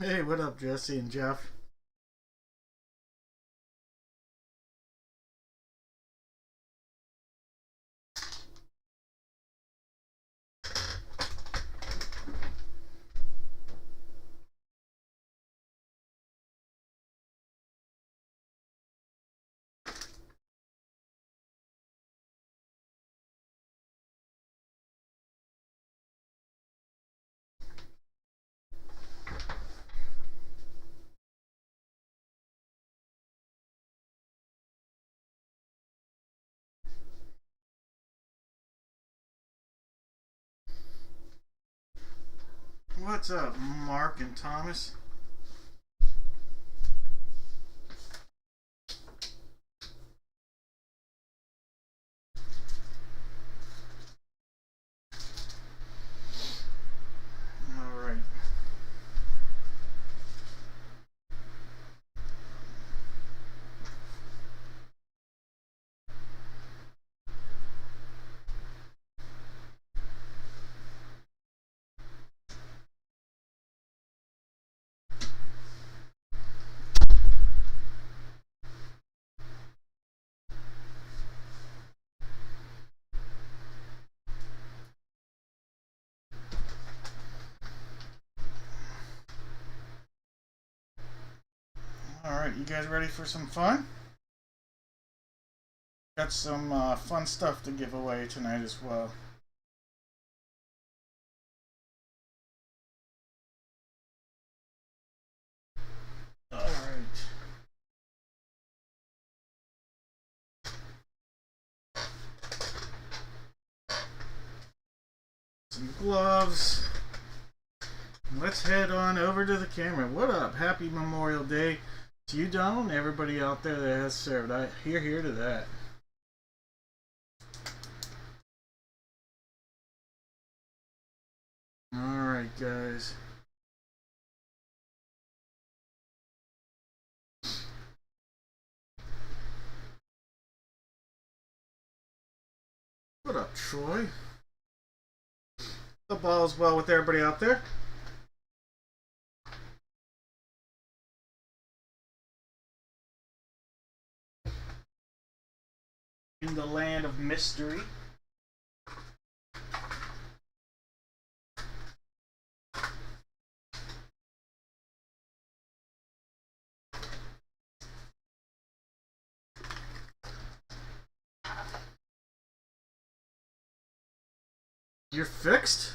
Hey, what up, Jesse and Jeff? What's up, Mark and Thomas? All right. All right, you guys ready for some fun? Got some fun stuff to give away tonight as well. All right. Some gloves. Let's head on over to the camera. What up? Happy Memorial Day to you, Donald, and everybody out there that has served. I here to that. All right, guys. What up, Troy? The ball's well with everybody out there. In the land of mystery. You're fixed?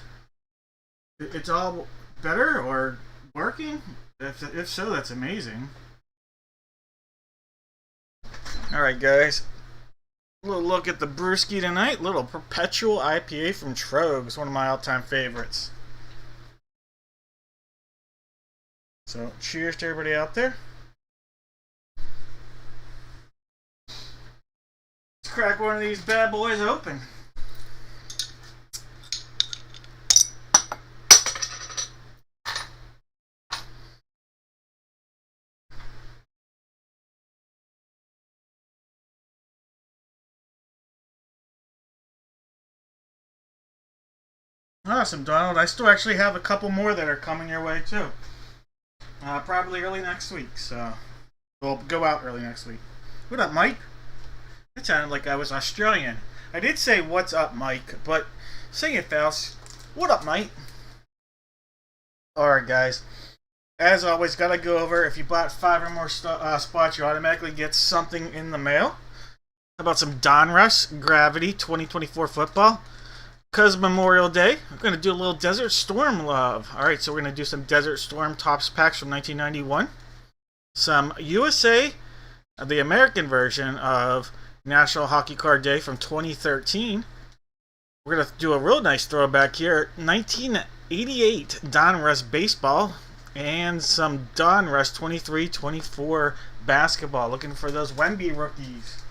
It's all better or working? If so, that's amazing. Alright, guys. A little look at the brewski tonight. Little Perpetual IPA from Trogs, one of my all-time favorites. So, cheers to everybody out there. Let's crack one of these bad boys open. Awesome, Donald. I still actually have a couple more that are coming your way, too. Probably early next week, so... We'll go out early next week. What up, Mike? That sounded like I was Australian. I did say, what's up, Mike, but sing it fast. What up, Mike? Alright, guys. As always, gotta go over, if you bought 5 or more spots, you automatically get something in the mail. How about some Donruss Gravity 2024 football? Because Memorial Day, I'm going to do a little Desert Storm love. Alright, so we're going to do some Desert Storm Topps packs from 1991. Some USA, the American version of National Hockey Card Day from 2013. We're going to do a real nice throwback here. 1988 Donruss Baseball. And some Donruss 23-24 Basketball. Looking for those Wemby rookies.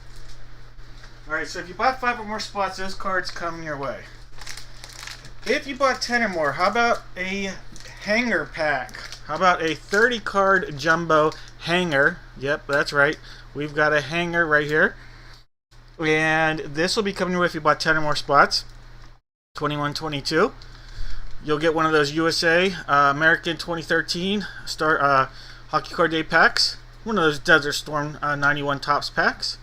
Alright, so if you bought 5 or more spots, those cards come your way. If you bought 10 or more, how about a hanger pack? How about a 30 card jumbo hanger? Yep, that's right. We've got a hanger right here. And this will be coming your way if you bought 10 or more spots. 21-22. you'll get one of those USA American 2013 Star Hockey Card Day packs. One of those Desert Storm 91 Tops packs.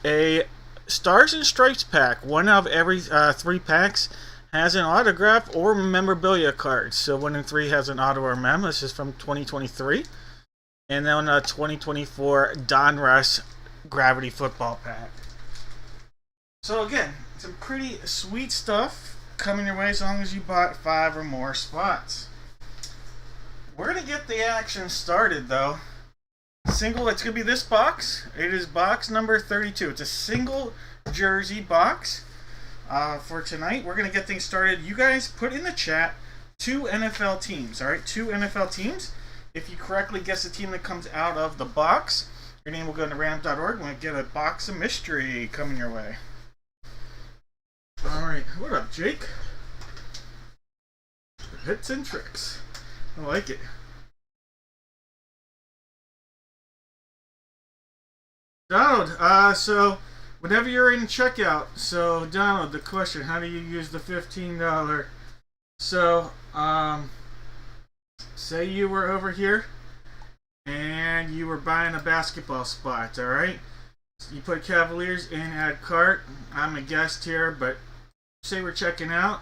A Stars and Stripes pack. One out of every 3 packs has an autograph or memorabilia card. So 1 in 3 has an auto or mem. This is from 2023. And then a 2024 Donruss Gravity Football pack. So again, some pretty sweet stuff coming your way as long as you bought 5 or more spots. We're going to get the action started though. Single, it's going to be this box. It is box number 32. It's a single jersey box for tonight. We're going to get things started. You guys put in the chat 2 NFL teams, alright? 2 NFL teams. If you correctly guess the team that comes out of the box, your name will go into random.org. We're going to get a box of mystery coming your way. Alright, what up, Jake? Hits and tricks. I like it. Donald, so whenever you're in checkout, so Donald, the question, how do you use the $15? So, say you were over here and you were buying a basketball spot, alright? You put Cavaliers in, add cart. I'm a guest here, but say we're checking out.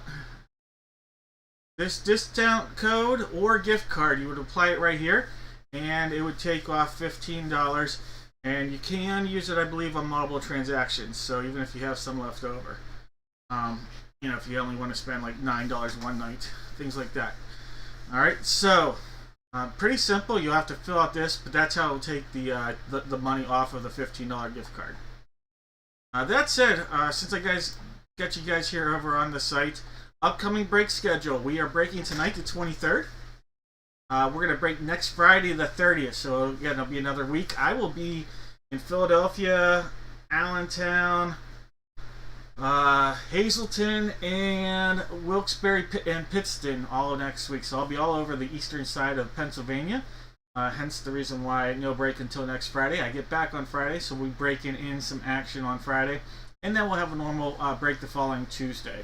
This discount code or gift card, you would apply it right here, and it would take off $15. And you can use it, I believe, on multiple transactions. So even if you have some left over, you know, if you only want to spend like $9 one night, things like that. All right, so pretty simple. You'll have to fill out this, but that's how it'll take the money off of the $15 gift card. That said, since I got you guys here over on the site, upcoming break schedule. We are breaking tonight, the 23rd. We're going to break next Friday, the 30th. So again, it'll be another week. I will be in Philadelphia, Allentown, Hazleton, and Wilkes-Barre and Pittston all next week. So I'll be all over the eastern side of Pennsylvania. Hence the reason why no break until next Friday. I get back on Friday, so we'll be breaking in some action on Friday. And then we'll have a normal break the following Tuesday.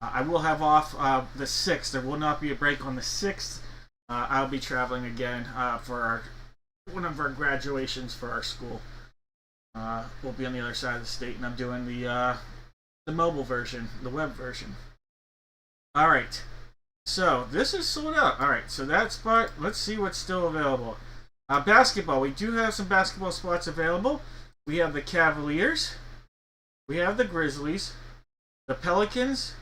I will have off the 6th. There will not be a break on the 6th. I'll be traveling again for one of our graduations for our school. We'll be on the other side of the state, and I'm doing the mobile version, the web version. All right, so this is sold out. All right, so that spot. Let's see what's still available. Basketball. We do have some basketball spots available. We have the Cavaliers. We have the Grizzlies, the Pelicans,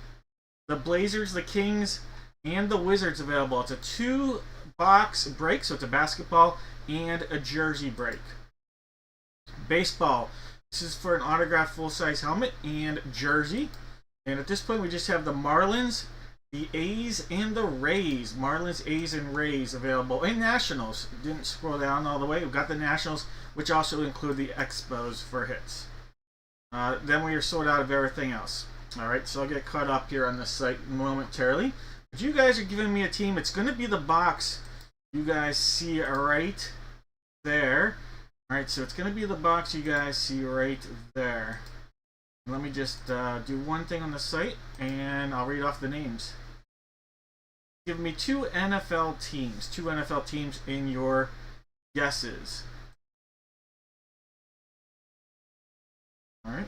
the Blazers, the Kings, and the Wizards available. It's a 2-box break, so it's a basketball and a jersey break. Baseball. This is for an autographed full-size helmet and jersey. And at this point, we just have the Marlins, the A's, and the Rays. Marlins, A's, and Rays available. And Nationals. Didn't scroll down all the way. We've got the Nationals, which also include the Expos for hits. Then we are sold out of everything else. Alright, so I'll get caught up here on this site momentarily. If you guys are giving me a team, it's going to be the box you guys see right there. Alright, so it's going to be the box you guys see right there. Let me just do one thing on the site, and I'll read off the names. Give me 2 NFL teams. 2 NFL teams in your guesses. Alright.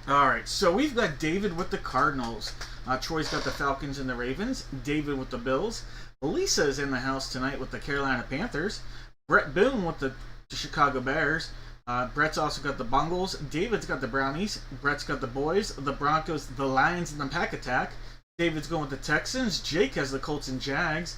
Alright, so we've got David with the Cardinals. Troy's got the Falcons and the Ravens. David with the Bills. Lisa's in the house tonight with the Carolina Panthers. Brett Boone with the Chicago Bears. Brett's also got the Bungles. David's got the Brownies. Brett's got the Boys, the Broncos, the Lions, and the Pack Attack. David's going with the Texans. Jake has the Colts and Jags.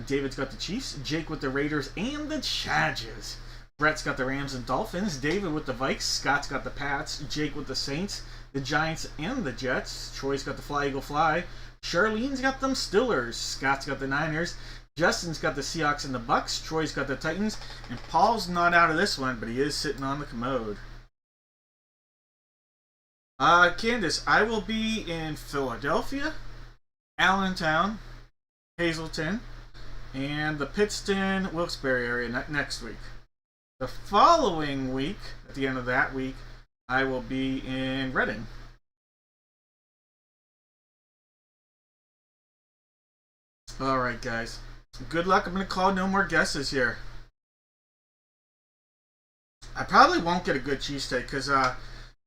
David's got the Chiefs. Jake with the Raiders and the Chargers. Brett's got the Rams and Dolphins. David with the Vikes. Scott's got the Pats. Jake with the Saints, the Giants, and the Jets. Troy's got the Fly Eagle Fly. Charlene's got them Stillers. Scott's got the Niners. Justin's got the Seahawks and the Bucks. Troy's got the Titans. And Paul's not out of this one, but he is sitting on the commode. Candace, I will be in Philadelphia, Allentown, Hazleton, and the Pittston, Wilkes-Barre area next week. The following week, at the end of that week, I will be in Reading. Alright, guys. Good luck. I'm going to call no more guesses here. I probably won't get a good cheesesteak because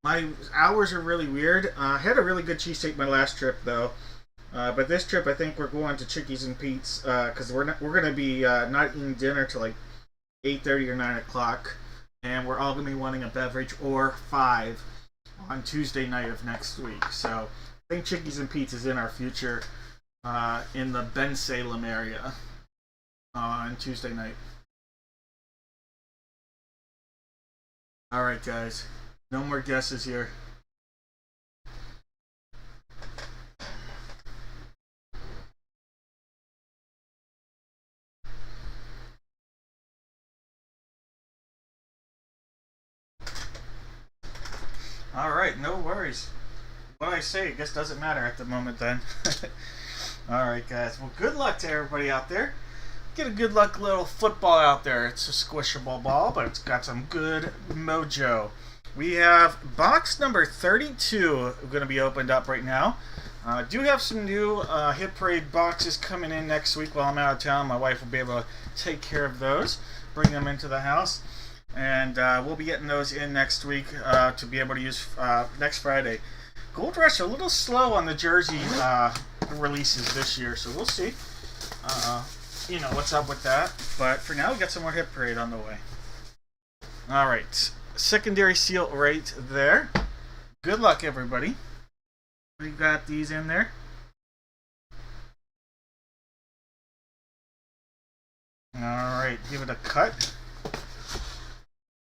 my hours are really weird. I had a really good cheesesteak my last trip, though. But this trip, I think we're going to Chickies and Pete's because we're going to be not eating dinner till like 8:30 or 9 o'clock. And we're all going to be wanting a beverage or 5 on Tuesday night of next week. So I think Chickies and Pete's is in our future in the Ben Salem area on Tuesday night. Alright, guys. No more guesses here. Alright, no worries. What I say, I guess, doesn't matter at the moment then. Alright, guys. Well, good luck to everybody out there. Get a good luck little football out there. It's a squishable ball, but it's got some good mojo. We have box number 32 going to be opened up right now. Do have some new Hit Parade boxes coming in next week while I'm out of town. My wife will be able to take care of those, bring them into the house. And we'll be getting those in next week to be able to use next Friday. Gold Rush a little slow on the jersey releases this year, so we'll see. You know what's up with that. But for now, we got some more Hit Parade on the way. All right, secondary seal right there. Good luck, everybody. We got these in there. All right, give it a cut.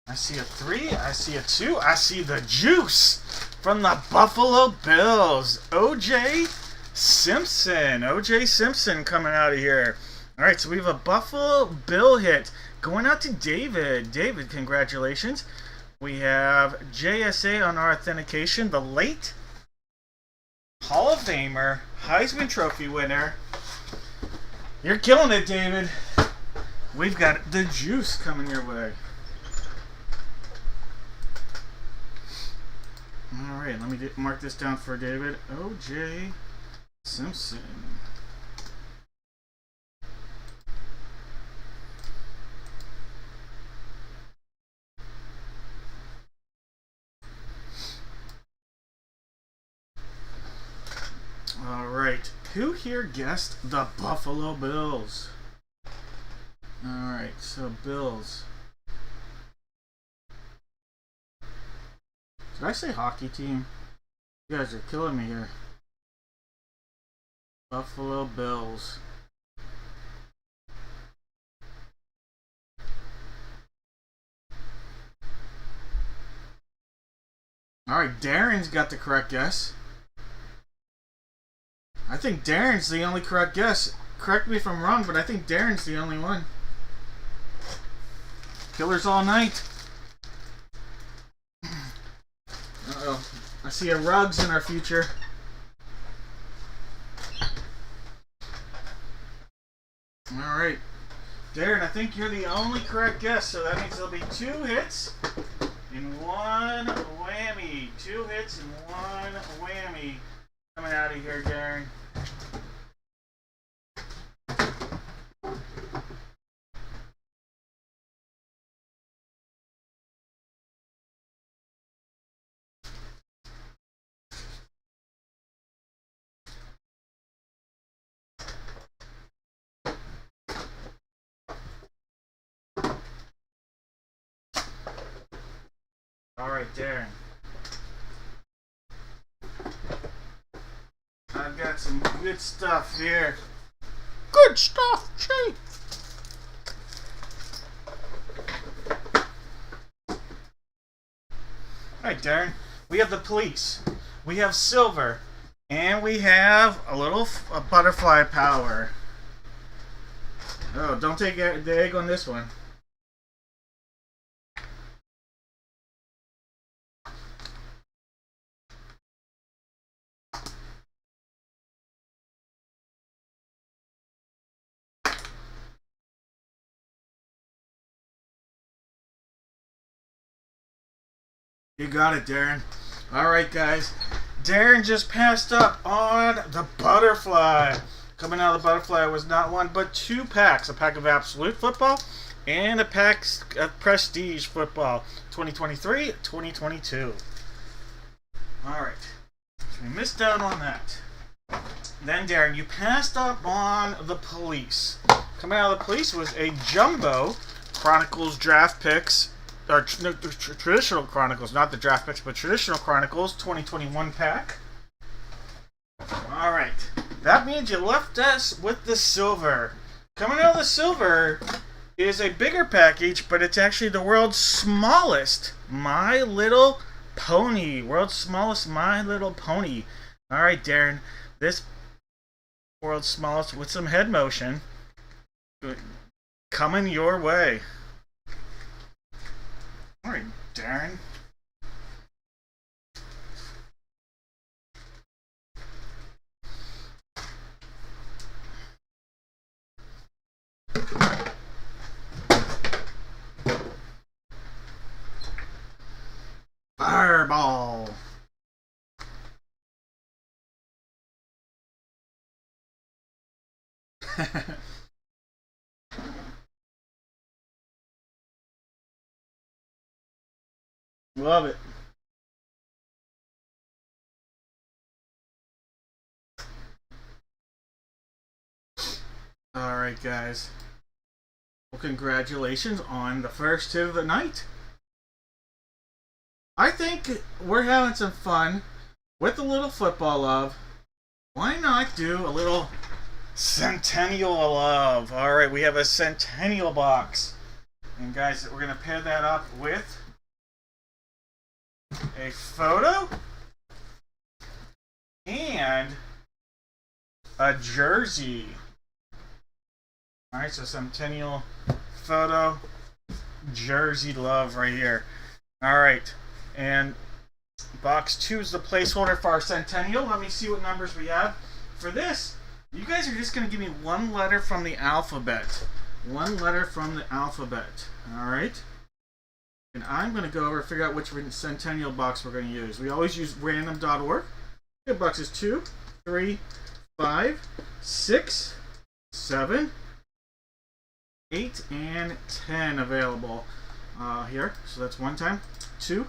I see a 3, I see a 2, I see the juice from the Buffalo Bills. O.J. Simpson. O.J. Simpson coming out of here. All right, so we have a Buffalo Bill hit going out to David. David, congratulations. We have JSA on our authentication, the late Hall of Famer, Heisman Trophy winner. You're killing it, David. We've got the juice coming your way. Alright, let me mark this down for David. O.J. Simpson. Alright, who here guessed the Buffalo Bills? Alright, so Bills. Did I say hockey team? You guys are killing me here. Buffalo Bills. Alright, Darren's got the correct guess. I think Darren's the only correct guess. Correct me if I'm wrong, but I think Darren's the only one. Killers all night. Uh-oh. I see a Rugs in our future. Alright. Darren, I think you're the only correct guess, so that means there'll be 2 hits and 1 whammy. 2 hits and 1 whammy. Coming out of here, Darren. Alright, Darren. I've got some good stuff here. Good stuff, Chief. Alright, Darren. We have the police. We have silver. And we have a butterfly power. Oh, don't take the egg on this one. You got it, Darren. Alright, guys. Darren just passed up on the butterfly. Coming out of the butterfly was not one, but two packs. A pack of Absolute Football and a pack of Prestige Football. 2023-2022. Alright. So we missed out on that. Then, Darren, you passed up on the Police. Coming out of the Police was a Jumbo Chronicles Draft Picks. Or traditional Chronicles, not the draft picks, but traditional Chronicles 2021 pack. Alright. That means you left us with the silver. Coming out of the silver is a bigger package, but it's actually the world's smallest My Little Pony. World's smallest My Little Pony. Alright, Darren. This world's smallest with some head motion coming your way. Alright, Darren. Fireball. Love it. Alright, guys. Well, congratulations on the first hit of the night. I think we're having some fun with a little football love. Why not do a little Centennial love? Alright, we have a Centennial box. And guys, we're going to pair that up with a photo and a jersey. Alright, so Centennial photo, jersey love right here. Alright, and box 2 is the placeholder for our Centennial. Let me see what numbers we have. For this, you guys are just going to give me one letter from the alphabet. One letter from the alphabet. Alright? And I'm going to go over and figure out which Centennial box we're going to use. We always use random.org. The box is 2, 3, 5, 6, 7, 8, and 10 available here. So that's one time. 2,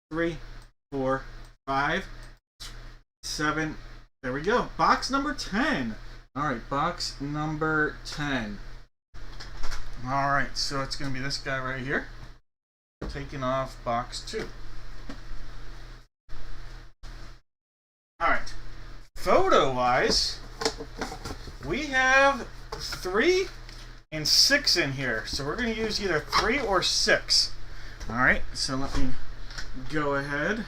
3, 4, 5, 7. There we go. Box number 10. Alright, box number 10. Alright, so it's going to be this guy right here. Taking off box 2. Alright. Photo-wise, we have 3 and 6 in here. So we're going to use either 3 or 6. Alright, so let me go ahead.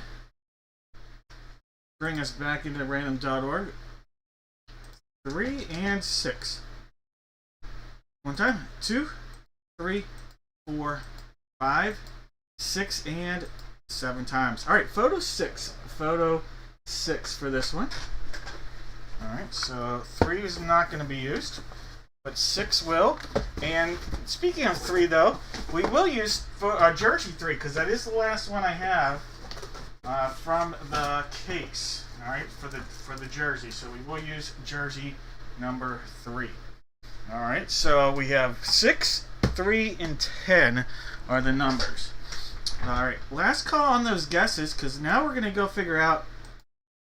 Bring us back into random.org. 3 and 6. One time. 2, 3, 4, 5, 6, and 7 times. Alright, photo 6. Photo 6 for this one. Alright, so 3 is not going to be used, but 6 will. And speaking of 3, though, we will use jersey 3, because that is the last one I have from the case. Alright, for the jersey. So we will use jersey number 3. Alright, so we have 6, 3, and 10 are the numbers. Alright, last call on those guesses, because now we're going to go figure out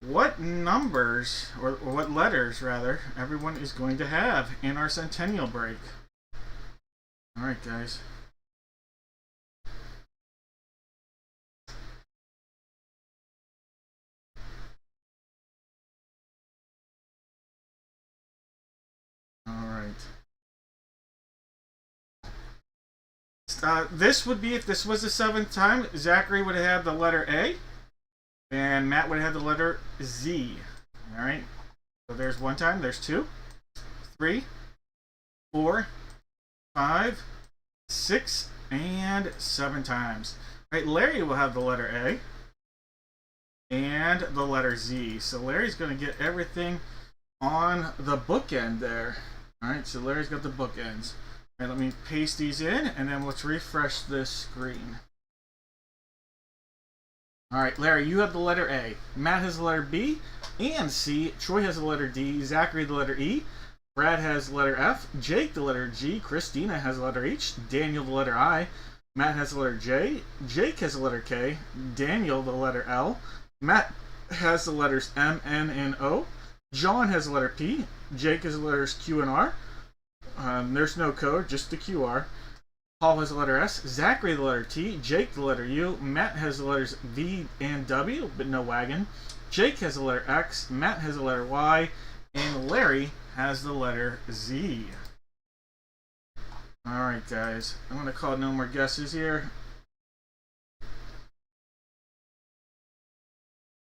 what numbers, or what letters, rather, everyone is going to have in our Centennial break. Alright, guys. Alright. This would be, if this was the 7th time, Zachary would have had the letter A, and Matt would have had the letter Z. Alright, so there's 1 time, there's 2, 3, 4, 5, 6, and 7 times. Alright, Larry will have the letter A, and the letter Z. So Larry's going to get everything on the bookend there. Alright, so Larry's got the bookends. Alright, let me paste these in, and then let's refresh this screen. Alright, Larry, you have the letter A. Matt has the letter B and C. Troy has the letter D. Zachary the letter E. Brad has the letter F. Jake the letter G. Christina has the letter H. Daniel the letter I. Matt has the letter J. Jake has the letter K. Daniel the letter L. Matt has the letters M, N, and O. John has the letter P. Jake has the letters Q and R. There's no code, just the QR. Paul has the letter S. Zachary the letter T. Jake the letter U. Matt has the letters V and W, but no wagon. Jake has the letter X. Matt has the letter Y. And Larry has the letter Z. Alright, guys. I'm going to call no more guesses here.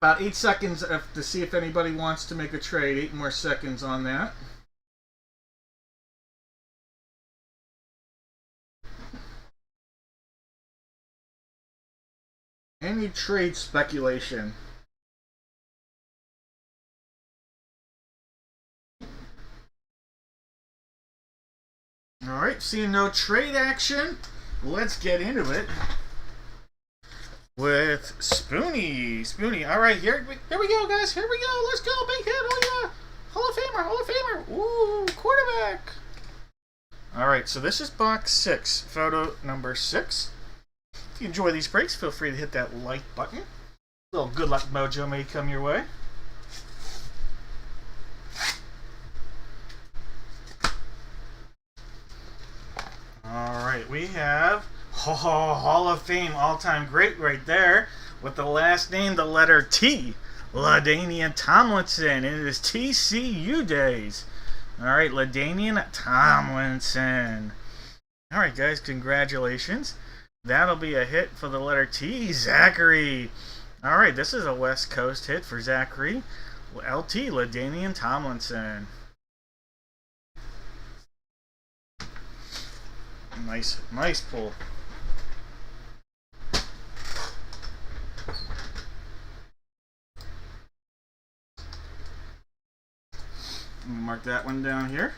About 8 seconds to see if anybody wants to make a trade. 8 more seconds on that. Any trade speculation? Alright, seeing no trade action, let's get into it with Spoonie. Spoonie, alright, here we go, guys. Here we go. Let's go, big hit. Oh, yeah. Hall of Famer, Hall of Famer. Ooh, quarterback. Alright, so this is box 6, photo number 6. If you enjoy these breaks, feel free to hit that like button. A little good luck mojo may come your way. Alright, we have Hall of Fame all-time great right there with the last name, the letter T. LaDainian Tomlinson. It is TCU days. Alright, LaDainian Tomlinson. Alright, guys, congratulations. That'll be a hit for the letter T. Zachary. Alright, this is a West Coast hit for Zachary. LT, LaDainian Tomlinson. Nice pull. Mark that one down here.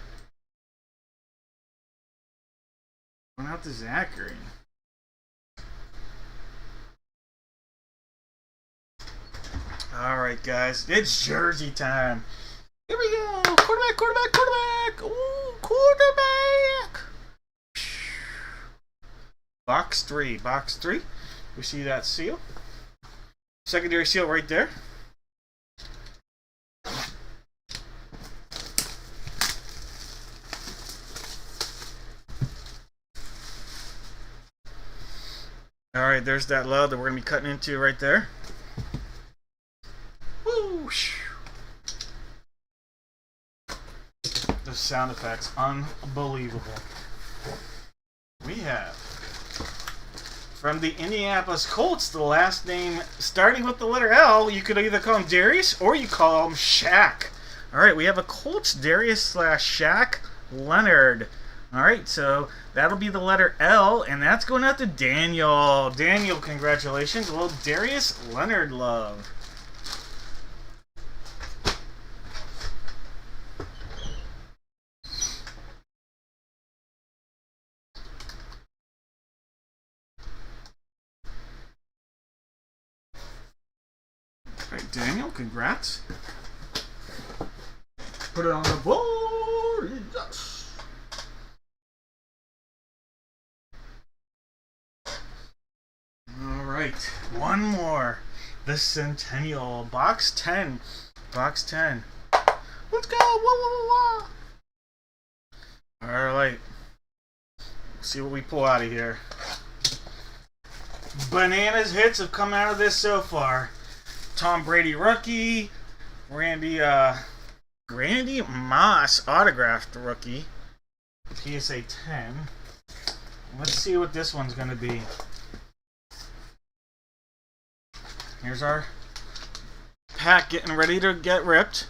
Going out to Zachary. Alright, guys, it's jersey time. Here we go. Quarterback, quarterback, quarterback. Ooh, quarterback. Box 3. Box 3. We see that seal. Secondary seal right there. Alright, there's that load that we're going to be cutting into right there. Woo! The sound effects, unbelievable. We have from the Indianapolis Colts, the last name starting with the letter L. You could either call him Darius or you call him Shaq. Alright, we have a Colts Darius / Shaq Leonard. Alright, so that'll be the letter L, and that's going out to Daniel. Daniel, congratulations. A little Darius Leonard love. Alright, Daniel, congrats. Put it on the board. Yes. Alright, one more. The Centennial. Box 10. Box 10. Let's go! Whoa, whoa, whoa, whoa. Alright. See what we pull out of here. Bananas hits have come out of this so far. Tom Brady rookie. Randy Moss autographed rookie. PSA 10. Let's see what this one's going to be. Here's our pack getting ready to get ripped.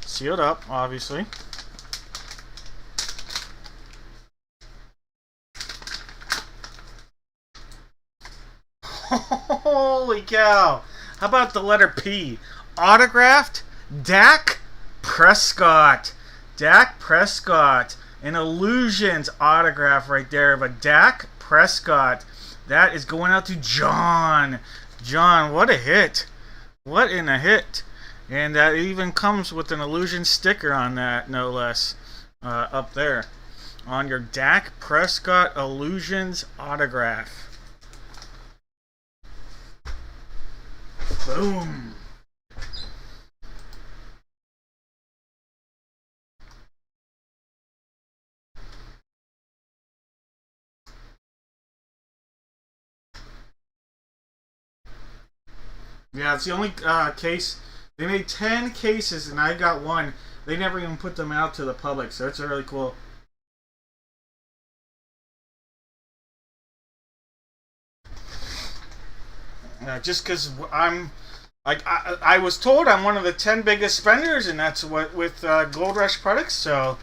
Sealed up, obviously. Holy cow! How about the letter P? Autographed Dak Prescott. Dak Prescott. An Illusions autograph right there of a Dak Prescott. That is going out to John. John, what a hit. What in a hit. And that even comes with an illusion sticker on that, no less, up there. On your Dak Prescott Illusions autograph. Boom. Yeah, it's the only case. They made 10 cases and I got one. They never even put them out to the public, so it's really cool. Just because I'm like I was told I'm one of the 10 biggest spenders, and that's what with Gold Rush products. So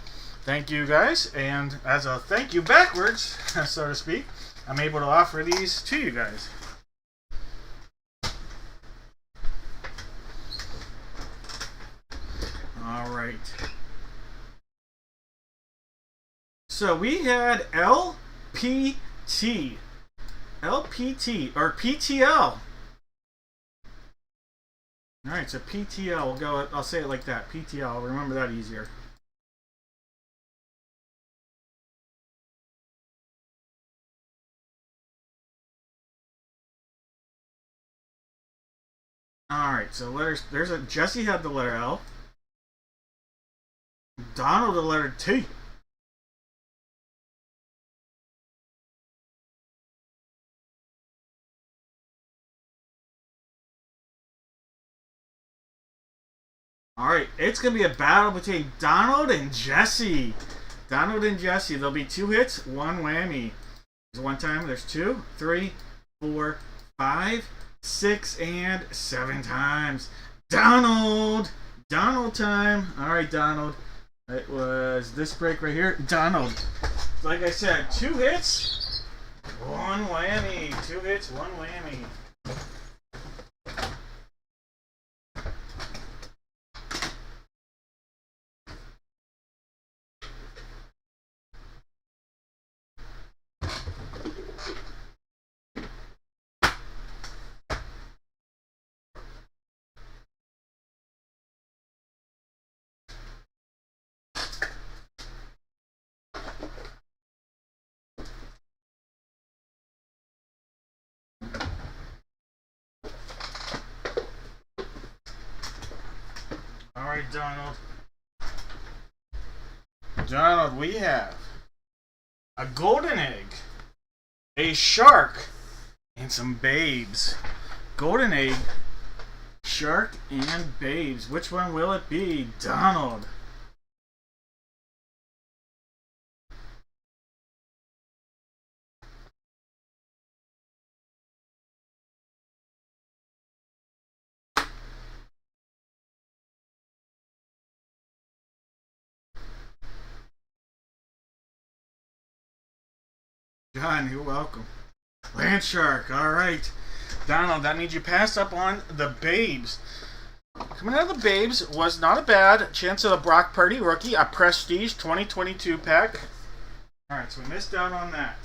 thank you guys, and as a thank you backwards, so to speak, I'm able to offer these to you guys. All right. So we had LPT or PTL. All right, so PTL. We'll go. I'll say it like that. PTL. I'll remember that easier. All right, so letters. There's a Jesse had the letter L. Donald the letter T. All right, it's gonna be a battle between Donald and Jesse. Donald and Jesse. There'll be 2 hits, 1 whammy. There's 1 time. There's 2, 3, 4, 5, 6, and 7 times. Donald. Donald time. All right, Donald. It was this break right here. Donald. Like I said, 2 hits, 1 whammy. 2 hits, 1 whammy. All right, Donald. Donald, we have a golden egg, a shark, and some babes. Golden egg, shark, and babes. Which one will it be, Donald? John, you're welcome. Land Shark, alright. Donald, that means you passed up on the Babes. Coming out of the Babes was not a bad chance of the Brock Purdy rookie, a Prestige 2022 pack. Alright, so we missed out on that.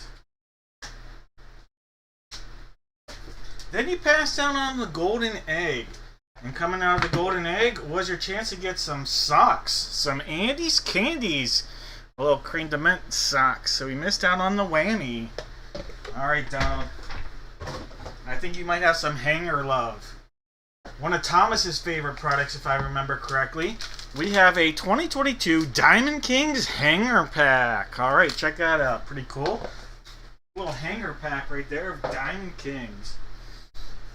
Then you passed out on the Golden Egg. And coming out of the Golden Egg was your chance to get some socks. Some Andy's Candies. A little cream de mint socks. So we missed out on the whammy. Alright, Donald. I think you might have some hanger love. One of Thomas's favorite products, if I remember correctly. We have a 2022 Diamond Kings hanger pack. Alright, check that out. Pretty cool. Little hanger pack right there of Diamond Kings.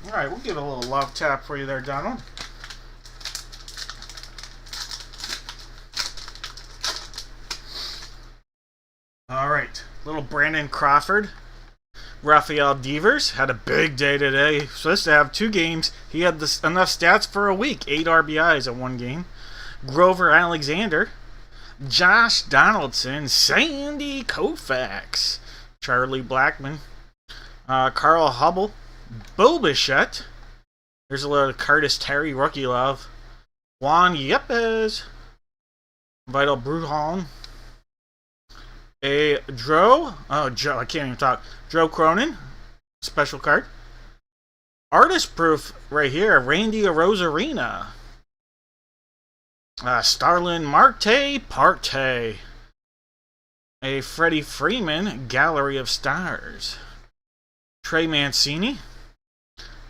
Alright, we'll give a little love tap for you there, Donald. Alright, little Brandon Crawford. Rafael Devers had a big day today. Supposed to have 2 games. He had enough stats for a week. 8 RBIs in 1 game. Grover Alexander. Josh Donaldson. Sandy Koufax. Charlie Blackmon. Carl Hubble. Bo Bichette. There's a little Curtis Terry rookie love. Juan Yepes. Vital Brujon. A Joe, I can't even talk. Joe Cronin, special card. Artist proof right here. Randy Rosarina. Starlin Marte Parte. A Freddie Freeman Gallery of Stars. Trey Mancini.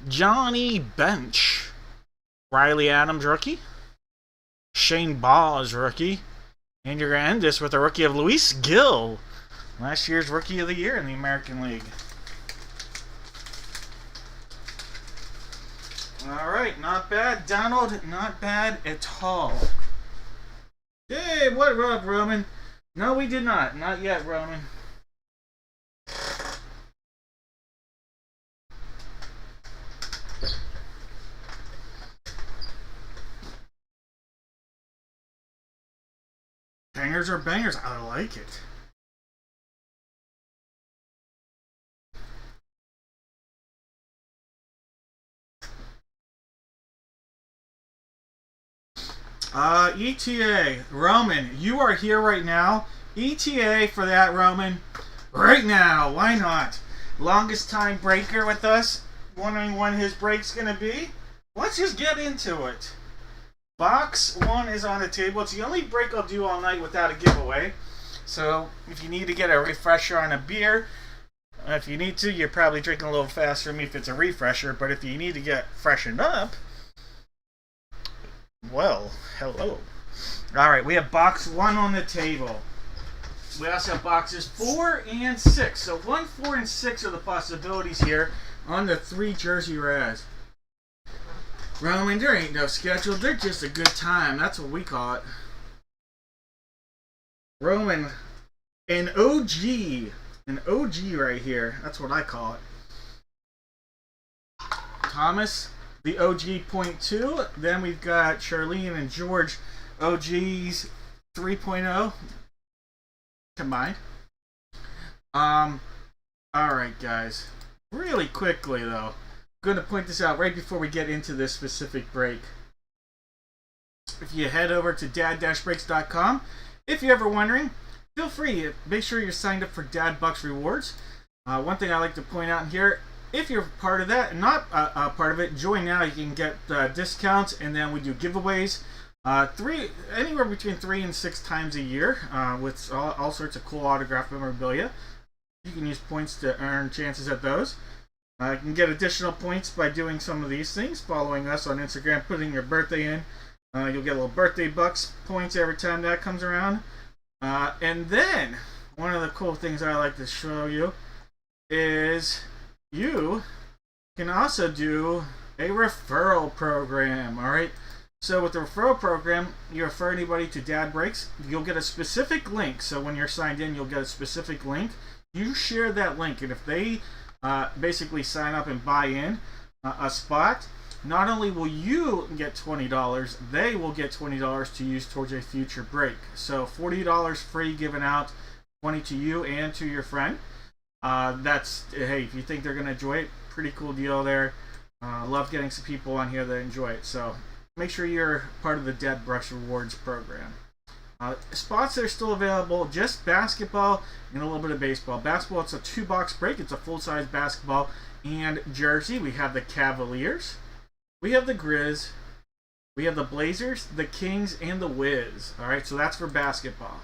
Johnny Bench. Riley Adams rookie. Shane Ball's rookie. And you're going to end this with a rookie of Luis Gil. Last year's Rookie of the Year in the American League. Alright, not bad, Donald. Not bad at all. Hey, what up, Roman? No, we did not. Not yet, Roman. Bangers are bangers. I like it. ETA. Roman, you are here right now. ETA for that, Roman. Right now. Why not? Longest time breaker with us. Wondering when his break's going to be? Let's just get into it. Box 1 is on the table. It's the only break I'll do all night without a giveaway. So, if you need to get a refresher on a beer, if you need to, you're probably drinking a little faster than me if it's a refresher. But if you need to get freshened up, well, hello. Alright, we have box 1 on the table. We also have boxes 4 and 6. So 1, 4, and 6 are the possibilities here on the 3 jersey rares. Roman, there ain't no schedule. They're just a good time. That's what we call it. Roman, an OG. An OG right here. That's what I call it. Thomas, the OG .2. Then we've got Charlene and George, OGs 3.0 combined. Alright, guys. Really quickly, though. I'm going to point this out right before we get into this specific break. If you head over to dad-breaks.com, if you're ever wondering, feel free. Make sure you're signed up for Dad Bucks Rewards. One thing I like to point out here, if you're part of that and not part of it, join now. You can get discounts, and then we do giveaways. Anywhere between 3 and 6 times a year with all sorts of cool autograph memorabilia. You can use points to earn chances at those. You can get additional points by doing some of these things, following us on Instagram, putting your birthday in. You'll get a little birthday bucks points every time that comes around. And then, one of the cool things I like to show you is you can also do a referral program, alright? So with the referral program, you refer anybody to Dad Breaks, you'll get a specific link. So when you're signed in, you'll get a specific link. You share that link, and if they basically sign up and buy in a spot, not only will you get $20, they will get $20 to use towards a future break. So $40 free given out, 20 to you and to your friend. Hey, if you think they're going to enjoy it, pretty cool deal there. Love getting some people on here that enjoy it. So make sure you're part of the Dead Brush Rewards program. Spots that are still available, just basketball and a little bit of baseball. Basketball, it's a 2-box break. It's a full-size basketball and jersey. We have the Cavaliers. We have the Grizz. We have the Blazers, the Kings, and the Wiz. Alright, so that's for basketball.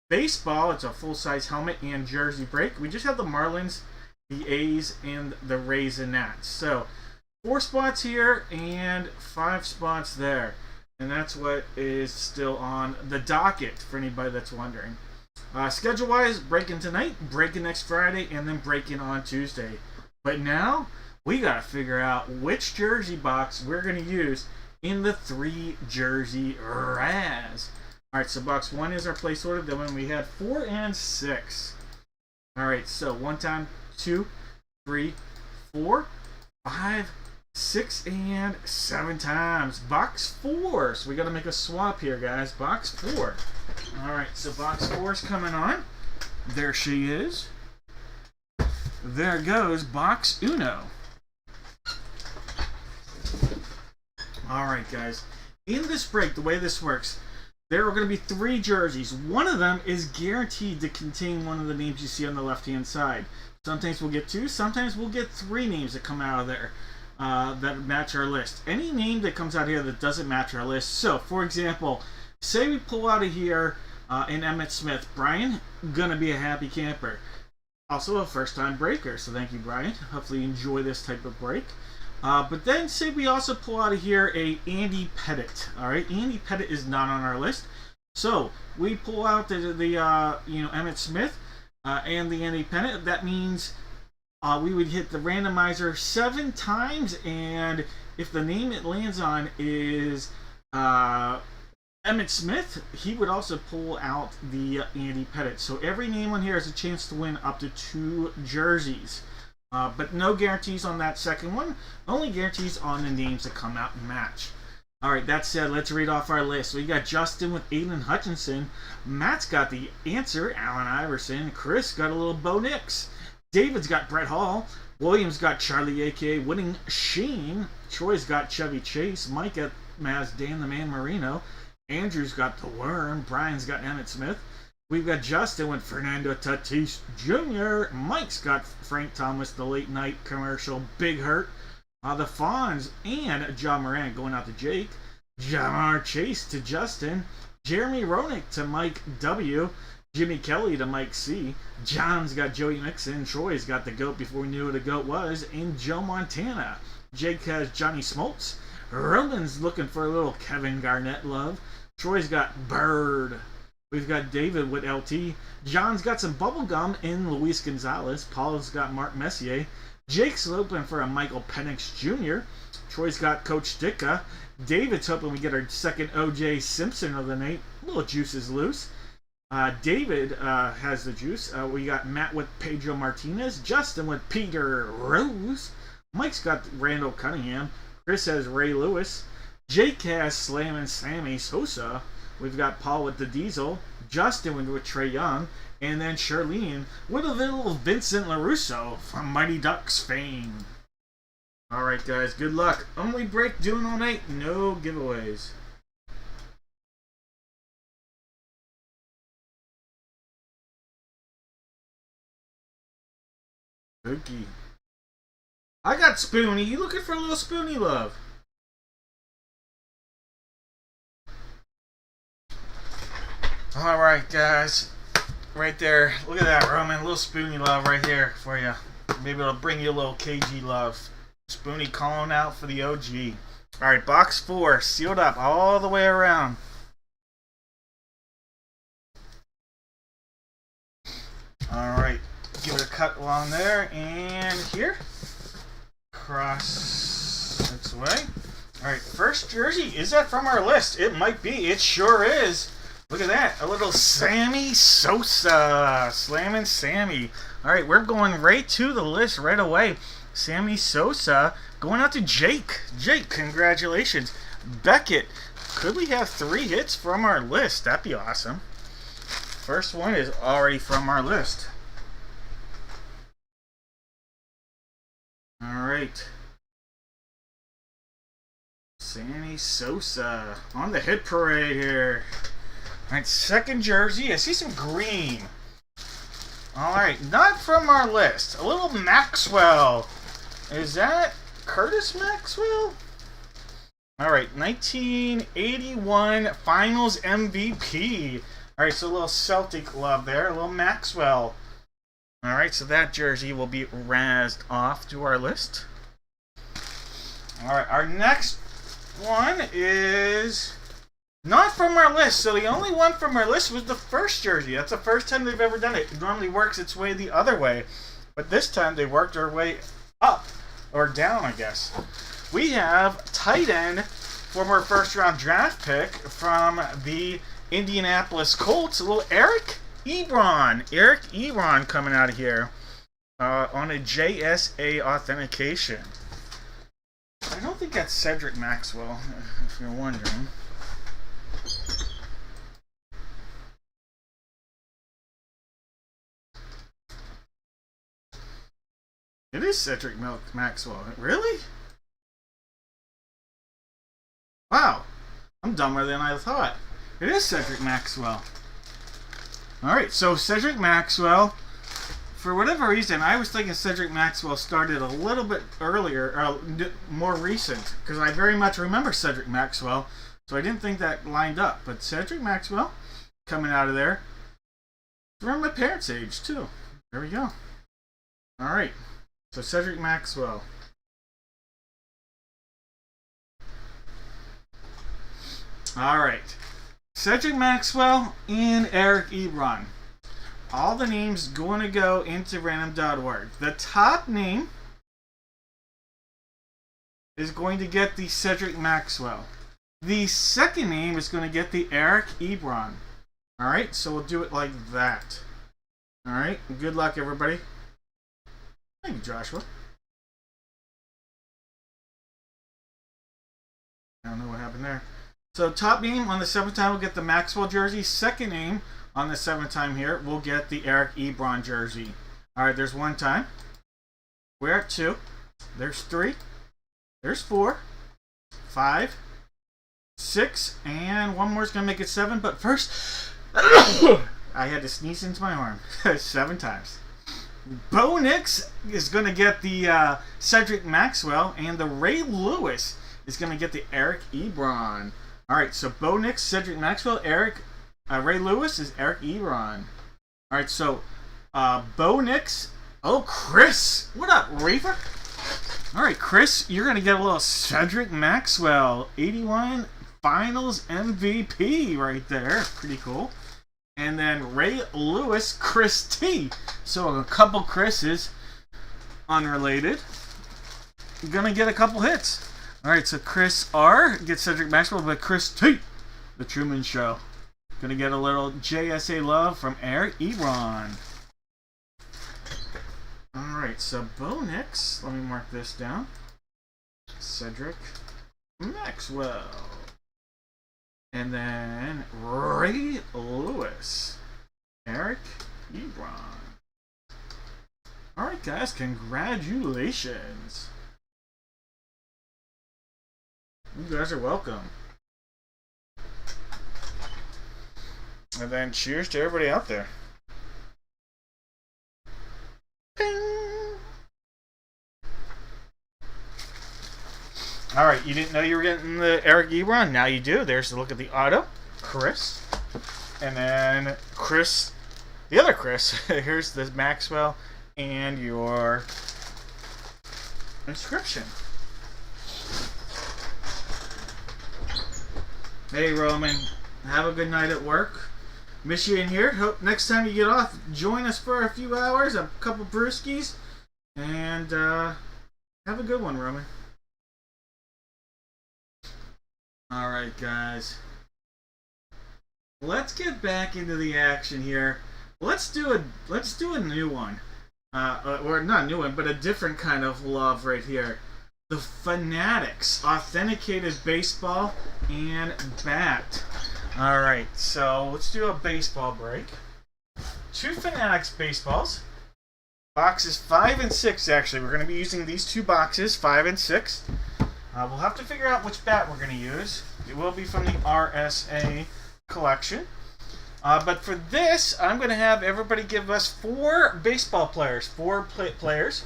Baseball, it's a full-size helmet and jersey break. We just have the Marlins, the A's, and the Raisinets. So 4 spots here and 5 spots there. And that's what is still on the docket for anybody that's wondering. Schedule-wise, breaking tonight, breaking next Friday, and then breaking on Tuesday. But now, we got to figure out which jersey box we're going to use in the 3 jersey Raz. Alright, so box 1 is our place order. Then when we had 4 and 6. Alright, so 1 time, 2, 3, 4, 5, 6, and 7 times. Box 4. So we got to make a swap here, guys. Box 4. Alright, so box 4 is coming on. There she is. There goes box uno. Alright, guys. In this break, the way this works, there are going to be 3 jerseys. One of them is guaranteed to contain one of the names you see on the left-hand side. Sometimes we'll get 2, sometimes we'll get 3 names that come out of there. that match our list. Any name that comes out here that doesn't match our list. So, for example, say we pull out of here in Emmitt Smith. Brian, gonna be a happy camper. Also a first-time breaker, so thank you, Brian. Hopefully you enjoy this type of break. But then say we also pull out of here a Andy Pettitte. All right, Andy Pettitte is not on our list. So we pull out the Emmitt Smith and the Andy Pettitte. That means we would hit the randomizer 7 times, and if the name it lands on is Emmitt Smith, he would also pull out the Andy Pettitte. So every name on here has a chance to win up to 2 jerseys. But no guarantees on that second one. Only guarantees on the names that come out and match. Alright, that said, let's read off our list. We got Justin with Aiden Hutchinson. Matt's got the answer, Allen Iverson. Chris got a little Bo Nix. David's got Brett Hall. William's got Charlie aka Winning Sheen. Troy's got Chevy Chase. Mike has Dan the Man Marino. Andrew's got the Worm. Brian's got Emmitt Smith. We've got Justin with Fernando Tatis Jr. Mike's got Frank Thomas, the late night commercial, Big Hurt. The Fonz and John Moran going out to Jake. Jamar Chase to Justin. Jeremy Roenick to Mike W. Jimmy Kelly to Mike C. John's got Joey Mixon. Troy's got the GOAT before we knew what a GOAT was. And Joe Montana. Jake has Johnny Smoltz. Roman's looking for a little Kevin Garnett love. Troy's got Bird. We've got David with LT. John's got some bubblegum in Luis Gonzalez. Paul's got Mark Messier. Jake's hoping for a Michael Penix Jr. Troy's got Coach Ditka. David's hoping we get our second OJ Simpson of the night. A little juice is loose. David has the juice. We got Matt with Pedro Martinez. Justin with Peter Rose. Mike's got Randall Cunningham. Chris has Ray Lewis. Jake has Slammin' Sammy Sosa. We've got Paul with the Diesel, Justin with Trey Young, and then Charlene with a little Vincent LaRusso from Mighty Ducks fame. Alright guys, good luck. Only break doing all night, no giveaways. Spooky. I got Spoonie. You looking for a little Spoonie love? Alright guys, right there, look at that, Roman, a little Spoonie love right here for you. Maybe it'll bring you a little KG love. Spoonie calling out for the OG. Alright, box 4, sealed up all the way around. Alright, give it a cut along there, and here. Cross this way. Alright, first jersey, is that from our list? It might be, it sure is. Look at that, a little Sammy Sosa, Slammin' Sammy. All right, we're going right to the list right away. Sammy Sosa going out to Jake. Jake, congratulations. Beckett, could we have 3 hits from our list? That'd be awesome. First one is already from our list. All right. Sammy Sosa on the hit parade here. Alright, second jersey. I see some green. Alright, not from our list. A little Maxwell. Is that Curtis Maxwell? Alright, 1981 Finals MVP. Alright, so a little Celtic love there. A little Maxwell. Alright, so that jersey will be razzed off to our list. Alright, our next one is not from our list. So the only one from our list was the first jersey. That's the first time they've ever done it. It normally works its way the other way. But this time they worked their way up. Or down, I guess. We have tight end, former first round draft pick from the Indianapolis Colts, a little Eric Ebron. Eric Ebron coming out of here on a JSA authentication. I don't think that's Cedric Maxwell, if you're wondering. It is Cedric Maxwell. Really? Wow. I'm dumber than I thought. It is Cedric Maxwell. Alright, so Cedric Maxwell, for whatever reason, I was thinking Cedric Maxwell started a little bit earlier, more recent, because I very much remember Cedric Maxwell, so I didn't think that lined up. But Cedric Maxwell coming out of there, around my parents' age too. There we go. All right, so Cedric Maxwell. All right, Cedric Maxwell and Eric Ebron. All the names going to go into random.org. The top name is going to get the Cedric Maxwell. The second name is going to get the Eric Ebron. Alright, so we'll do it like that. Alright, good luck everybody. Thank you, Joshua. I don't know what happened there. So top name on the 7th time will get the Maxwell jersey. Second name on the 7th time here, we'll get the Eric Ebron jersey. Alright, there's 1 time. We're at 2. There's 3. There's 4. 5. 6. And one more is going to make it 7. But first, I had to sneeze into my arm. 7 times. Bo Nix is going to get the Cedric Maxwell. And the Ray Lewis is going to get the Eric Ebron. Alright, so Bo Nix, Cedric Maxwell, Ray Lewis is Eric Ebron. Alright, so Bo Nix. Oh, Chris. What up, Reaver? Alright, Chris, you're going to get a little Cedric Maxwell. 81 Finals MVP right there. Pretty cool. And then Ray Lewis, Chris T. So a couple Chris's. Unrelated. You're going to get a couple hits. Alright, so Chris R. gets Cedric Maxwell, but Chris T. The Truman Show. Gonna get a little JSA love from Eric Ebron. Alright, so Bo Nix. Let me mark this down. Cedric Maxwell. And then Ray Lewis. Eric Ebron. Alright guys, congratulations. You guys are welcome. And then cheers to everybody out there. Ping! Alright, you didn't know you were getting the Eric Ebron? Now you do. There's the look at the auto. Chris. And then Chris, the other Chris. Here's the Maxwell and your inscription. Hey Roman, have a good night at work. Miss you in here. Hope next time you get off, join us for a few hours, a couple brewskis, and have a good one, Roman. Alright guys, let's get back into the action here. Let's do a new one, or not a new one, but a different kind of love right here. The Fanatics Authenticated Baseball and Bat. Alright, so let's do a baseball break. 2 Fanatics baseballs. Boxes 5 and 6, actually. We're going to be using these 2 boxes, 5 and 6. We'll have to figure out which bat we're going to use. It will be from the RSA collection. But for this, I'm going to have everybody give us 4 baseball players. 4 players.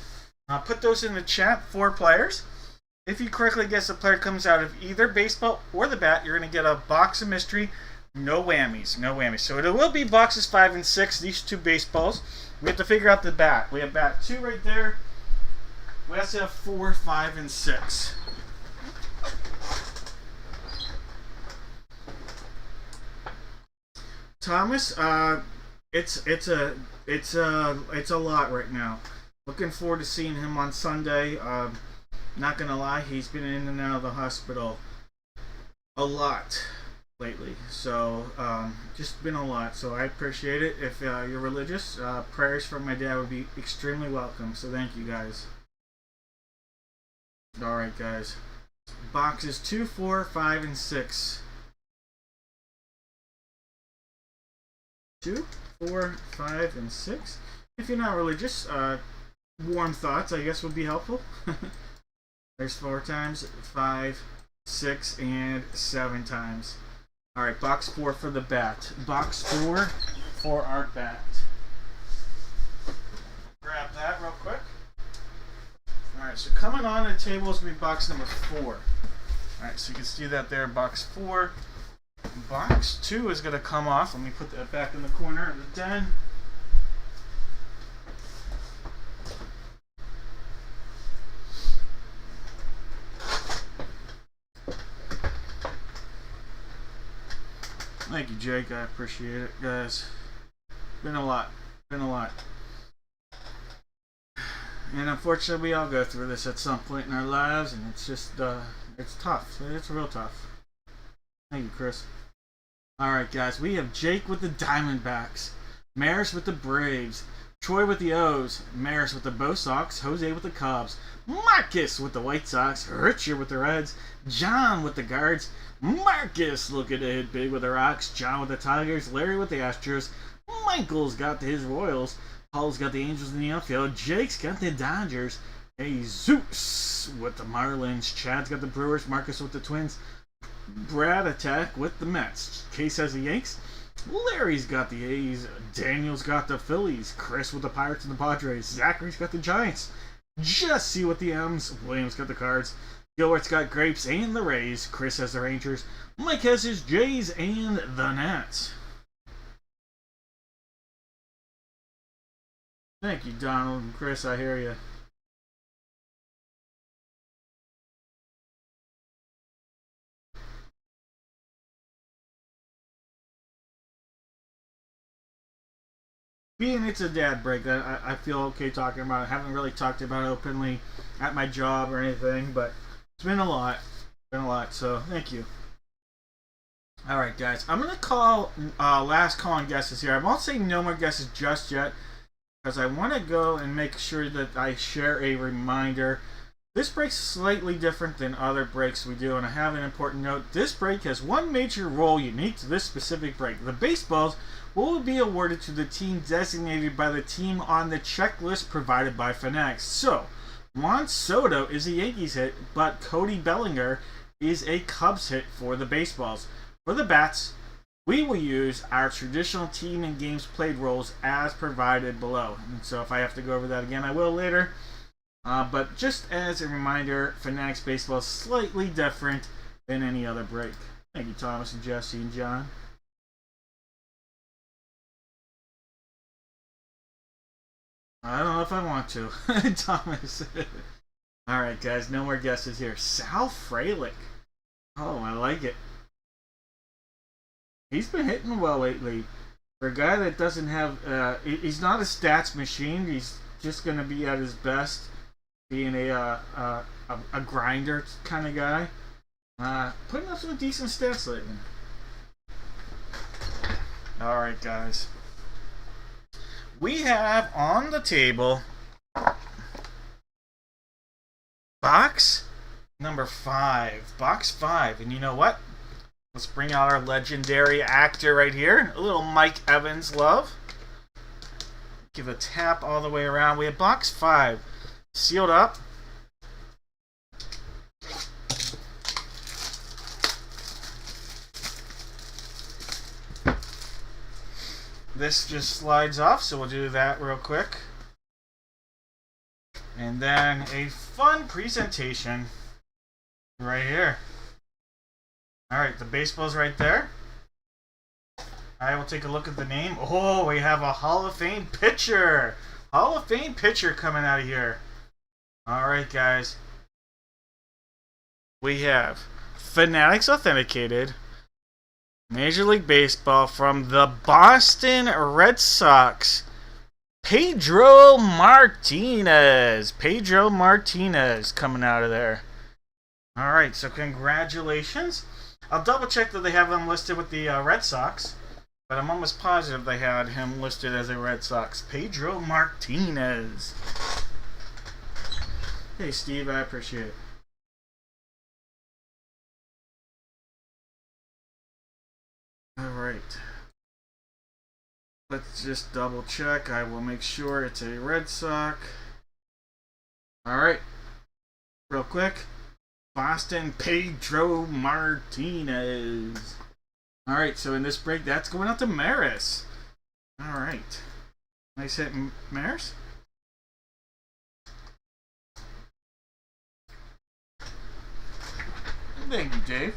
Put those in the chat, 4 players. If you correctly guess the player comes out of either baseball or the bat, you're going to get a box of mystery. No whammies. No whammies. So it will be boxes 5 and 6, these 2 baseballs. We have to figure out the bat. We have bat 2 right there. We also have 4, 5, and 6. Thomas, it's a lot right now. Looking forward to seeing him on Sunday. Not gonna lie, he's been in and out of the hospital a lot lately. So just been a lot. So I appreciate it. If you're religious, prayers for my dad would be extremely welcome. So thank you guys. All right, guys. Boxes 2, 4, 5, and 6. 2, 4, 5, and 6. If you're not religious, warm thoughts, I guess, would be helpful. There's 4 times, 5, 6, and 7 times. Alright, box 4 for the bat. Box 4 for our bat. grab that real quick. Alright, so coming on the table is going to be box number 4. Alright, so you can see that there, box 4. Box 2 is going to come off. Let me put that back in the corner of the den. Thank you, Jake. I appreciate it, guys. Been a lot. Been a lot. And unfortunately, we all go through this at some point in our lives, and it's just, it's tough. It's real tough. Thank you, Chris. Alright, guys. We have Jake with the Diamondbacks, Maris with the Braves, Troy with the O's, Maris with the Bo Sox, Jose with the Cubs, Marcus with the White Sox, Richard with the Reds, John with the Guards, Marcus looking to hit big with the Rocks, John with the Tigers, Larry with the Astros, Michael's got his Royals, Paul's got the Angels in the outfield, Jake's got the Dodgers, Jesus with the Marlins, Chad's got the Brewers, Marcus with the Twins, Brad Attack with the Mets, Case has the Yanks, Larry's got the A's, Daniel's got the Phillies, Chris with the Pirates and the Padres, Zachary's got the Giants, Jesse with the M's, William's got the Cards, Gilbert's got Grapes and the Rays, Chris has the Rangers, Mike has his Jays and the Nats. Thank you, Donald and Chris, I hear you. Being it's a dad break, I feel okay talking about it. I haven't really talked about it openly at my job or anything, but it's been a lot. So thank you. Alright, guys. I'm going to call last call on guesses here. I won't say no more guesses just yet, because I want to go and make sure that I share a reminder. This break's slightly different than other breaks we do, and I have an important note. This break has one major role unique to this specific break. The baseballs will be awarded to the team designated by the team on the checklist provided by Fanatics. So, Juan Soto is a Yankees hit, but Cody Bellinger is a Cubs hit for the baseballs. For the bats, we will use our traditional team and games played roles as provided below. And so if I have to go over that again, I will later. But just as a reminder, Fanatics Baseball is slightly different than any other break. Thank you, Thomas and Jesse and John. I don't know if I want to. Thomas. Alright, guys, no more guesses here. Sal Frelick. Oh, I like it. He's been hitting well lately. For a guy that doesn't have... he's not a stats machine. He's just going to be at his best. Being a grinder kind of guy. Putting up some decent stats lately. Alright, guys. We have on the table box number 5. Box 5. And you know what? Let's bring out our legendary actor right here. A little Mike Evans love. Give a tap all the way around. We have box 5 sealed up. This just slides off, so we'll do that real quick. And then a fun presentation right here. Alright, the baseball's right there. I will take a look at the name. Oh, we have a Hall of Fame pitcher. Hall of Fame pitcher coming out of here. Alright, guys. We have Fanatics Authenticated Major League Baseball from the Boston Red Sox, Pedro Martinez. Pedro Martinez coming out of there. Alright, so congratulations. I'll double check that they have him listed with the Red Sox, but I'm almost positive they had him listed as a Red Sox. Pedro Martinez. Hey, Steve, I appreciate it. Alright. Let's just double check. I will make sure it's a Red Sox. Alright. Real quick. Boston Pedro Martinez. Alright, so in this break, that's going out to Maris. Alright. Nice hit, Maris. Thank you, Dave.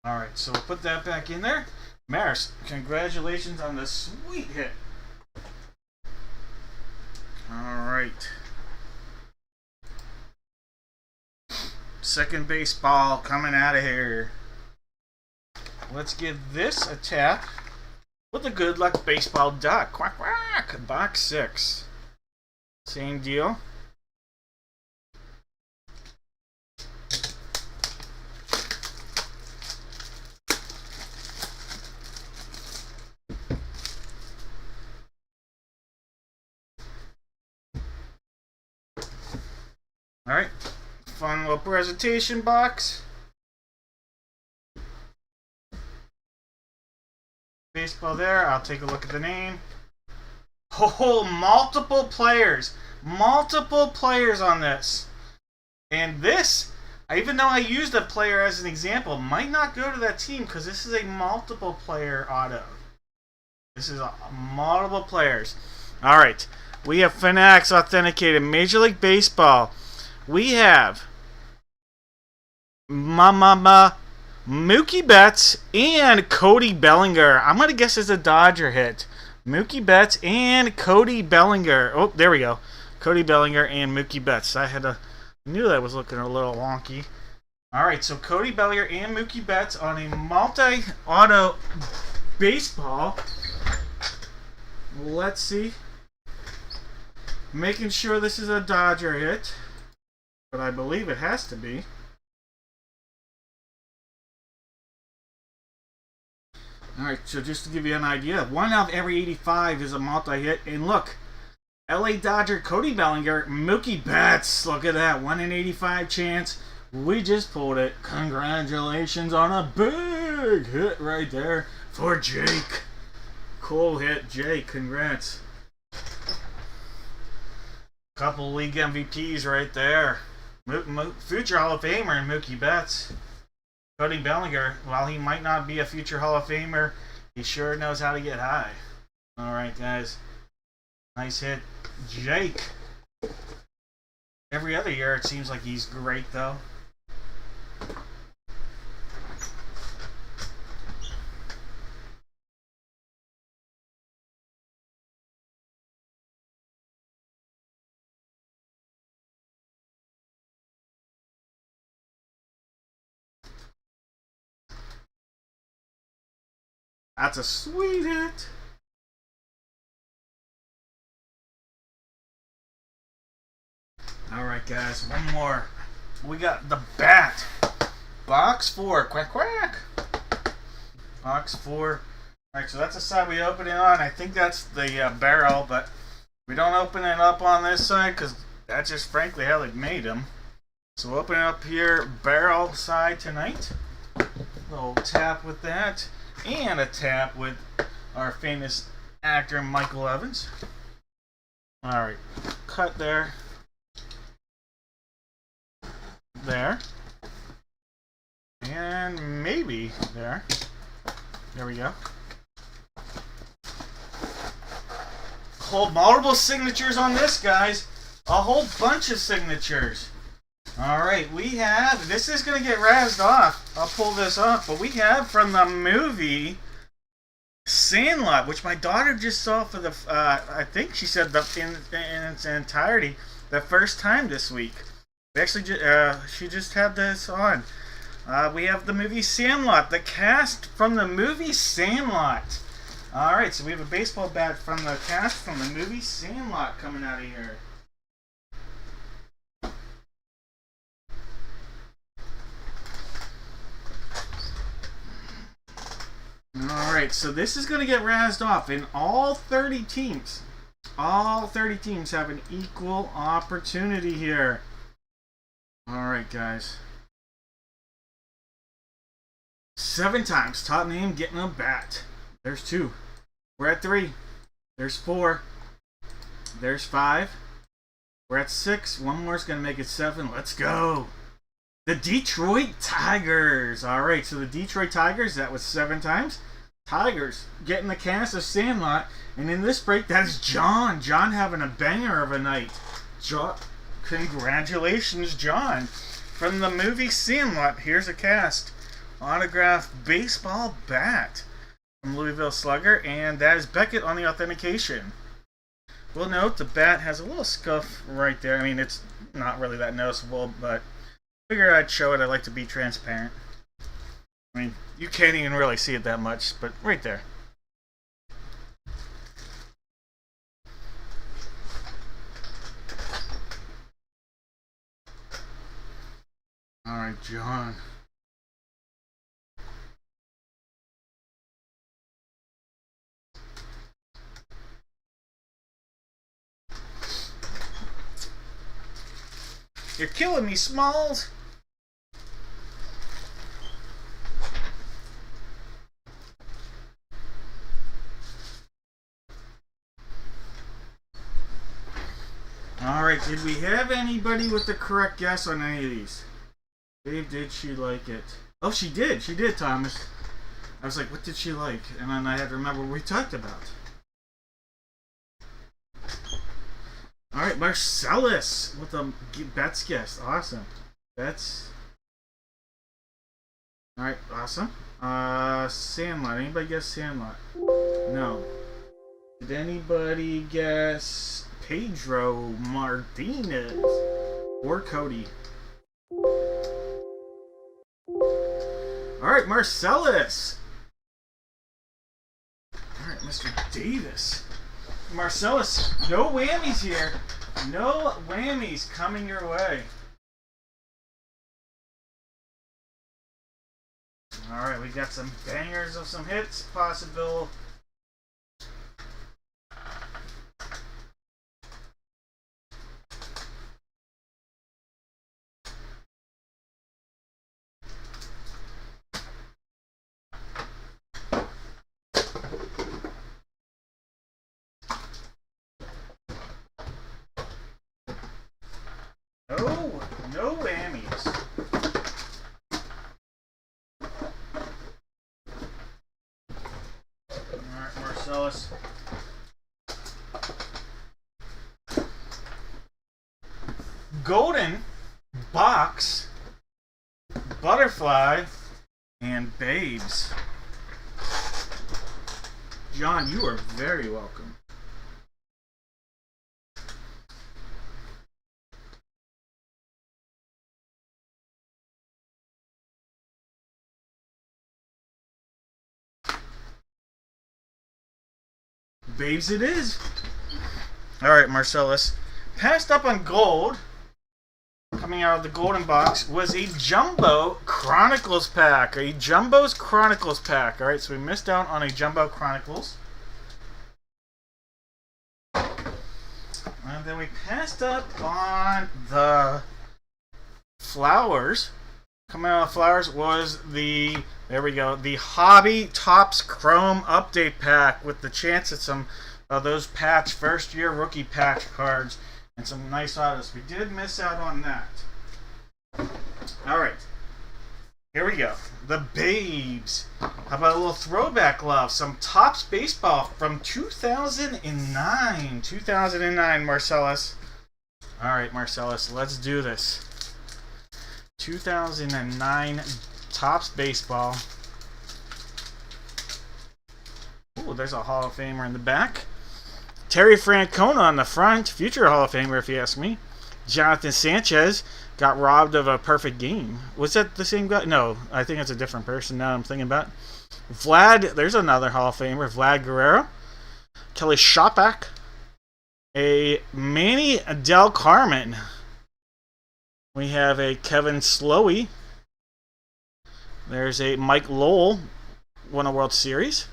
Alright, so we'll put that back in there. Maris, congratulations on the sweet hit. Alright. Second baseball coming out of here. Let's give this a tap with a good luck baseball duck. Quack quack. Box 6. Same deal. Alright, fun little presentation box. Baseball there, I'll take a look at the name. Oh, multiple players. Multiple players on this. And this, even though I used a player as an example, might not go to that team because this is a multiple player auto. This is multiple players. Alright, we have Fanatics authenticated Major League Baseball. We have Mookie Betts and Cody Bellinger. I'm going to guess it's a Dodger hit. Mookie Betts and Cody Bellinger. Oh, there we go. Cody Bellinger and Mookie Betts. I knew that was looking a little wonky. Alright, so Cody Bellinger and Mookie Betts on a multi-auto baseball. Let's see. Making sure this is a Dodger hit. But I believe it has to be. Alright, so just to give you an idea, 1 out of every 85 is a multi-hit. And look, LA Dodger Cody Bellinger, Mookie Betts. Look at that, 1 in 85 chance. We just pulled it. Congratulations on a big hit right there for Jake. Cool hit, Jake. Congrats. Couple league MVPs right there. Future Hall of Famer and Mookie Betts. Cody Bellinger, while he might not be a future Hall of Famer, he sure knows how to get high. Alright, guys. Nice hit. Jake. Every other year it seems like he's great, though. That's a sweet hit. Alright, guys, one more. We got the bat. Box 4. Quack, quack. Box 4. Alright, so that's the side we open it on. I think that's the barrel, but we don't open it up on this side because that's just frankly how they made them. So we'll open it up here, barrel side tonight. Little tap with that. And a tap with our famous actor Michael Evans. Alright, cut there. There. And maybe there. There we go. Whole multiple signatures on this, guys. A whole bunch of signatures. Alright, we have, this is going to get razzed off. I'll pull this off, but we have from the movie Sandlot, which my daughter just saw for the, I think she said in its entirety, the first time this week. We actually, she just had this on. We have the movie Sandlot, the cast from the movie Sandlot. Alright, so we have a baseball bat from the cast from the movie Sandlot coming out of here. Alright, so this is going to get razzed off, and all 30 teams have an equal opportunity here. Alright, guys. 7 times, top name getting a bat. There's 2. We're at 3. There's 4. There's 5. We're at 6. One more is going to make it 7. Let's go. The Detroit Tigers. Alright, so the Detroit Tigers, that was 7 times. Tigers getting the cast of Sandlot. And in this break, that is John. John having a banger of a night. Congratulations, John. From the movie Sandlot, here's a cast. Autographed baseball bat from Louisville Slugger. And that is Beckett on the authentication. We'll note the bat has a little scuff right there. I mean, it's not really that noticeable, but I figured I'd show it. I like to be transparent. I mean, you can't even really see it that much, but right there. Alright, John. You're killing me, Smalls! Alright, did we have anybody with the correct guess on any of these? Dave, did she like it? Oh, she did, Thomas. I was like, what did she like? And then I had to remember what we talked about. Alright, Marcellus with a Bet's guess. Awesome. Bet's. Alright, awesome. Sandlot. Anybody guess Sandlot? No. Did anybody guess Pedro Martinez or Cody? Alright, Marcellus. Alright, Mr. Davis. Marcellus, no whammies here. No whammies coming your way. Alright, we got some bangers of some hits. Possible. No whammies. Alright, Marcellus. Golden Box, Butterfly, and Babes. John, you are very welcome. Babes it is. Alright, Marcellus. Passed up on gold. Coming out of the golden box was a Jumbo Chronicles pack. A Jumbo's Chronicles pack. Alright, so we missed out on a Jumbo Chronicles. And then we passed up on the Flowers. Coming out of Flowers was the, there we go, the Hobby Topps Chrome Update Pack with the chance at some of those patch, first year rookie patch cards and some nice autos. We did miss out on that. Alright, here we go. The Babes. How about a little throwback love? Some Topps Baseball from 2009. 2009, Marcellus. Alright, Marcellus, let's do this. 2009 Topps Baseball. Ooh, there's a Hall of Famer in the back. Terry Francona on the front. Future Hall of Famer, if you ask me. Jonathan Sanchez got robbed of a perfect game. Was that the same guy? No, I think it's a different person now I'm thinking about. Vlad, there's another Hall of Famer. Vlad Guerrero. Kelly Shopak. A Manny Del Carmen. We have a Kevin Slowey. There's a Mike Lowell, won a World Series.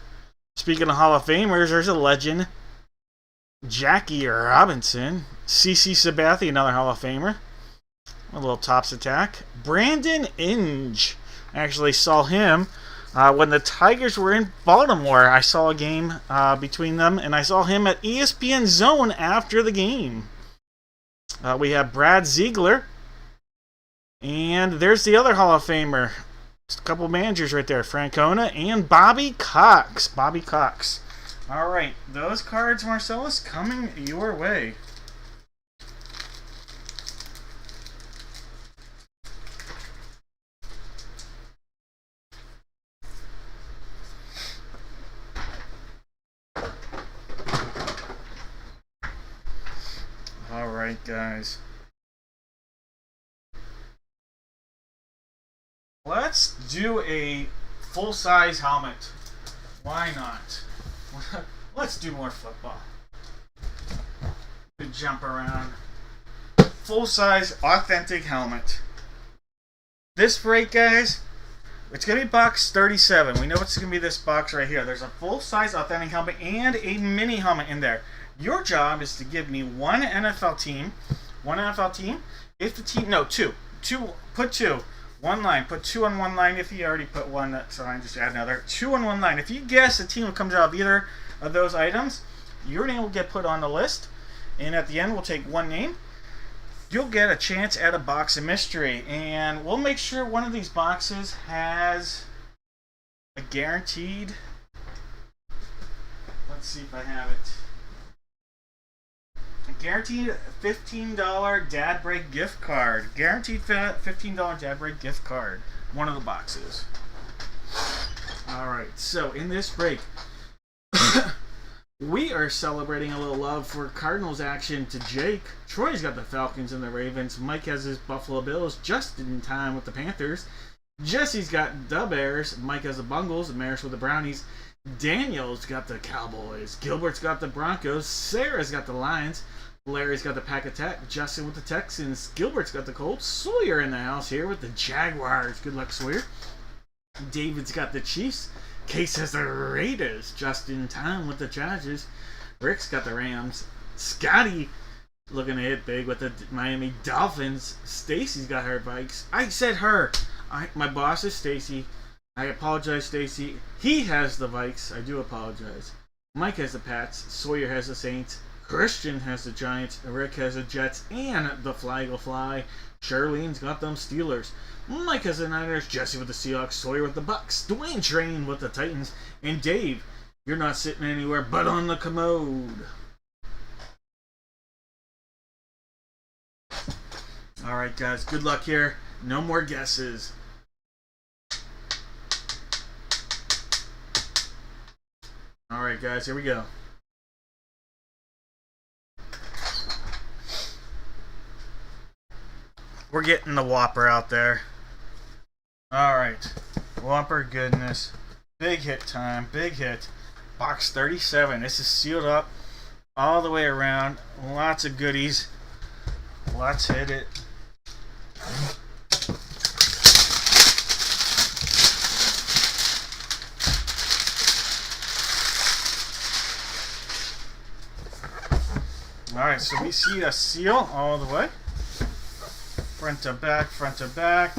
Speaking of Hall of Famers, there's a legend, Jackie Robinson. CC Sabathia, another Hall of Famer. A little Topps attack. Brandon Inge. I actually saw him when the Tigers were in Baltimore. I saw a game between them, and I saw him at ESPN Zone after the game. We have Brad Ziegler. And there's the other Hall of Famer, Just a couple managers right there. Francona and Bobby Cox. Bobby Cox. All right, those cards, Marcellus, coming your way. All right, guys. Let's do a full-size helmet. Why not? Let's do more football. Good jump around. Full-size, authentic helmet. This break, guys, it's going to be box 37. We know it's going to be this box right here. There's a full-size, authentic helmet and a mini helmet in there. Your job is to give me one NFL team. One NFL team. If the team... No, two. Put two. One line. Put two on one line. If you already put one, that's fine. Just add another. Two on one line. If you guess the team that comes out of either of those items, your name will get put on the list. And at the end, we'll take one name. You'll get a chance at a box of mystery. And we'll make sure one of these boxes has a guaranteed... Let's see if I have it. Guaranteed $15 Dad Break gift card. Guaranteed $15 Dad Break gift card. One of the boxes. Alright, so in this break, we are celebrating a little love for Cardinals action to Jake. Troy's got the Falcons and the Ravens. Mike has his Buffalo Bills just in time with the Panthers. Jesse's got the Bears. Mike has the Bungles. Maris with the Brownies. Daniel's got the Cowboys. Gilbert's got the Broncos. Sarah's got the Lions. Larry's got the Pack Attack. Justin with the Texans. Gilbert's got the Colts. Sawyer in the house here with the Jaguars. Good luck, Sawyer. David's got the Chiefs. Case has the Raiders. Just in time with the Chargers. Rick's got the Rams. Scotty looking to hit big with the Miami Dolphins. Stacy's got her Vikes. I said her. My boss is Stacy. I apologize, Stacy. He has the Vikes. I do apologize. Mike has the Pats. Sawyer has the Saints. Christian has the Giants. Rick has the Jets and the Flag will Fly. Charlene's got them Steelers. Mike has the Niners. Jesse with the Seahawks. Sawyer with the Bucks. Dwayne Train with the Titans. And Dave, you're not sitting anywhere but on the commode. Alright, guys. Good luck here. No more guesses. Alright, guys. Here we go. We're getting the Whopper out there. Alright. Whopper goodness. Big hit time. Big hit. Box 37. This is sealed up all the way around. Lots of goodies. Let's hit it. Alright, so we see a seal all the way. Front to back, front to back.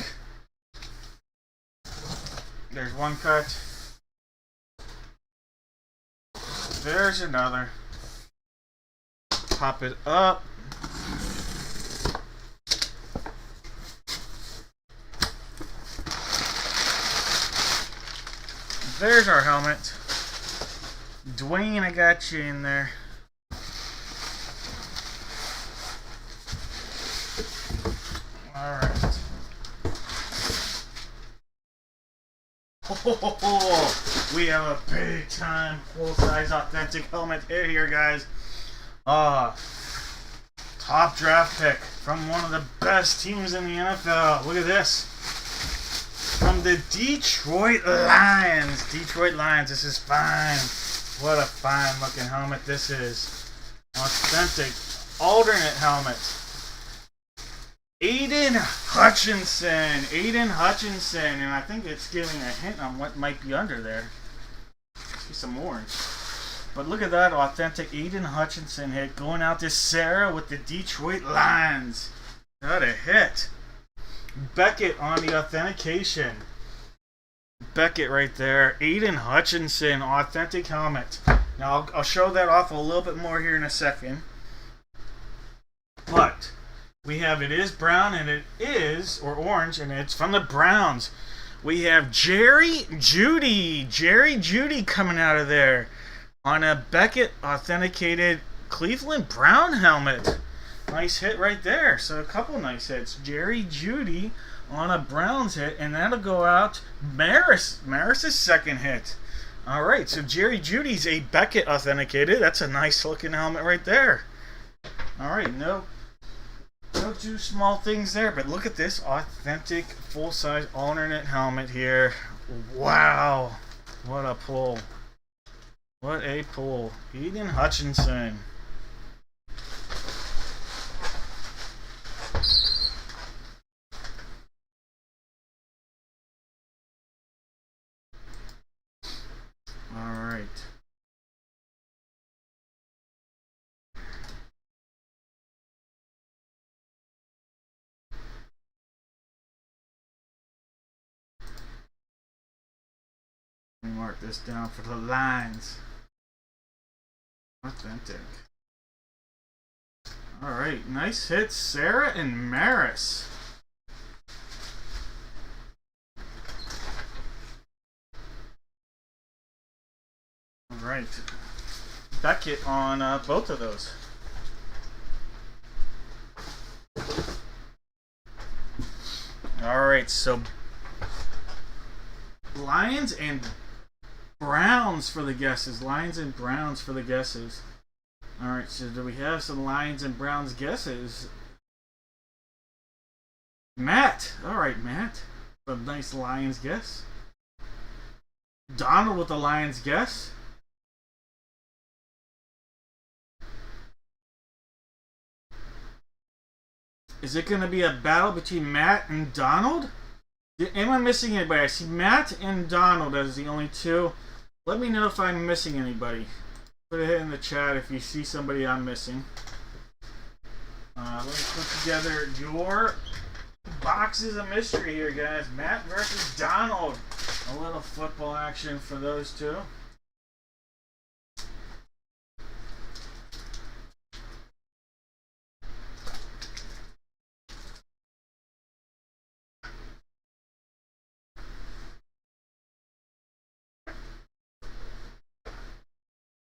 There's one cut. There's another. Pop it up. There's our helmet. Dwayne, I got you in there. Alright. We have a big time full-size authentic helmet here, guys. Top draft pick from one of the best teams in the NFL. Look at this. From the Detroit Lions. Detroit Lions. This is fine. What a fine looking helmet this is. Authentic alternate helmet. Aiden Hutchinson. Aiden Hutchinson. And I think it's giving a hint on what might be under there. See some orange. But look at that authentic Aiden Hutchinson hit going out to Sarah with the Detroit Lions. What a hit. Beckett on the authentication. Beckett right there. Aiden Hutchinson authentic helmet. Now I'll show that off a little bit more here in a second. But we have it is brown and it is, or orange, and it's from the Browns. We have Jerry Jeudy. Jerry Jeudy coming out of there on a Beckett authenticated Cleveland Brown helmet. Nice hit right there. So a couple nice hits. Jerry Jeudy on a Browns hit, and that'll go out Maris. Maris' second hit. Alright, so Jerry Jeudy's a Beckett authenticated. That's a nice looking helmet right there. Alright, no two small things there, but look at this authentic full-size alternate helmet here. Wow. What a pull. What a pull. Eden Hutchinson. Alright. Let me mark this down for the lines. Authentic. Alright, nice hits, Sarah and Maris. Alright. Beckett on both of those. Alright, so Lions and Browns for the guesses. Lions and Browns for the guesses. Alright, so do we have some Lions and Browns guesses? Matt. Alright, Matt. A nice Lions guess. Donald with the Lions guess. Is it going to be a battle between Matt and Donald? Am I missing anybody? I see Matt and Donald as the only two. Let me know if I'm missing anybody. Put it in the chat if you see somebody I'm missing. Let me put together your boxes of mystery here, guys. Matt versus Donald. A little football action for those two.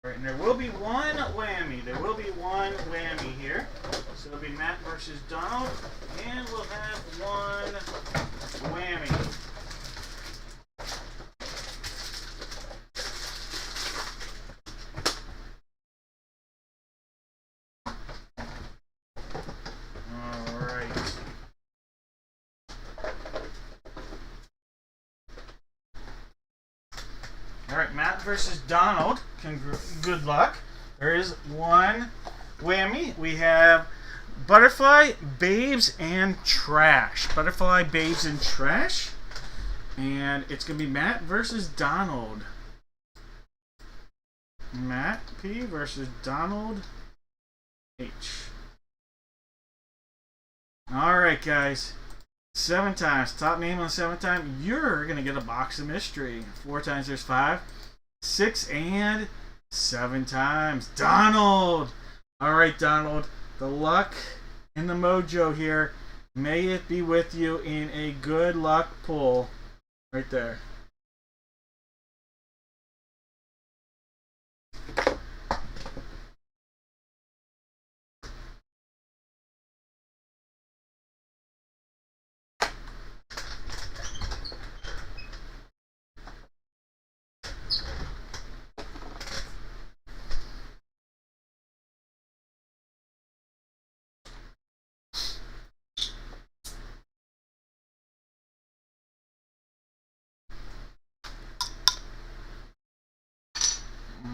Alright, and there will be one whammy. There will be one whammy here. So it'll be Matt versus Donald, and we'll have one whammy. Alright. Alright, Matt versus Donald. Good luck. There is one whammy. We have Butterfly, Babes, and Trash. Butterfly, Babes, and Trash. And it's going to be Matt versus Donald. Matt P versus Donald H. Alright, guys. 7 times. Top name on 7th time. You're going to get a box of mystery. 4 times there's 5. 6 and 7 times. Donald! Alright, Donald. The luck and the mojo here. May it be with you in a good luck pull. Right there.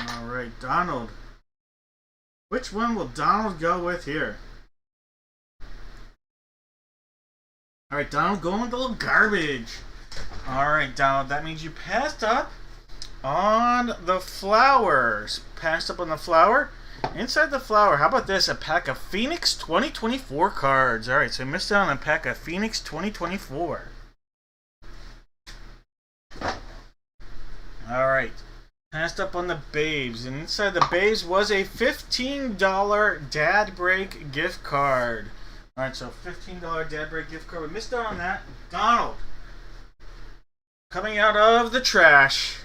Alright, Donald. Which one will Donald go with here? Alright, Donald, going with a little garbage. Alright, Donald, that means you passed up on the flowers. Passed up on the flower. Inside the flower, how about this? A pack of Phoenix 2024 cards. Alright, so I missed out on a pack of Phoenix 2024. Alright. Passed up on the Babes, and inside the Babes was a $15 Dad Break gift card. Alright, so $15 Dad Break gift card. We missed out on that. Donald. Coming out of the trash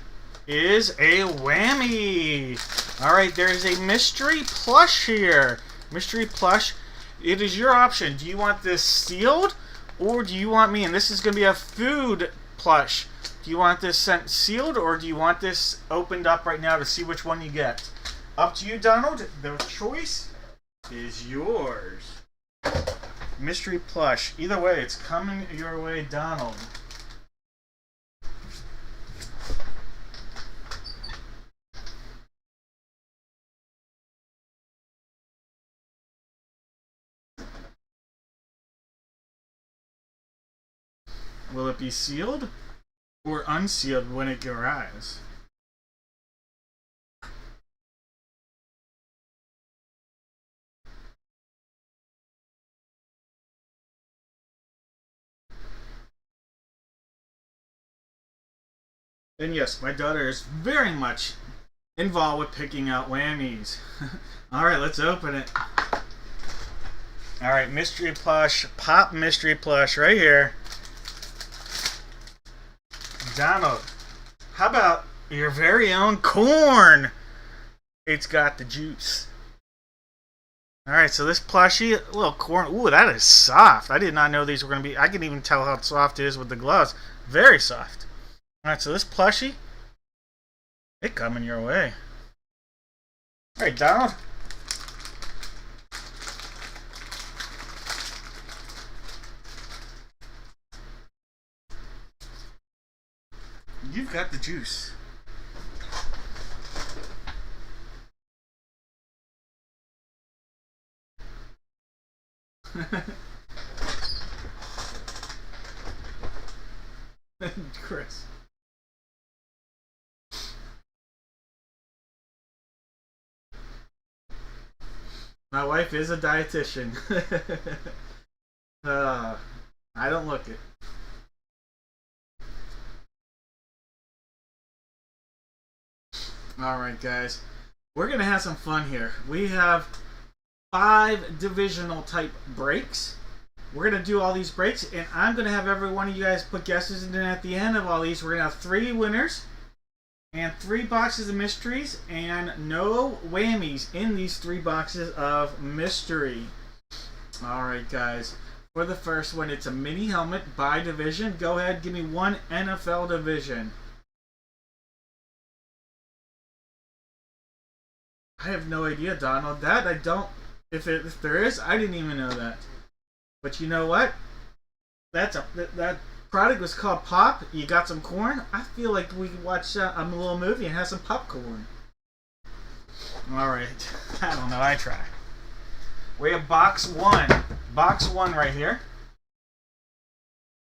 is a whammy. Alright, there's a mystery plush here. Mystery plush. It is your option. Do you want this sealed, or do you want me, and this is going to be a food plush. Do you want this sent sealed, or do you want this opened up right now to see which one you get? Up to you, Donald. The choice is yours. Mystery plush. Either way, it's coming your way, Donald. Will it be sealed or unsealed when it arrives? And yes, my daughter is very much involved with picking out whammies. Alright, let's open it. Alright, mystery plush, pop mystery plush right here. Donald, how about your very own corn? It's got the juice. Alright, so this plushie, a little corn. Ooh, that is soft. I did not know these were going to be. I can even tell how soft it is with the gloves. Very soft. Alright, so this plushie, it coming your way. Alright, Donald. You've got the juice. Chris. My wife is a dietitian. I don't look it. Alright guys, we're going to have some fun here. We have 5 divisional type breaks. We're going to do all these breaks, and I'm going to have every one of you guys put guesses, and then at the end of all these, we're going to have 3 winners and 3 boxes of mysteries, and no whammies in these 3 boxes of mystery. Alright guys, for the first one, it's a mini helmet by division. Go ahead, give me one NFL division. I have no idea, Donald. That I don't. If there is, I didn't even know that. But you know what? That product was called Pop. You got some corn. I feel like we could watch a little movie and have some popcorn. All right. I don't know. I try. We have box 1. Box 1 right here.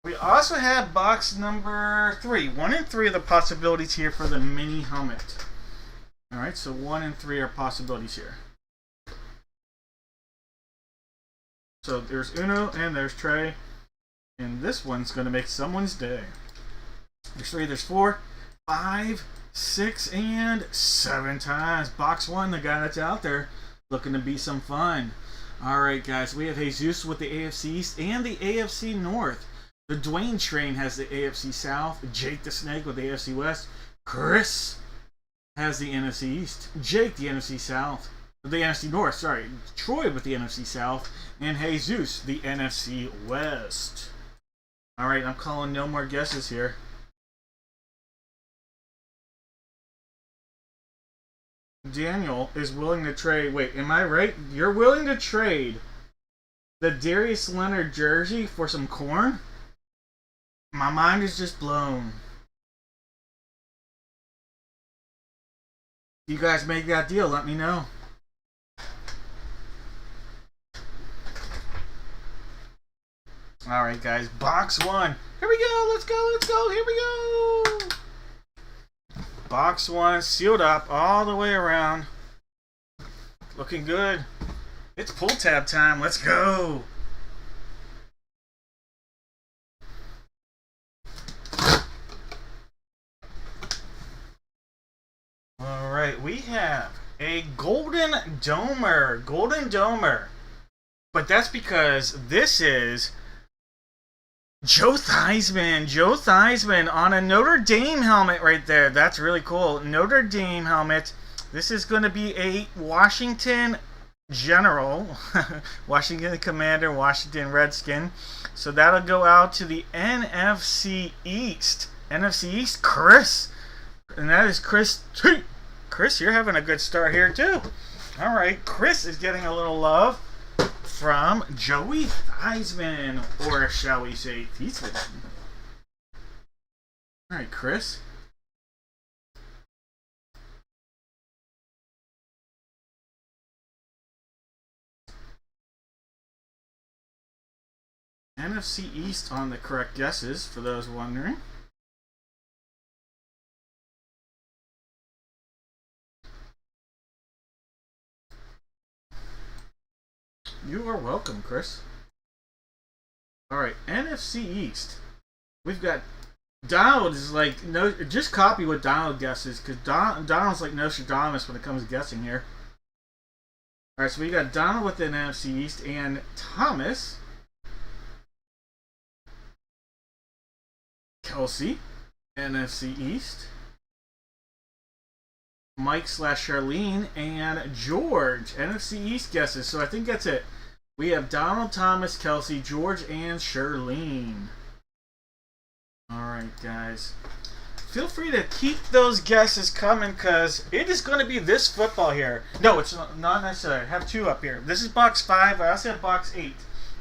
We also have box number 3. 1 and 3 are the possibilities here for the mini helmet. Alright, so 1 and 3 are possibilities here. So there's Uno and there's Trey. And this one's going to make someone's day. There's 3, there's 4, 5, 6, and 7 times. Box 1, the guy that's out there looking to be some fun. Alright guys, we have Jesus with the AFC East and the AFC North. The Dwayne Train has the AFC South. Jake the Snake with the AFC West. Chris has the NFC East. Jake, the NFC South. The NFC North, sorry. Troy with the NFC South. And Jesus, the NFC West. Alright, I'm calling no more guesses here. Daniel is willing to trade. Wait, am I right? You're willing to trade the Darius Leonard jersey for some corn? My mind is just blown. You guys make that deal, let me know. Alright guys, box 1. Here we go, let's go, here we go. Box 1 sealed up all the way around. Looking good. It's pull tab time, let's go. Alright, we have a Golden Domer. Golden Domer. But that's because this is Joe Theismann on a Notre Dame helmet right there. That's really cool. Notre Dame helmet. This is going to be a Washington General, Washington Commander, Washington Redskin. So that'll go out to the NFC East. NFC East, Chris. And that is Chris T. Chris, you're having a good start here too. All right, Chris is getting a little love from Joey Theismann, or shall we say Theismann. All right, Chris. NFC East on the correct guesses, for those wondering. You are welcome, Chris. Alright, NFC East. We've got Donald is like, no, just copy what Donald guesses, because Donald's like Nostradamus when it comes to guessing here. Alright, so we got Donald with the NFC East, and Thomas, Kelsey, NFC East, Mike / Charlene, and George, NFC East guesses. So I think that's it. We have Donald, Thomas, Kelsey, George, and Charlene. Alright, guys. Feel free to keep those guesses coming, because it is going to be this football here. No, it's not necessary. I have two up here. This is box 5. I also have box 8.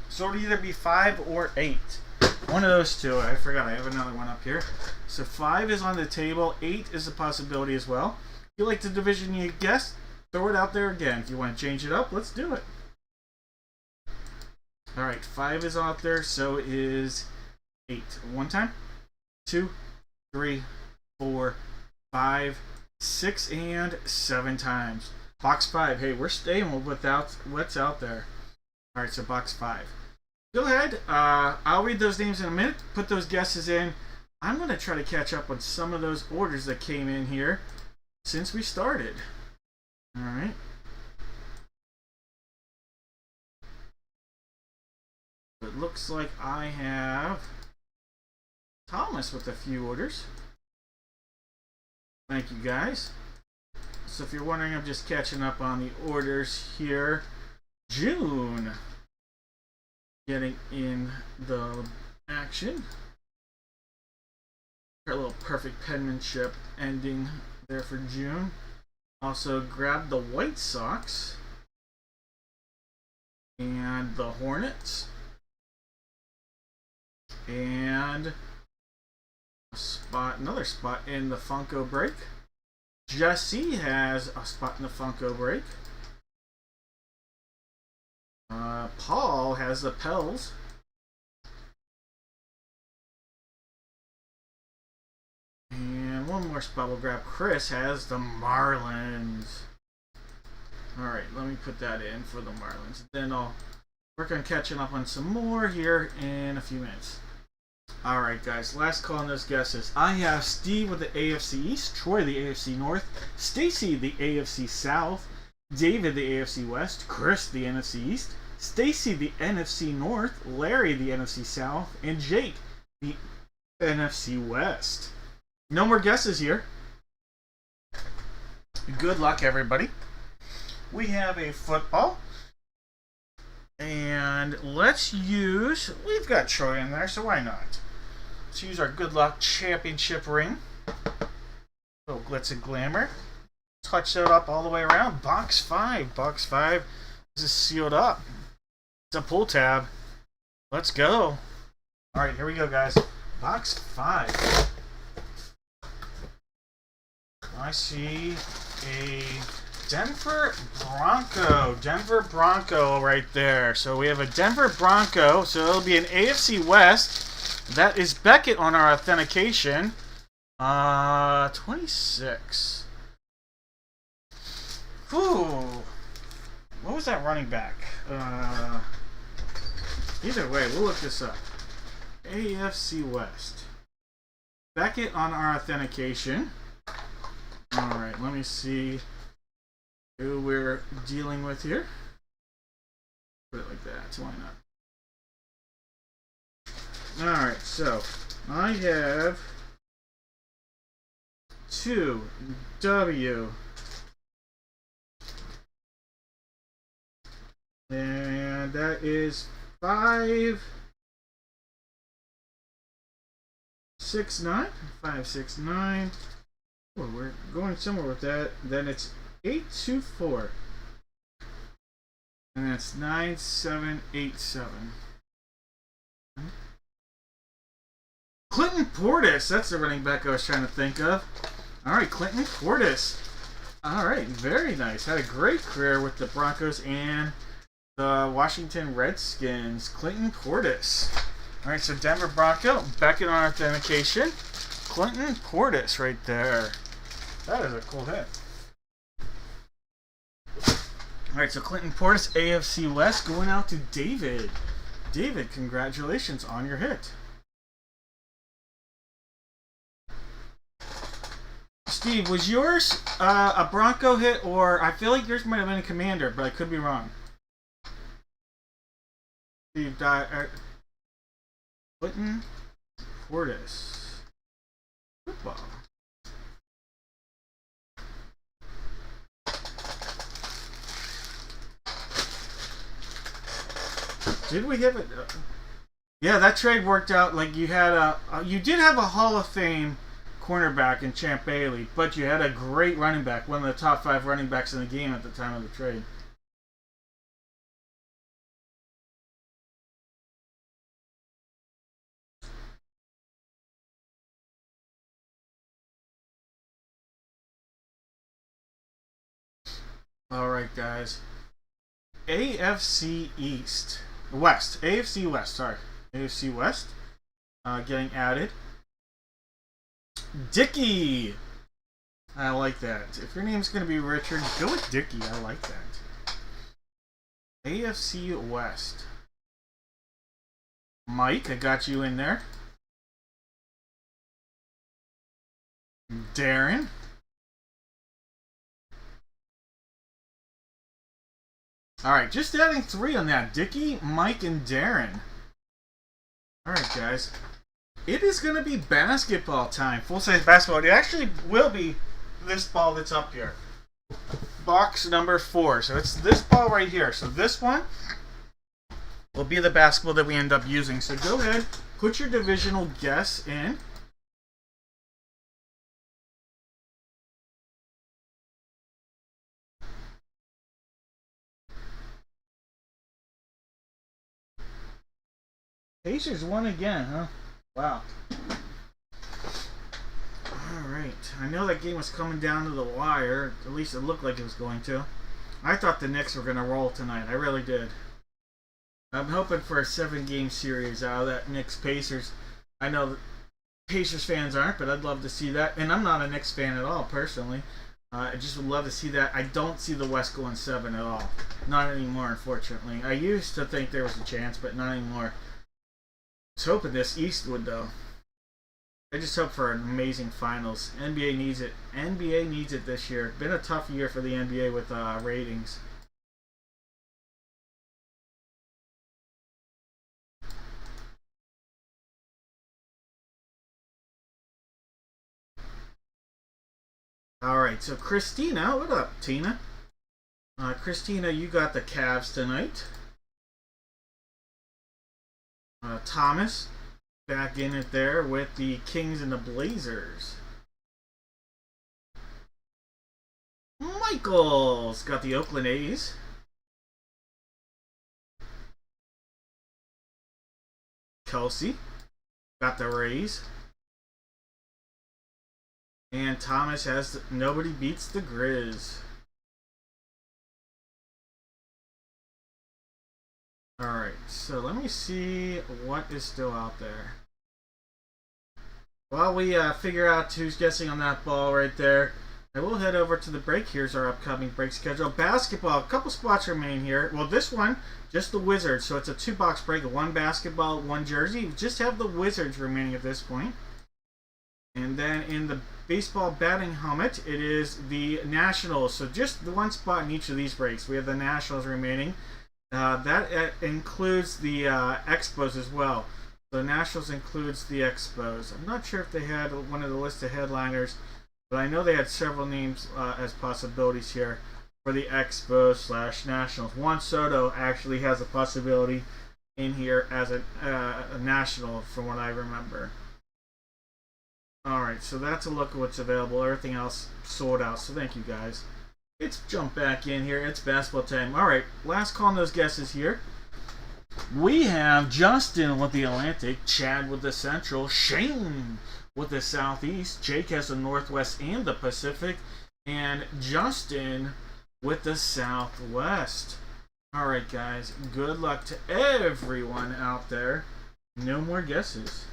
So it'll either be 5 or 8. One of those two. I forgot. I have another one up here. So 5 is on the table. 8 is a possibility as well. If you like the division you guessed, throw it out there again. If you want to change it up, let's do it. Alright, 5 is out there, so is 8. One time. 2, 3, 4, 5, 6, and 7 times. Box 5. Hey, we're staying without what's out there. Alright, so box 5. Go ahead. I'll read those names in a minute. Put those guesses in. I'm going to try to catch up on some of those orders that came in here since we started. Alright. It looks like I have Thomas with a few orders. Thank you, guys. So if you're wondering, I'm just catching up on the orders here. June getting in the action. Got a little perfect penmanship ending there for June. Also grabbed the White Sox and the Hornets. And another spot in the Funko break. Jesse has a spot in the Funko break. Paul has the Pels. And one more spot we'll grab. Chris has the Marlins. Alright, let me put that in for the Marlins. Then I'll work on catching up on some more here in a few minutes. Alright, guys, last call on those guesses. I have Steve with the AFC East, Troy the AFC North, Stacy the AFC South, David the AFC West, Chris the NFC East, Stacy the NFC North, Larry the NFC South, and Jake the NFC West. No more guesses here. Good luck, everybody. We have a football. And let's use... We've got Troy in there, so why not? Let's use our Good Luck Championship ring. Little glitz and glamour. Touch that up all the way around. Box 5. Box 5. This is sealed up. It's a pull tab. Let's go. Alright, here we go, guys. Box 5. I see a Denver Bronco right there. So we have a Denver Bronco. So it'll be an AFC West. That is Beckett on our authentication. 26. Ooh. What was that running back? Either way, we'll look this up. AFC West. Beckett on our authentication. Alright, let me see who we're dealing with here. Put it like that, so why not? Alright, so I have 2W. And that is 569. 569. Oh, we're going somewhere with that. Then it's 824. And that's 9787. Clinton Portis. That's the running back I was trying to think of. Alright, Clinton Portis. Alright, very nice. Had a great career with the Broncos and the Washington Redskins. Clinton Portis. Alright, so Denver Bronco, Beckett on authentication. Clinton Portis right there. That is a cool hit. Alright, so Clinton Portis, AFC West, going out to David. David, congratulations on your hit. Steve, was yours a Bronco hit, or I feel like yours might have been a Commander, but I could be wrong. Steve died. Clinton Portis. Football. Did we have it? Yeah, that trade worked out. Like you had you did have a Hall of Fame cornerback in Champ Bailey, but you had a great running back, one of the top 5 running backs in the game at the time of the trade. Alright, guys. AFC East. West. AFC West, sorry. AFC West. Getting added. Dickey! I like that. If your name's going to be Richard, go with Dickey. I like that. AFC West. Mike, I got you in there. Darren. Alright, just adding 3 on that. Dickey, Mike, and Darren. Alright, guys. It is going to be basketball time. Full-size basketball. It actually will be this ball that's up here. Box number 4. So it's this ball right here. So this one will be the basketball that we end up using. So go ahead, put your divisional guess in. Pacers won again, huh? Wow. Alright. I know that game was coming down to the wire. At least it looked like it was going to. I thought the Knicks were going to roll tonight. I really did. I'm hoping for a 7-game series out of that Knicks-Pacers. I know Pacers fans aren't, but I'd love to see that. And I'm not a Knicks fan at all, personally. I just would love to see that. I don't see the West going 7 at all. Not anymore, unfortunately. I used to think there was a chance, but not anymore. I was hoping this East would, though. I just hope for an amazing finals. NBA needs it. NBA needs it this year. Been a tough year for the NBA with ratings. Alright, so Christina, what up, Tina? Christina, you got the Cavs tonight. Thomas, back in it there with the Kings and the Blazers. Michael's got the Oakland A's. Kelsey got the Rays. And Thomas has nobody beats the Grizz. Alright, so let me see what is still out there. While we figure out who's guessing on that ball right there, I will head over to the break. Here's our upcoming break schedule. Basketball, a couple spots remain here. Well, this one, just the Wizards. So it's a 2-box break, 1 basketball, 1 jersey. You just have the Wizards remaining at this point. And then in the baseball batting helmet, it is the Nationals. So just the 1 spot in each of these breaks. We have the Nationals remaining. That includes the Expos as well. So the Nationals includes the Expos. I'm not sure if they had one of the listed headliners, but I know they had several names as possibilities here for the Expos / Nationals. Juan Soto actually has a possibility in here as a National, from what I remember. Alright, so that's a look at what's available. Everything else sold out, so thank you guys. Let's jump back in here. It's basketball time. Alright, last call on those guesses here. We have Justin with the Atlantic, Chad with the Central, Shane with the Southeast, Jake has the Northwest and the Pacific, and Justin with the Southwest. Alright guys, good luck to everyone out there. No more guesses.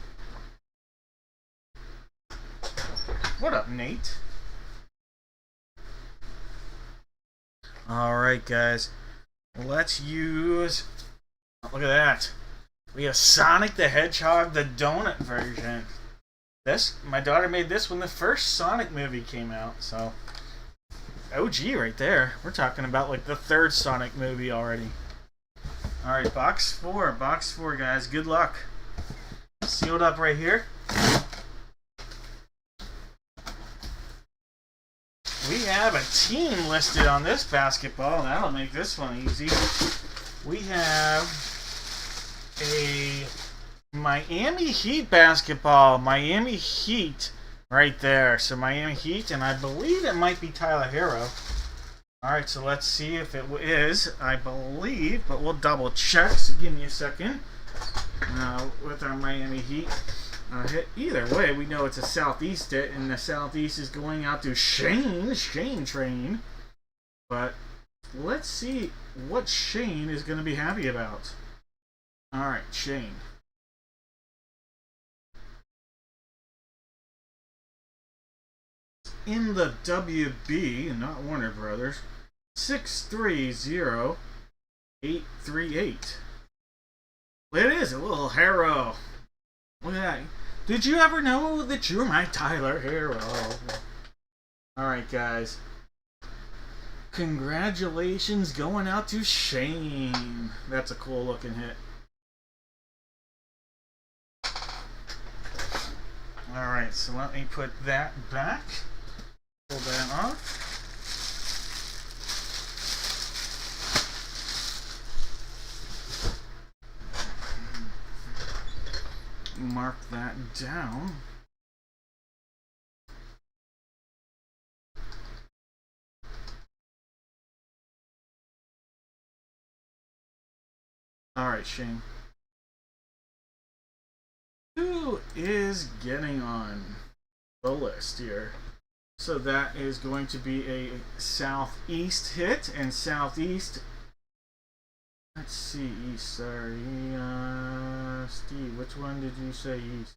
What up, Nate? Alright guys, let's use... Look at that. We have Sonic the Hedgehog, the donut version. My daughter made this when the first Sonic movie came out, so OG right there. We're talking about like the third Sonic movie already. Alright, box four, guys. Good luck. Sealed up right here. We have a team listed on this basketball. That'll make this one easy. We have a Miami Heat basketball. Miami Heat right there. So Miami Heat, and I believe it might be Tyler Hero. Alright, so let's see if it is. I believe, but we'll double check. So give me a second. With our Miami Heat hit. Either way, we know it's a Southeast hit, and the Southeast is going out to Shane Train. But let's see what Shane is going to be happy about. Alright, Shane. In the WB, not Warner Brothers, 630838. It is a little Hero. Look at that. Did you ever know that you're my Tyler Hero? Alright, guys. Congratulations going out to Shane. That's a cool looking hit. Alright, so let me put that back. Pull that off. Mark that down. Alright, Shane. Who is getting on the list here? So that is going to be a Southeast hit, and Southeast... Let's see, East, sorry. Steve, which one did you say East?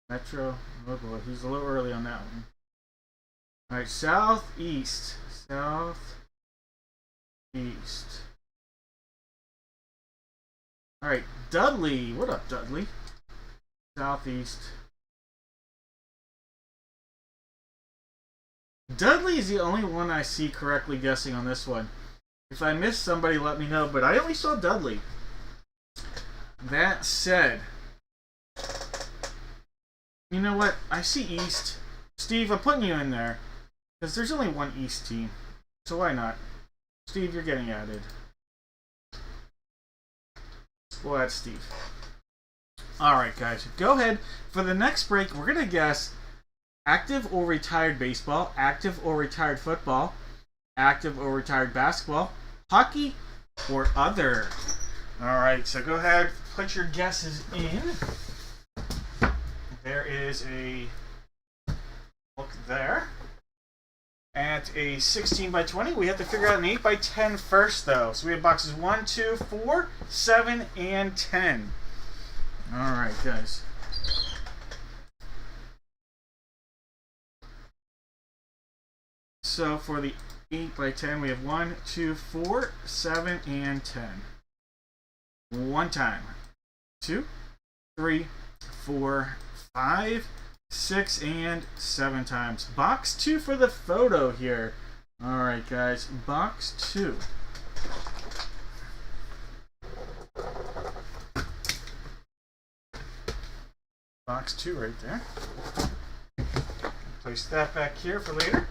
Metro? Oh boy, he's a little early on that one. Alright, Southeast. Southeast. Alright, Dudley. What up, Dudley? Southeast. Dudley is the only one I see correctly guessing on this one. If I missed somebody, let me know, but I only saw Dudley. That said, you know what? I see East. Steve, I'm putting you in there, because there's only one East team, so why not? Steve, you're getting added. We'll add Steve. Alright, guys, go ahead. For the next break, we're going to guess active or retired baseball, active or retired football, active or retired basketball, hockey, or other. Alright, so go ahead, put your guesses in. There is a look there. At a 16 by 20, we have to figure out an 8 by 10 first, though. So we have boxes 1, 2, 4, 7, and 10. Alright, guys. So for the 8 by 10, we have 1, 2, 4, 7, and 10. One time. 2, 3, 4, 5, 6, and 7 times. Box 2 for the photo here. Alright, guys. Box 2. box 2 right there. Place that back here for later.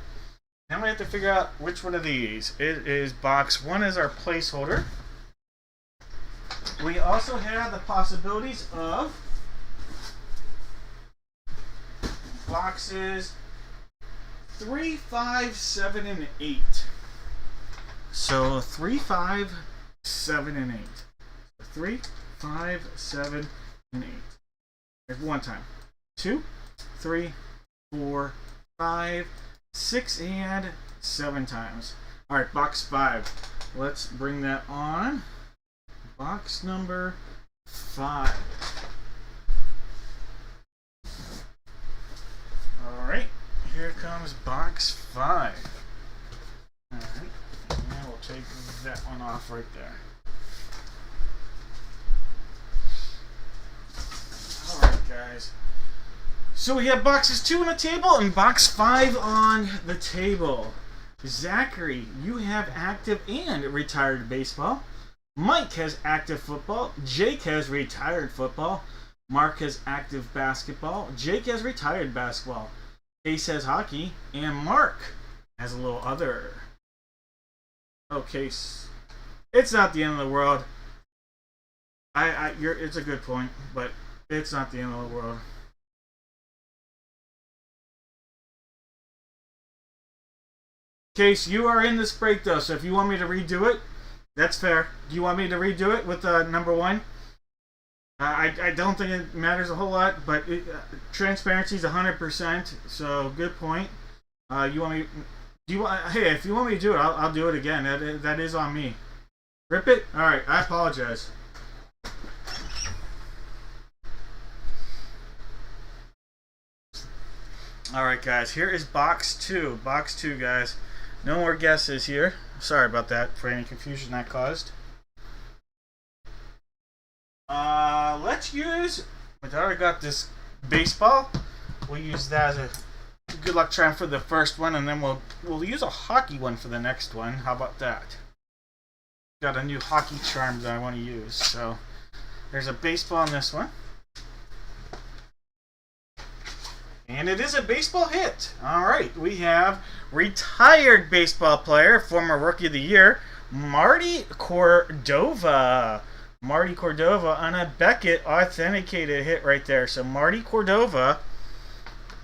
Now we have to figure out which one of these. It is box 1 as our placeholder. We also have the possibilities of boxes 3, 5, 7, and 8. So 3, 5, 7, and 8. 3, 5, 7, and 8. There's one time. 2, 3, 4, 5, 6, and 7 times. Alright, box 5. Let's bring that on. Box number 5. Alright, here comes box 5. Alright, and we'll take that one off right there. Alright, guys. So we have boxes 2 on the table and box 5 on the table. Zachary, you have active and retired baseball. Mike has active football. Jake has retired football. Mark has active basketball. Jake has retired basketball. Ace has hockey. And Mark has a little other. Okay, it's not the end of the world. It's a good point, but it's not the end of the world. Case, you are in this break though, so if you want me to redo it, that's fair. Do you want me to redo it with number 1? I don't think it matters a whole lot, but transparency is 100%. So good point. You want me? Do you want? Hey, if you want me to do it, I'll do it again. That is on me. Rip it. All right. I apologize. All right, guys. Here is box 2. Box 2, guys. No more guesses here. Sorry about that for any confusion that caused. Let's use. I already got this baseball. We'll use that as a good luck charm for the first one, and then we'll use a hockey one for the next one. How about that? Got a new hockey charm that I want to use. So there's a baseball in this one. And it is a baseball hit. Alright, we have retired baseball player, former Rookie of the Year, Marty Cordova. Marty Cordova on a Beckett authenticated hit right there. So Marty Cordova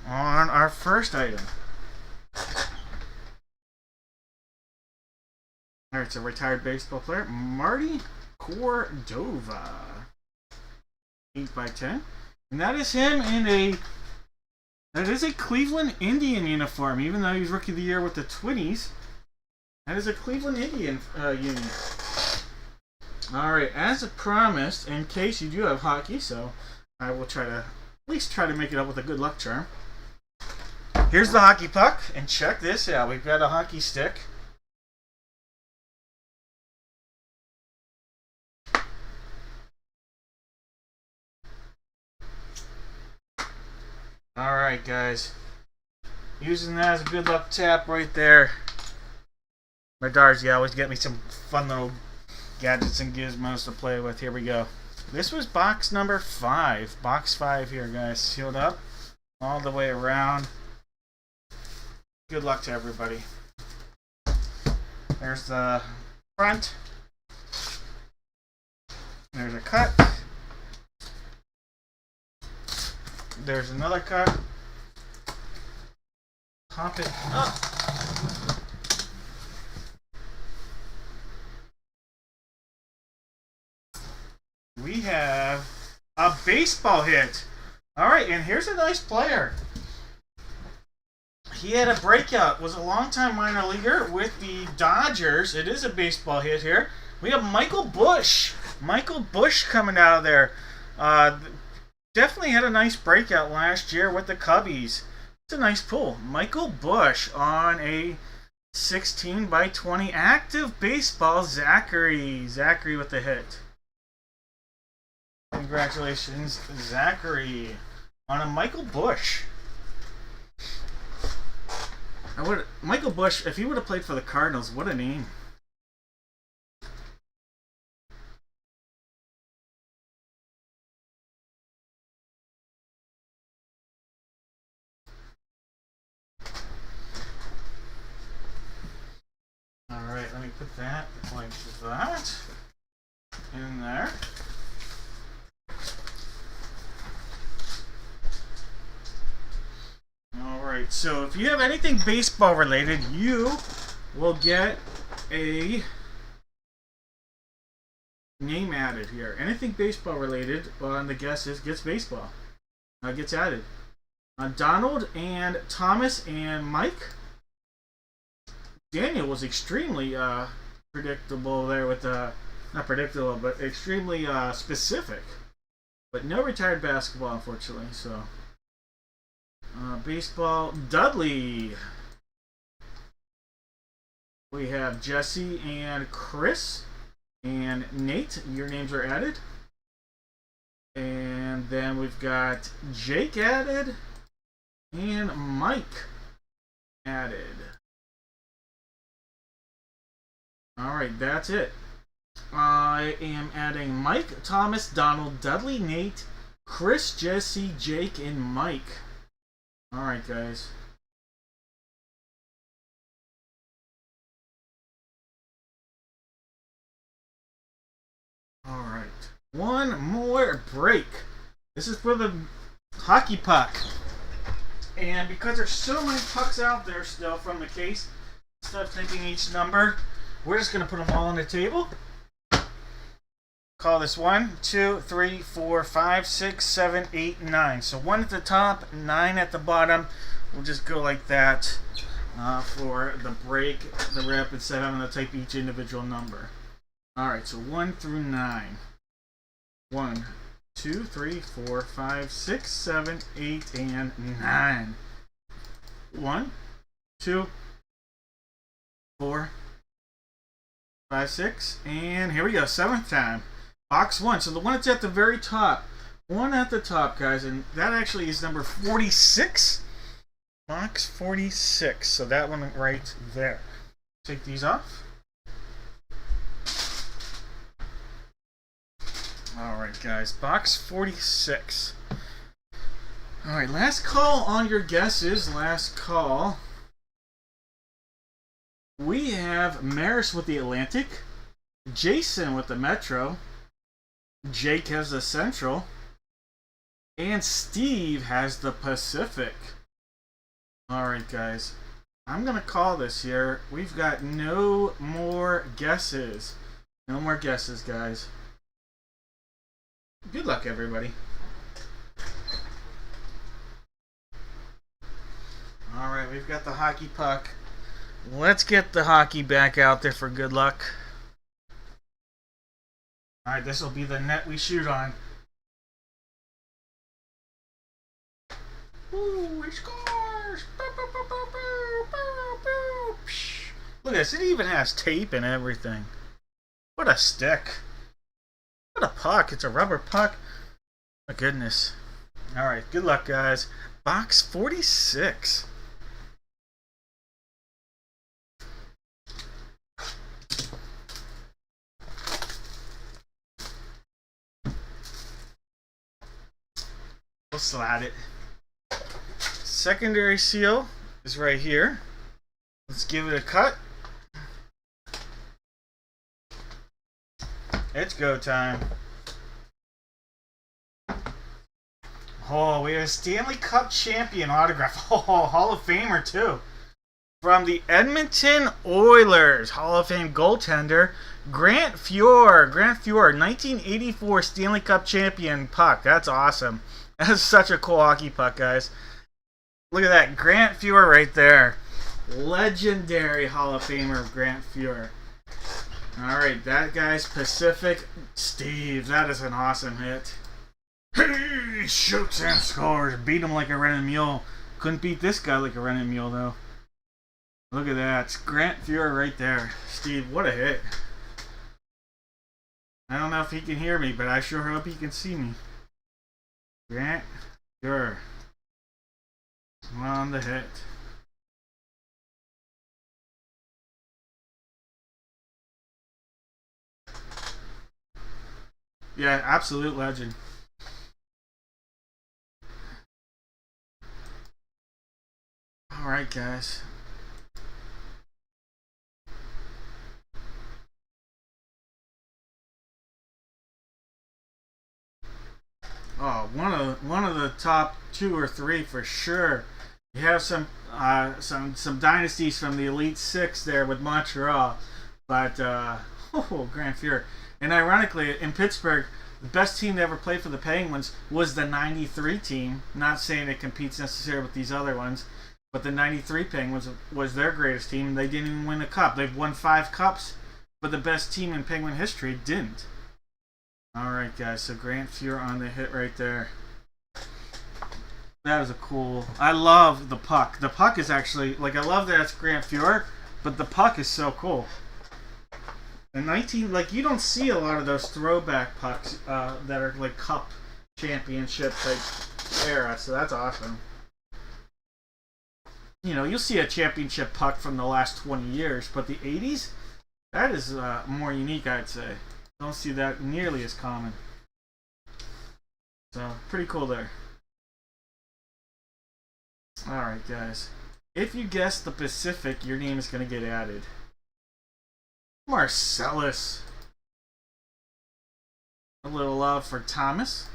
on our first item. Alright, it's a retired baseball player, Marty Cordova. 8x10. And that is him in a... That is a Cleveland Indian uniform, even though he's Rookie of the Year with the Twinnies. That is a Cleveland Indian union. Alright, as promised, in case you do have hockey, so I will try to at least try to make it up with a good luck charm. Here's the hockey puck, and check this out. We've got a hockey stick. Alright, guys. Using that as a good luck tap right there. My daughters, always get me some fun little gadgets and gizmos to play with. Here we go. This was box number 5. Box 5 here, guys. Sealed up all the way around. Good luck to everybody. There's the front. There's a cut. There's another cut. Pop it up. We have a baseball hit. Alright, and here's a nice player. He had a breakout, was a longtime minor leaguer with the Dodgers. It is a baseball hit here. We have Michael Busch. Michael Busch coming out of there. Definitely had a nice breakout last year with the Cubbies. It's a nice pull. Michael Busch on a 16x20 active baseball. Zachary. Zachary with the hit. Congratulations, Zachary, on a Michael Busch. Michael Busch, if he would have played for the Cardinals, what a name. let me put that like that in there. Alright, so if you have anything baseball related, you will get a name added here. Anything baseball related on the guesses gets baseball. Gets added. Donald and Thomas and Mike. Daniel was extremely predictable there with not predictable, but extremely specific. But no retired basketball, unfortunately. So baseball, Dudley. We have Jesse and Chris and Nate. Your names are added. And then we've got Jake added and Mike added. Alright, that's it. I am adding Mike, Thomas, Donald, Dudley, Nate, Chris, Jesse, Jake, and Mike. Alright, guys. Alright. One more break. This is for the hockey puck. And because there's so many pucks out there still from the case, instead of taking each number, we're just going to put them all on the table. Call this 1, 2, 3, 4, 5, 6, 7, 8, 9. So 1 at the top, 9 at the bottom. We'll just go like that for the break, the rip, instead of having to type each individual number. Alright, so 1 through 9. 1, 2, 3, 4, 5, 6, 7, 8, and 9. 1, 2, 4, 5, 6, and here we go, 7th time. Box 1. So the one that's at the very top. One at the top, guys, and that actually is number 46. Box 46. So that one right there. Take these off. Alright, guys. Box 46. Alright, last call on your guesses. Last call. We have Maris with the Atlantic. Jason with the Metro. Jake has the Central. And Steve has the Pacific. Alright, guys. I'm going to call this here. We've got no more guesses. No more guesses, guys. Good luck, everybody. Alright, we've got the hockey puck. Let's get the hockey back out there for good luck. Alright, this will be the net we shoot on. Ooh, he scores! Look at this, it even has tape and everything. What a stick. What a puck, it's a rubber puck. My goodness. Alright, good luck, guys. Box 46. We'll slide it. Secondary seal is right here. Let's give it a cut. It's go time. Oh, we have a Stanley Cup champion autograph. Oh, Hall of Famer too. From the Edmonton Oilers, Hall of Fame goaltender, Grant Fuhr. Grant Fuhr, 1984 Stanley Cup champion puck. That's awesome. That's such a cool hockey puck, guys. Look at that. Grant Fuhr right there. Legendary Hall of Famer Grant Fuhr. Alright, that guy's Pacific. Steve, that is an awesome hit. He shoots and scores. Beat him like a running mule. Couldn't beat this guy like a running mule, though. Look at that. It's Grant Fuhr right there. Steve, what a hit. I don't know if he can hear me, but I sure hope he can see me. Grant Fuhr on the hit. Yeah, absolute legend. Alright, guys. Oh, one of the top 2 or 3 for sure. You have some dynasties from the Elite Six there with Montreal, but Grand Fuhrer. And ironically, in Pittsburgh, the best team to ever play for the Penguins was the '93 team. Not saying it competes necessarily with these other ones, but the '93 Penguins was their greatest team, and they didn't even win a cup. They've won 5 cups, but the best team in Penguin history didn't. Alright, guys, so Grand Fuhrer on the hit right there. That is a cool... I love the puck. The puck is actually... Like, I love that it's Grand Fuhrer, but the puck is so cool. In like, you don't see a lot of those throwback pucks that are, like, Cup Championship type era, so that's awesome. You know, you'll see a championship puck from the last 20 years, but the 80s? That is more unique, I'd say. Don't see that nearly as common. So, pretty cool there. Alright, guys. If you guess the Pacific, your name is going to get added. Marcellus. A little love for Thomas.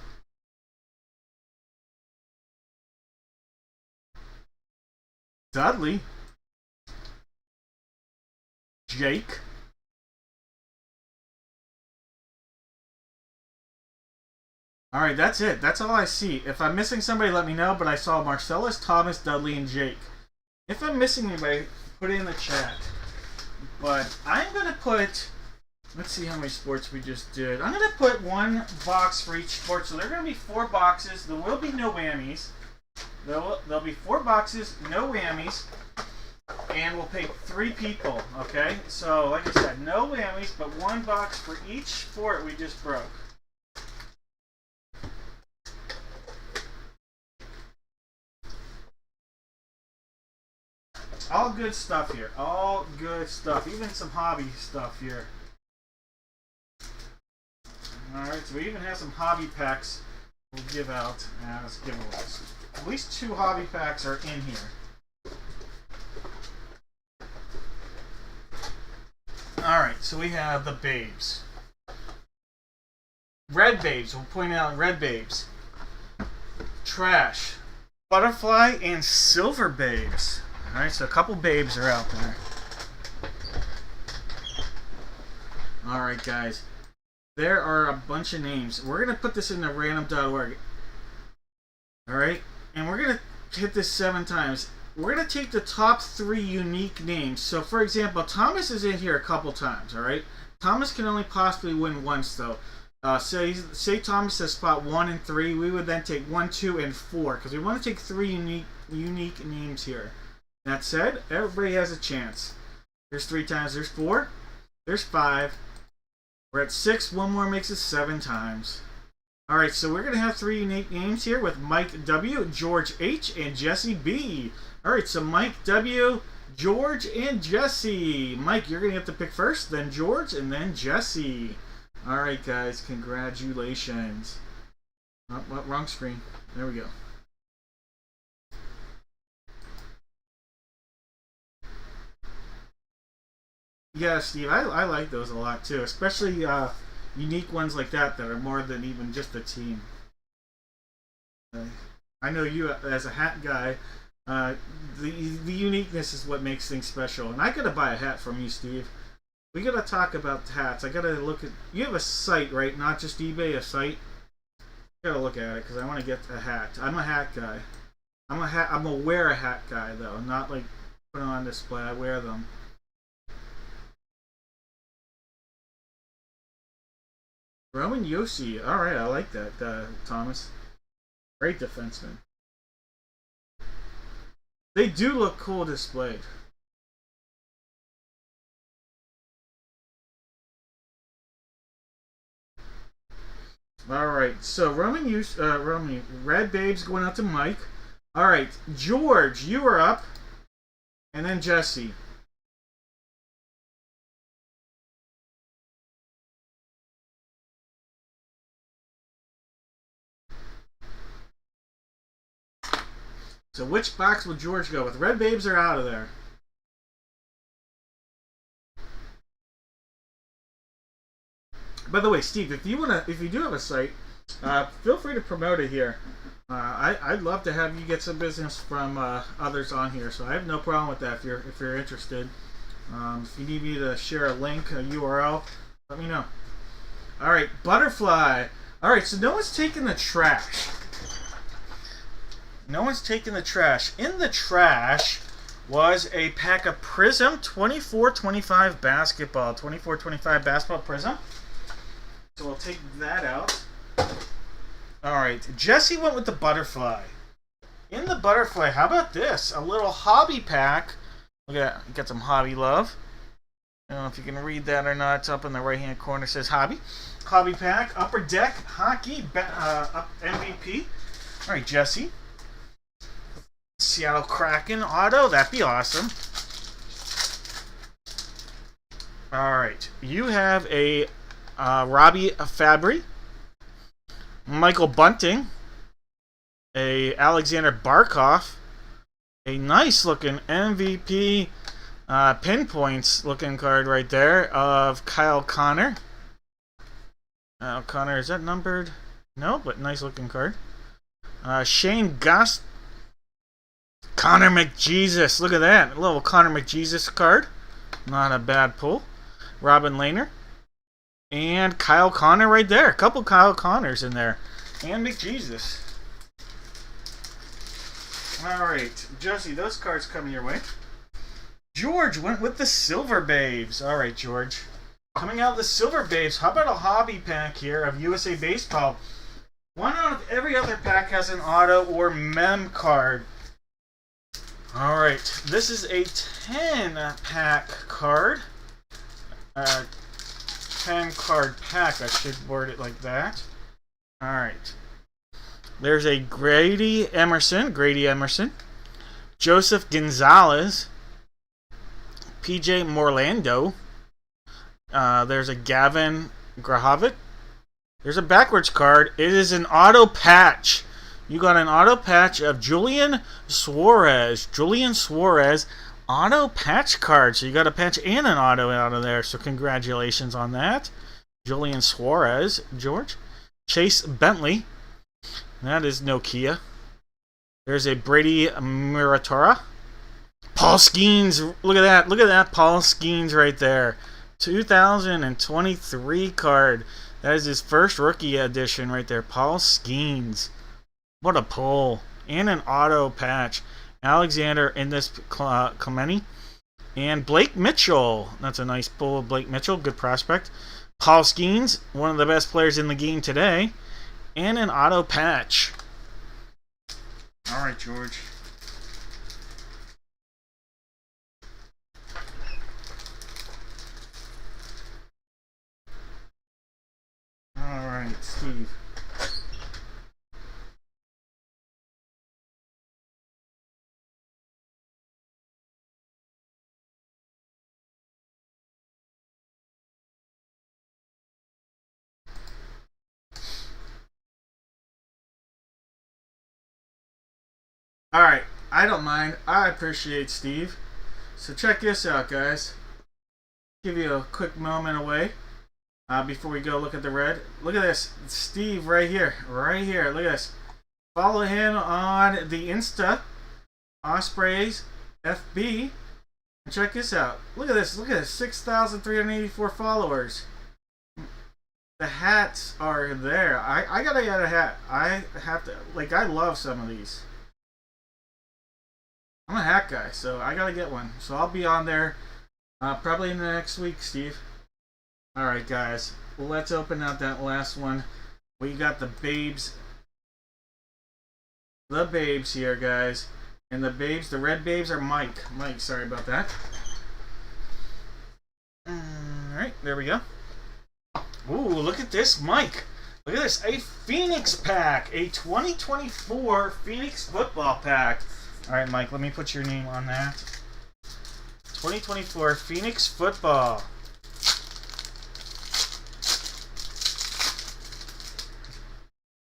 Dudley. Jake. Alright, that's it. That's all I see. If I'm missing somebody, let me know, but I saw Marcellus, Thomas, Dudley, and Jake. If I'm missing anybody, put it in the chat. But I'm going to put... Let's see how many sports we just did. I'm going to put 1 box for each sport. So there are going to be 4 boxes. There will be no whammies. There'll be 4 boxes, no whammies. And we'll pick 3 people, okay? So, like I said, no whammies, but 1 box for each sport we just broke. All good stuff here. All good stuff. Even some hobby stuff here. Alright, so we even have some hobby packs we'll give out as giveaways. At least 2 hobby packs are in here. Alright, so we have the Babes. Red Babes. We'll point out Red Babes. Trash. Butterfly and Silver Babes. Alright, so a couple Babes are out there. Alright, guys. There are a bunch of names. We're going to put this in the random.org. Alright? And we're going to hit this 7 times. We're going to take the top 3 unique names. So, for example, Thomas is in here a couple times, alright? Thomas can only possibly win once, though. Say Thomas has spot 1 and 3. We would then take 1, 2, and 4. Because we want to take 3 unique names here. That said, everybody has a chance. There's 3 times. There's 4. There's 5. We're at 6. 1 more makes it 7 times. Alright, so we're going to have 3 unique names here with Mike W., George H., and Jesse B. Alright, so Mike W., George, and Jesse. Mike, you're going to have to pick first, then George, and then Jesse. Alright, guys, congratulations. Oh, wrong screen. There we go. Yeah, Steve, I like those a lot too, especially unique ones like that are more than even just a team. I know you as a hat guy, the uniqueness is what makes things special. And I gotta buy a hat from you, Steve. We gotta talk about hats. I gotta look at. You have a site, right? Not just eBay, a site. I gotta look at it because I want to get a hat. I'm a hat guy. I'm a wear a hat guy though, not like put on display. I wear them. Roman Yossi. Alright, I like that, Thomas. Great defenseman. They do look cool displayed. Alright, so Roman, Red Babes going out to Mike. Alright, George, you are up. And then Jesse. So which box will George go with? Red Babes are out of there. By the way, Steve, if you do have a site, Feel free to promote it here. I'd love to have you get some business from others on here, so I have no problem with that if you're interested. If you need me to share a link, a URL, let me know. All right, butterfly. All right, so no one's taking the trash. No one's taking the trash. In the trash was a pack of Prism 24-25 basketball. 24-25 basketball Prism. So we'll take that out. Alright, Jesse went with the butterfly. In the butterfly, how about this? A little hobby pack. Look at that. Got some hobby love. I don't know if you can read that or not. It's up in the right hand corner. It says hobby. Hobby pack. Upper Deck Hockey MVP. Alright, Jesse. Seattle Kraken auto. That'd be awesome. Alright. You have a Robbie Fabry. Michael Bunting, a Alexander Barkov, a nice looking MVP pinpoints looking card right there of Kyle Connor. Connor, is that numbered? No, but nice looking card. Shane Goss, Connor McJesus, look at that, a little Connor McJesus card, not a bad pull. Robin Lehner. And Kyle Connor right there. A couple Kyle Connors in there. And McJesus. Alright. Jesse, those cards coming your way. George went with the Silver Babes. Alright, George. Coming out of the Silver Babes, how about a hobby pack here of USA Baseball? One out of every other pack has an auto or mem card. Alright. This is a 10-pack card. 10-card pack. I should word it like that. Alright. There's a Grady Emerson. Joseph Gonzalez. PJ Morlando. There's a Gavin Grahovic. There's a backwards card. It is an auto patch. You got an auto patch of Julian Suarez. Auto patch card. So you got a patch and an auto out of there. So congratulations on that. Julian Suarez, George. Chase Bentley. That is Nokia. There's a Brady Muratora. Paul Skeens. Look at that. Look at that Paul Skeens right there. 2023 card. That is his first rookie edition right there. Paul Skeens. What a pull. And an auto patch. Alexander in this Clemente. And Blake Mitchell. That's a nice pull of Blake Mitchell. Good prospect. Paul Skeens, one of the best players in the game today. And an auto patch. Alright, George. Alright, Steve. Alright, I don't mind. I appreciate Steve. So check this out, guys. Give you a quick moment away before we go look at the red. Look at this. Steve right here. Right here. Look at this. Follow him on the Insta. Ospreys FB. And check this out. Look at this. Look at this. 6,384 followers. The hats are there. I gotta get a hat. I have to. Like, I love some of these. I'm a hat guy, so I gotta get one. So I'll be on there probably in the next week, Steve. Alright, guys. Let's open out that last one. We got the babes. The babes here, guys. And the babes, the red babes are Mike. Mike, sorry about that. Alright, there we go. Ooh, look at this, Mike. Look at this. A Phoenix pack. A 2024 Phoenix football pack. Alright, Mike, let me put your name on that. 2024 Phoenix football.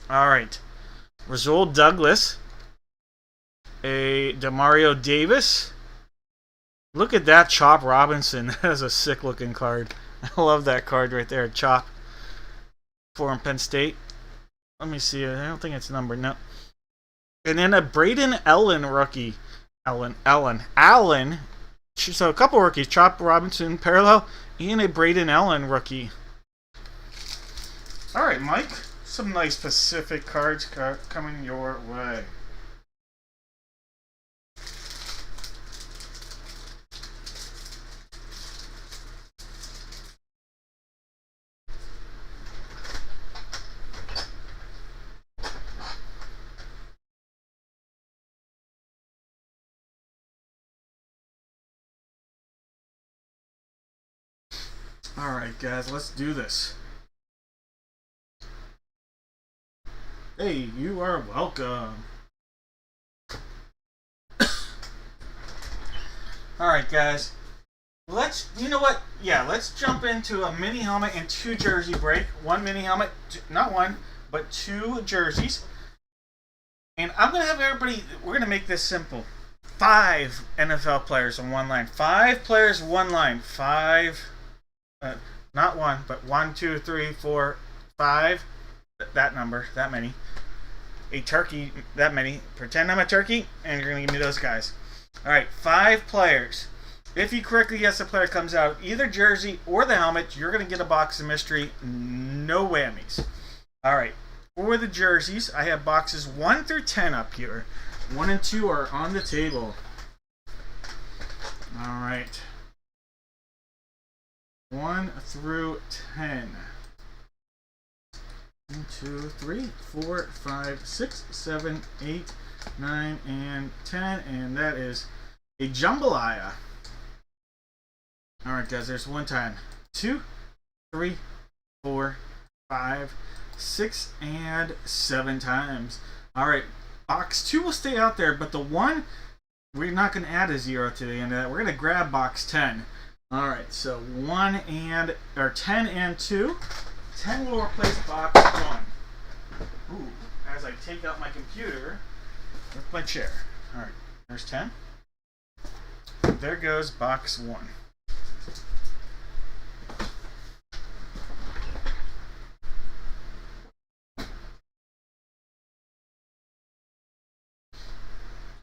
Alright. Rasul Douglas. A Demario Davis. Look at that Chop Robinson. That is a sick looking card. I love that card right there. Chop. For Penn State. Let me see. I don't think it's numbered. No. And then a Braden Allen rookie. Allen. So a couple rookies. Chop Robinson parallel. And a Braden Allen rookie. Alright, Mike. Some nice Pacific cards coming your way. Alright guys, let's do this. Hey, you are welcome. Alright guys, you know what? Yeah, let's jump into a mini helmet and 2 jersey break. 1 mini helmet, not 1, but 2 jerseys. And I'm going to have everybody, we're going to make this simple. 5 NFL players on one line. 5 players, one line. 5... not 1, but 1, 2, 3, 4, 5. That number, that many. A turkey, that many. Pretend I'm a turkey, and you're going to give me those guys. Alright, 5 players. If you correctly guess the player comes out of either jersey or the helmet, you're going to get a box of mystery. No whammies. Alright, for the jerseys, I have boxes 1 through 10 up here. 1 and 2 are on the table. Alright. 1 through 10. 1, 2, 3, 4, 5, 6, 7, 8, 9, and 10. And that is a jambalaya. Alright guys, there's 1 time. 2, 3, 4, 5, 6, and 7 times. Alright, box 2 will stay out there, but the 1, we're not going to add a 0 to the end of that. We're going to grab box 10. Alright, so 10 and 2. 10 will replace box 1. Ooh, as I take out my computer with my chair. Alright, there's 10. There goes box 1.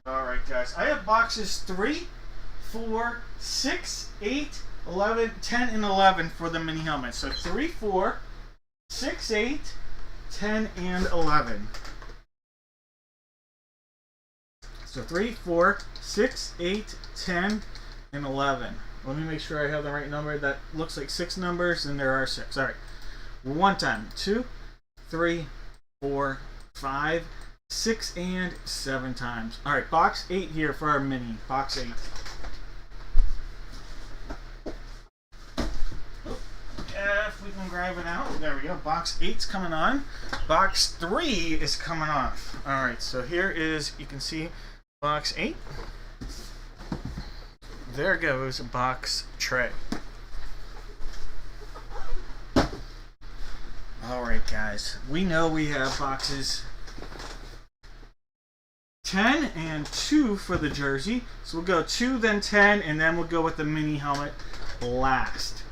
Alright guys, I have boxes 3, 4, 6, 8, 11, 10, and 11 for the mini helmet. So 3, 4, 6, 8, 10, and 11. So 3, 4, 6, 8, 10, and 11. Let me make sure I have the right number. That looks like 6 numbers, and there are 6. Alright. 1 time. 2, 3, 4, 5, 6, and 7 times. Alright, box 8 here for our mini. Box 8. If we can grab it out. There we go. Box 8's coming on. Box 3 is coming off. Alright, so here is, you can see box 8. There goes box tray. Alright guys, we know we have boxes 10 and 2 for the jersey. So we'll go 2, then 10, and then we'll go with the mini helmet last.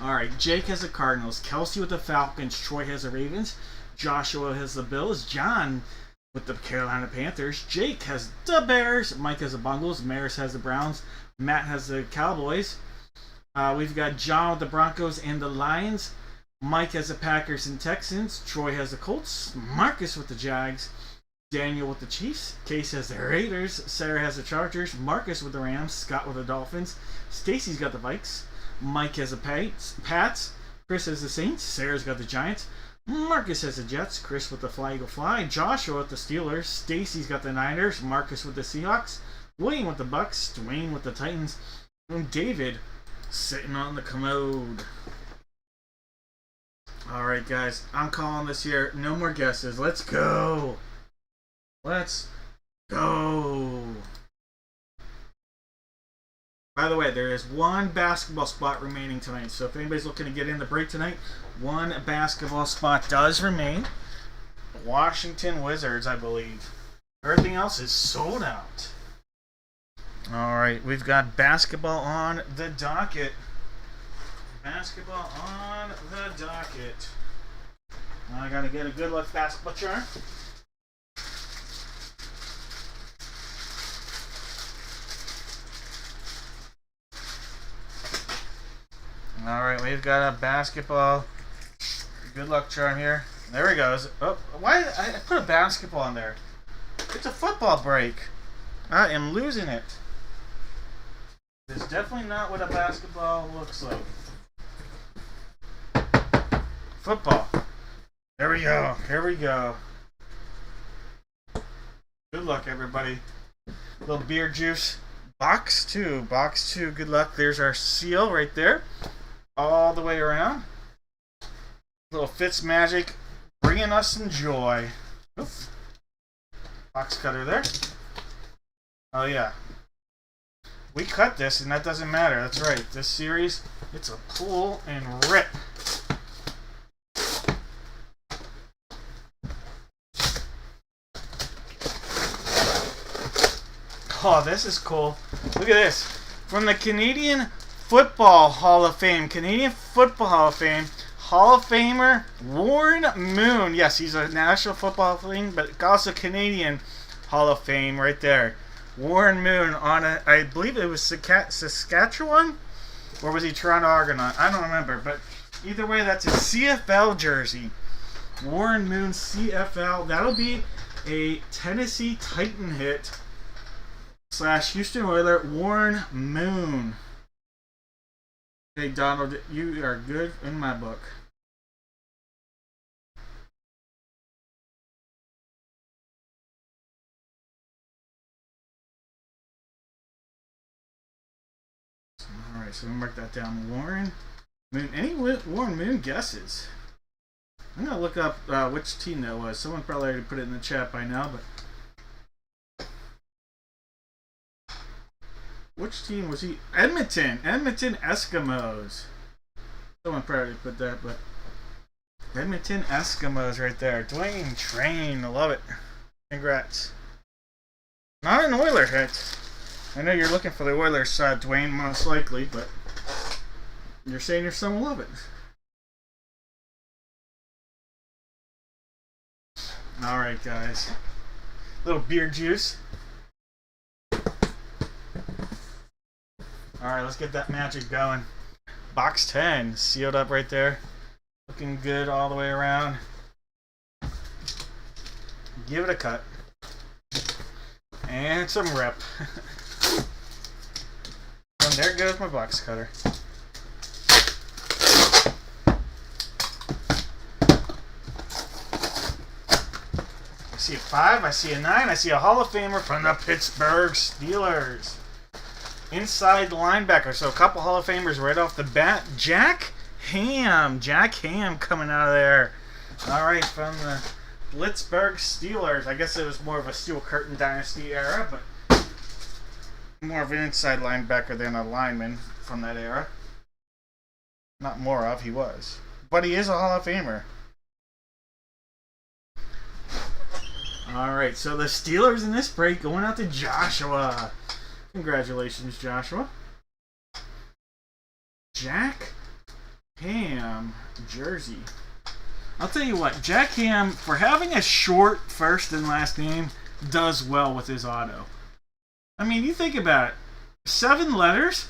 Alright, Jake has the Cardinals, Kelsey with the Falcons, Troy has the Ravens, Joshua has the Bills, John with the Carolina Panthers, Jake has the Bears, Mike has the Bungles, Maris has the Browns, Matt has the Cowboys. We've got John with the Broncos and the Lions, Mike has the Packers and Texans, Troy has the Colts, Marcus with the Jags, Daniel with the Chiefs, Case has the Raiders, Sarah has the Chargers, Marcus with the Rams, Scott with the Dolphins, Stacy's got the Vikes, Mike has the Pats, Chris has the Saints, Sarah's got the Giants, Marcus has the Jets, Chris with the Fly Eagle Fly, Joshua with the Steelers, Stacy's got the Niners, Marcus with the Seahawks, William with the Bucks, Dwayne with the Titans, and David sitting on the commode. Alright guys, I'm calling this here. No more guesses. Let's go. Let's go. By the way, there is 1 basketball spot remaining tonight. So if anybody's looking to get in the break tonight, 1 basketball spot does remain. Washington Wizards, I believe. Everything else is sold out. Alright, we've got basketball on the docket. Basketball on the docket. I gotta get a good look basketball charm. Alright, we've got a basketball good luck charm here. There he goes. Oh, why did I put a basketball in there? It's a football break. I am losing it. It's definitely not what a basketball looks like. Football. There we go. Here we go. Good luck, everybody. Little beer juice. Box 2. Box 2. Good luck. There's our seal right there. All the way around. Little Fitz magic. Bringing us some joy. Oof. Box cutter there. Oh, yeah. We cut this, and that doesn't matter. That's right. This series, it's a pull and rip. Oh, this is cool. Look at this. From the Canadian Football Hall of Fame. Canadian Football Hall of Fame. Hall of Famer Warren Moon. Yes, he's a National Football Hall of Fame, but also Canadian Hall of Fame right there. Warren Moon on a, I believe it was Saskatchewan? Or was he Toronto Argonaut? I don't remember, but either way, that's a CFL jersey. Warren Moon CFL. That'll be a Tennessee Titan hit / Houston Oiler Warren Moon. Okay, Donald, you are good in my book. Alright, so we'll mark that down. Warren Moon. Any Warren Moon guesses? I'm going to look up which team that was. Someone probably already put it in the chat by now, but which team was he? Edmonton Eskimos. Someone probably put that, but Edmonton Eskimos right there. Dwayne Train, I love it. Congrats. Not an Oiler hit. I know you're looking for the Oilers side, Dwayne, most likely, but you're saying your son will love it. Alright, guys. Little beer juice. Alright, let's get that magic going. Box 10, sealed up right there. Looking good all the way around. Give it a cut. And some rip. And there goes my box cutter. I see a 5, I see a 9, I see a Hall of Famer from the Pittsburgh Steelers. Inside linebacker, so a couple Hall of Famers right off the bat. Jack Ham coming out of there. Alright, from the Pittsburgh Steelers. I guess it was more of a Steel Curtain Dynasty era, but more of an inside linebacker than a lineman from that era. Not more of, he was. But he is a Hall of Famer. Alright, so the Steelers in this break going out to Joshua. Congratulations, Joshua. Jack Ham jersey. I'll tell you what, Jack Ham, for having a short first and last name, does well with his auto. I mean, you think about it. 7 letters,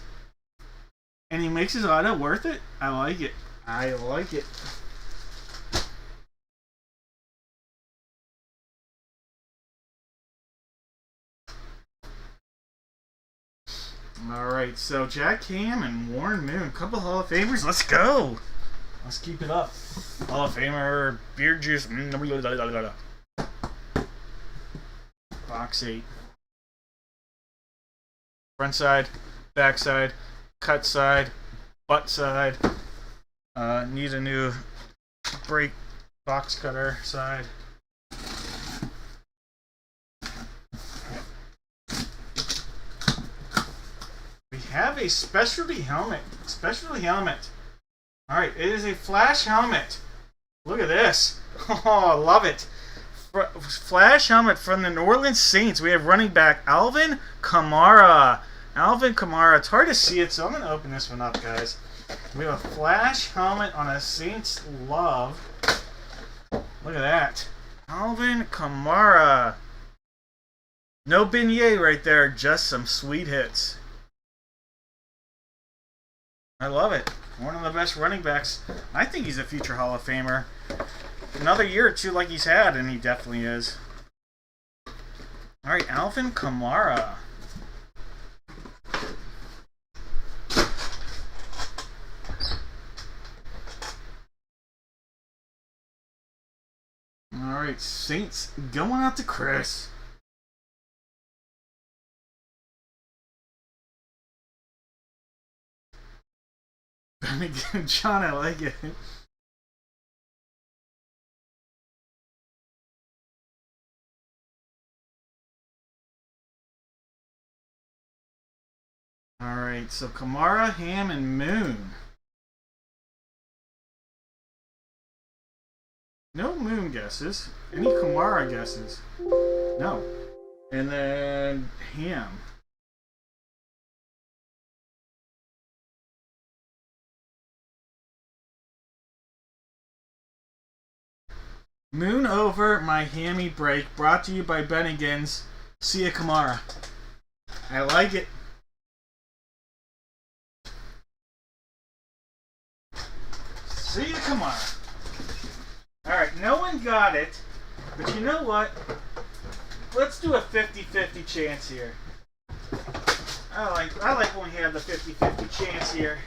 and he makes his auto worth it. I like it. I like it. Alright, so Jack Ham and Warren Moon, a couple Hall of Famers. Let's go. Let's keep it up. Hall of Famer, beer juice. Box 8. Front side, back side, cut side, butt side. Need a new brake box cutter side. We have a specialty helmet. Alright, it is a flash helmet. Look at this. Oh, I love it. Flash helmet from the New Orleans Saints. We have running back Alvin Kamara. It's hard to see it, so I'm going to open this one up, guys. We have a flash helmet on a Saints love. Look at that. Alvin Kamara. No beignet right there, just some sweet hits. I love it. One of the best running backs. I think he's a future Hall of Famer. Another year or two like he's had, and he definitely is. Alright, Alvin Kamara. Alright, Saints going out to Chris. Again, John, I like it. Alright, so Kamara, Ham, and Moon. No Moon guesses. Any Kamara guesses? No. And then Ham. Moon over my hammy break, brought to you by Bennigan's. See ya, Kamara. I like it. See ya, Kamara. Alright, no one got it, but you know what? Let's do a 50-50 chance here. I like when we have the 50-50 chance here.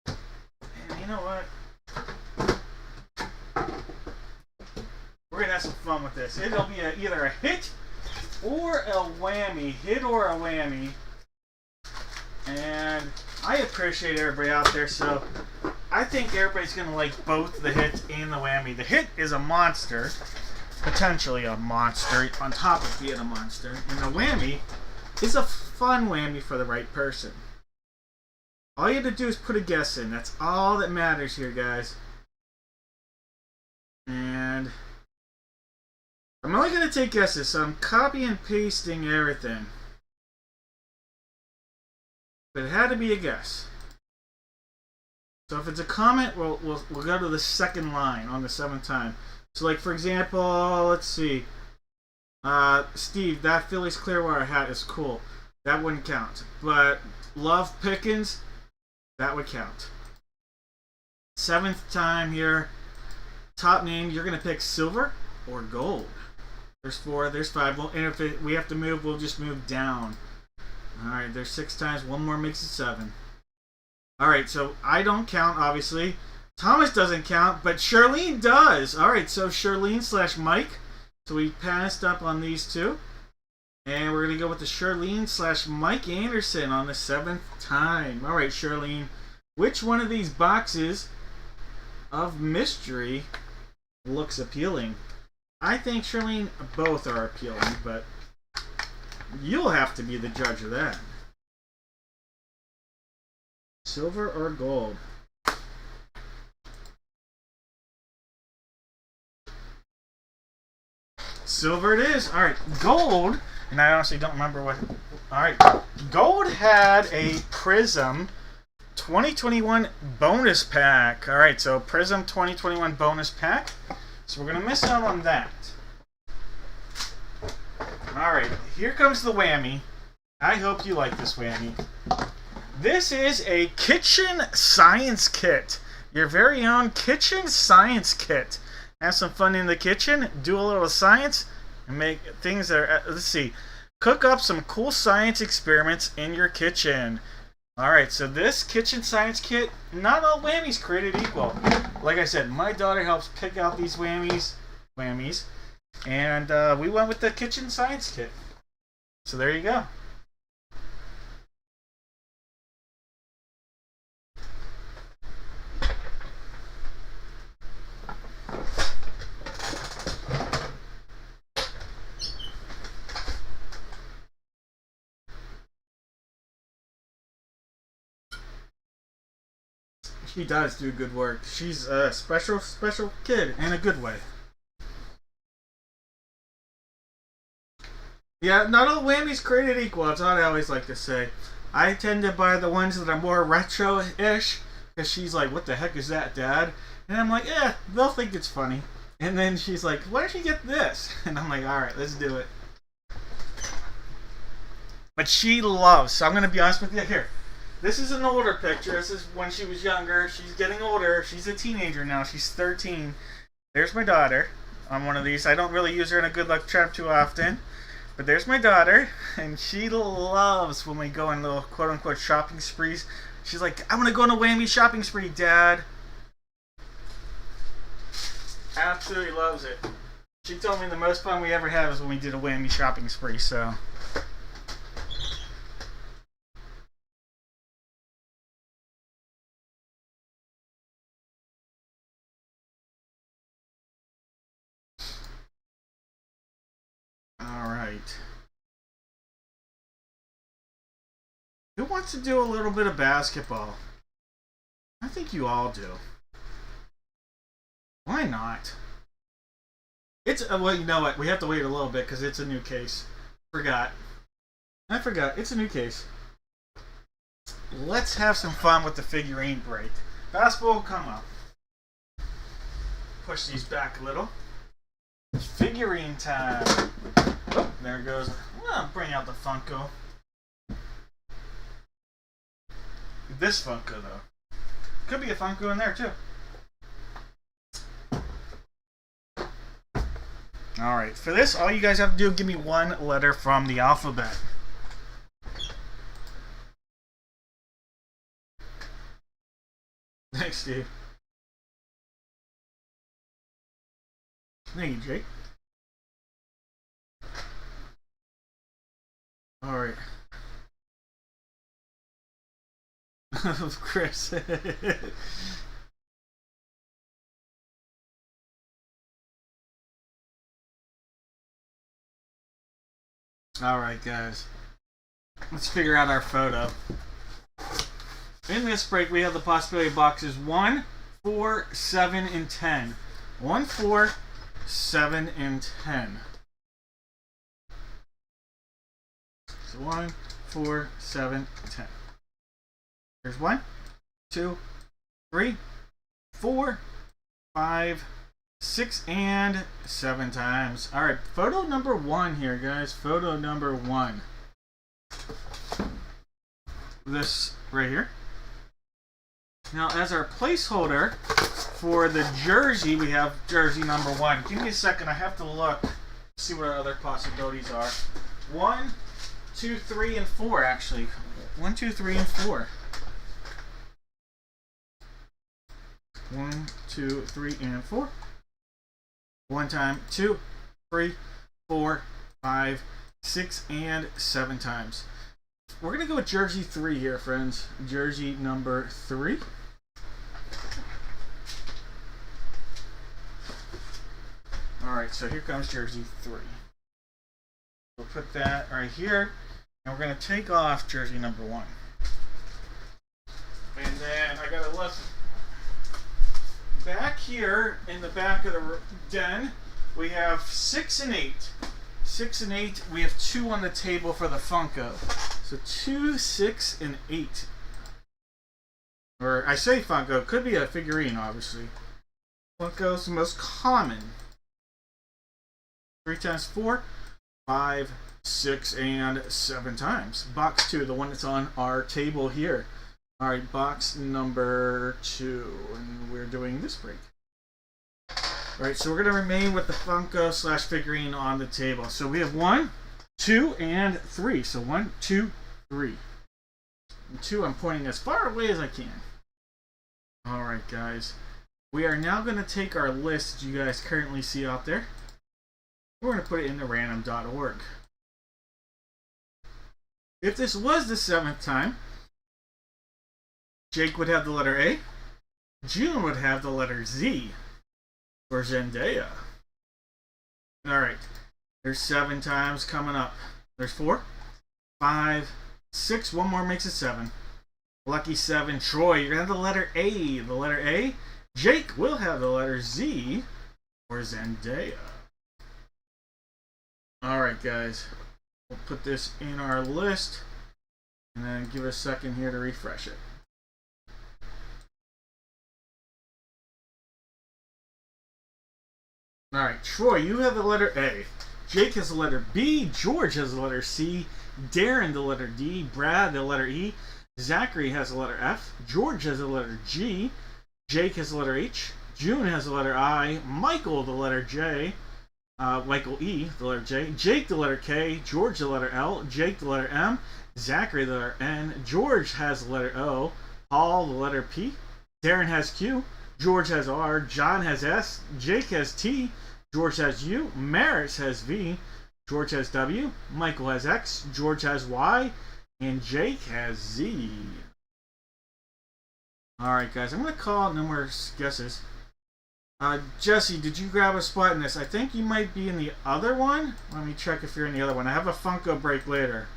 And you know what? We're going to have some fun with this. It'll be either a hit or a whammy. Hit or a whammy. And I appreciate everybody out there, so I think everybody's going to like both the hit and the whammy. The hit is a monster. Potentially a monster on top of being a monster. And the whammy is a fun whammy for the right person. All you have to do is put a guess in. That's all that matters here, guys. And I'm only going to take guesses, so I'm copy and pasting everything. But it had to be a guess. So if it's a comment, we'll go to the second line on the 7th time. So like, for example, let's see. Steve, that Phillies Clearwater hat is cool. That wouldn't count. But Love Pickens, that would count. 7th time here. Top name, you're going to pick silver or gold. There's 4, there's 5. And if we have to move, we'll just move down. Alright, there's 6 times. One more makes it 7. Alright, so I don't count, obviously. Thomas doesn't count, but Charlene does. Alright, so Charlene / Mike. So we passed up on these two. And we're going to go with the Charlene / Mike Anderson on the 7th time. Alright, Charlene. Which one of these boxes of mystery looks appealing? I think, Charlene, both are appealing, but you'll have to be the judge of that. Silver or gold? Silver it is. Alright, gold, and I honestly don't remember what. Alright, gold had a Prism 2021 bonus pack. Alright, so Prism 2021 bonus pack. So we're going to miss out on that. Alright, here comes the whammy. I hope you like this whammy. This is a kitchen science kit. Your very own kitchen science kit. Have some fun in the kitchen, do a little science, and make things that are, let's see, cook up some cool science experiments in your kitchen. Alright, so this kitchen science kit, not all whammies created equal. Like I said, my daughter helps pick out these whammies, and we went with the kitchen science kit. So there you go. She does do good work. She's a special kid in a good way. Yeah, not all whammies created equal. That's what I always like to say. I tend to buy the ones that are more retro-ish, because she's like, what the heck is that, Dad? And I'm like, they'll think it's funny. And then she's like, why don't you get this? And I'm like, alright, let's do it. But she loves, so I'm going to be honest with you. Here, this is an older picture. This is when she was younger. She's getting older. She's a teenager now. She's 13. There's my daughter on one of these. I don't really use her in a good luck trap too often. But there's my daughter, and she loves when we go on little quote-unquote shopping sprees. She's like, I want to go on a whammy shopping spree, Dad. Absolutely loves it. She told me the most fun we ever had was when we did a whammy shopping spree, so. Alright. Who wants to do a little bit of basketball? I think you all do. Why not? It's well, you know what? We have to wait a little bit because it's a new case. I forgot. It's a new case. Let's have some fun with the figurine break. Basketball, come up. Push these back a little. Figurine time. Oh, there it goes. I'll bring out the Funko. This Funko, though. Could be a Funko in there, too. Alright, for this, all you guys have to do is give me one letter from the alphabet. Thanks, Steve. Thank you, Jake. Alright. Of Chris. Alright, guys. Let's figure out our photo. In this break, we have the possibility of boxes 1, 4, 7, and 10. 1, 4, 7, and 10. So 1, 4, 7, 10. Here's 1, 2, 3, 4, 5, 6, and 7 times. Alright, photo number 1 here, guys. Photo number 1. This right here. Now, as our placeholder for the jersey, we have jersey number 1. Give me a second. I have to look, see what our other possibilities are. 1, 2, 3, and 4, actually. 1, 2, 3, and 4. 1, 2, 3, and 4. One time, 2, 3, 4, 5, 6, and 7 times. We're going to go with jersey 3 here, friends. Jersey number 3. Alright, so here comes jersey 3. We'll put that right here, and we're going to take off jersey number 1. And then I got to look back here in the back of the den. We have 6 and 8. 6 and 8. We have 2 on the table for the Funko. So 2, 6, and 8. Or I say Funko, could be a figurine, obviously. Funko's the most common. 3 times 4, 5, 6, and 7 times. Box 2, the one that's on our table here. Alright, box number 2, and we're doing this break. Alright, so we're going to remain with the Funko slash figurine on the table. So we have 1, 2, and 3. So 1, 2, 3. And 2, I'm pointing as far away as I can. Alright, guys. We are now going to take our list that you guys currently see out there. We're going to put it into random.org. If this was the 7th time, Jake would have the letter A. June would have the letter Z for Zendaya. Alright. There's 7 times coming up. There's 4, 5, 6. One more makes it 7. Lucky 7. Troy, you're going to have the letter A. The letter A. Jake will have the letter Z for Zendaya. Alright, guys. We'll put this in our list and then give it a second here to refresh it. Alright, Troy, you have the letter A. Jake has the letter B. George has the letter C. Darren the letter D. Brad the letter E. Zachary has the letter F. George has the letter G. Jake has the letter H. June has the letter I. Michael the letter J. Michael E, the letter J. Jake the letter K. George the letter L. Jake the letter M. Zachary the letter N. George has the letter O. Paul the letter P. Darren has Q. George has R. John has S. Jake has T. George has U. Maris has V. George has W. Michael has X. George has Y. And Jake has Z. Alright, guys, I'm going to call out no more guesses. Jesse, did you grab a spot in this? I think you might be in the other one. Let me check if you're in the other one. I have a Funko break later.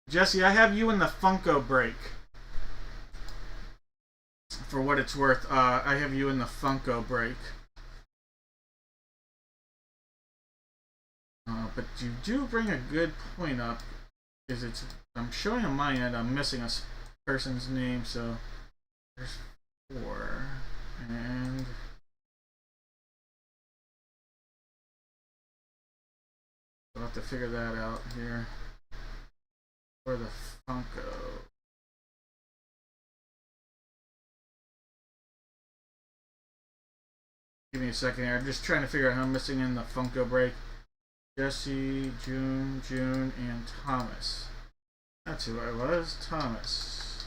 Jesse, I have you in the Funko break. For what it's worth, I have you in the Funko break. But you do bring a good point up. Is it's I'm showing on my end I'm missing a person's name, so there's 4 and I'll have to figure that out here for the Funko. Give me a second here. I'm just trying to figure out how I'm missing in the Funko break. Jesse, June, and Thomas. That's who I was. Thomas.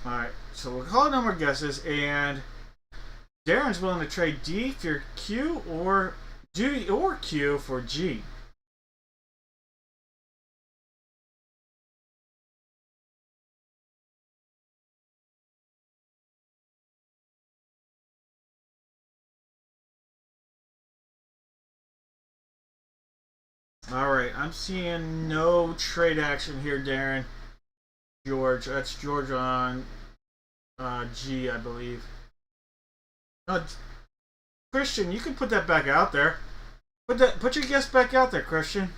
Alright, so we'll call no more guesses, and Darren's willing to trade D for Q or D or Q for G. Alright, I'm seeing no trade action here, Darren. George, that's George on G, I believe. Christian, you can put that back out there. Put your guess back out there, Christian.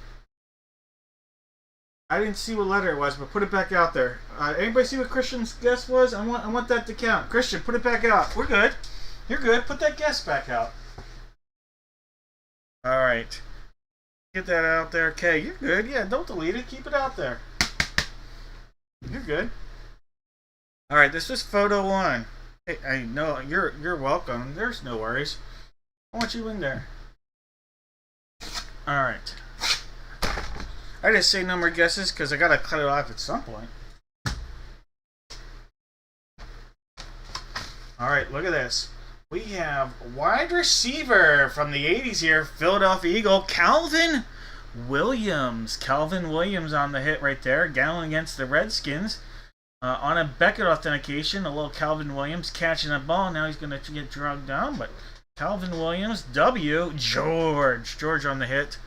I didn't see what letter it was, but put it back out there. Anybody see what Christian's guess was? I want that to count. Christian, put it back out. We're good. You're good. Put that guess back out. Alright. Get that out there. Okay, you're good. Yeah, don't delete it. Keep it out there. You're good. Alright, this is photo 1. Hey, I know you're welcome. There's no worries. I want you in there. Alright. I just say no more guesses because I gotta cut it off at some point. Alright, look at this. We have wide receiver from the 80s here, Philadelphia Eagle, Calvin Williams. Calvin Williams on the hit right there, going against the Redskins. On a Beckett authentication, a little Calvin Williams catching the ball. Now he's going to get dragged down, but Calvin Williams, W. George on the hit.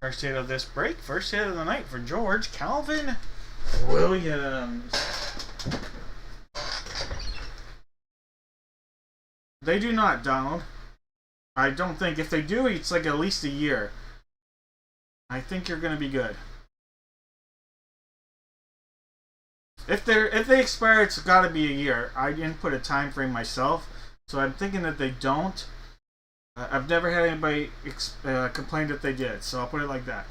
First hit of this break, first hit of the night for George. Calvin Williams. They do not, Donald. I don't think. If they do, it's like at least a year. I think you're going to be good. If they expire, it's got to be a year. I didn't put a time frame myself, so I'm thinking that they don't. I've never had anybody complain that they did, so I'll put it like that.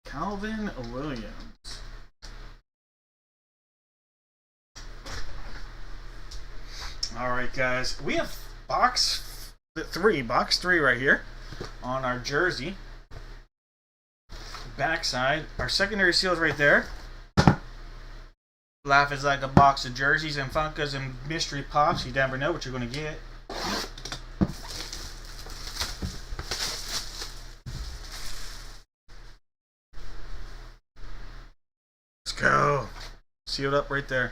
Calvin Williams. Alright, guys. We have box 3 right here on our jersey. Backside. Our secondary seal is right there. Life is like a box of jerseys and Funkos and mystery pops. You never know what you're going to get. Go. Sealed up right there.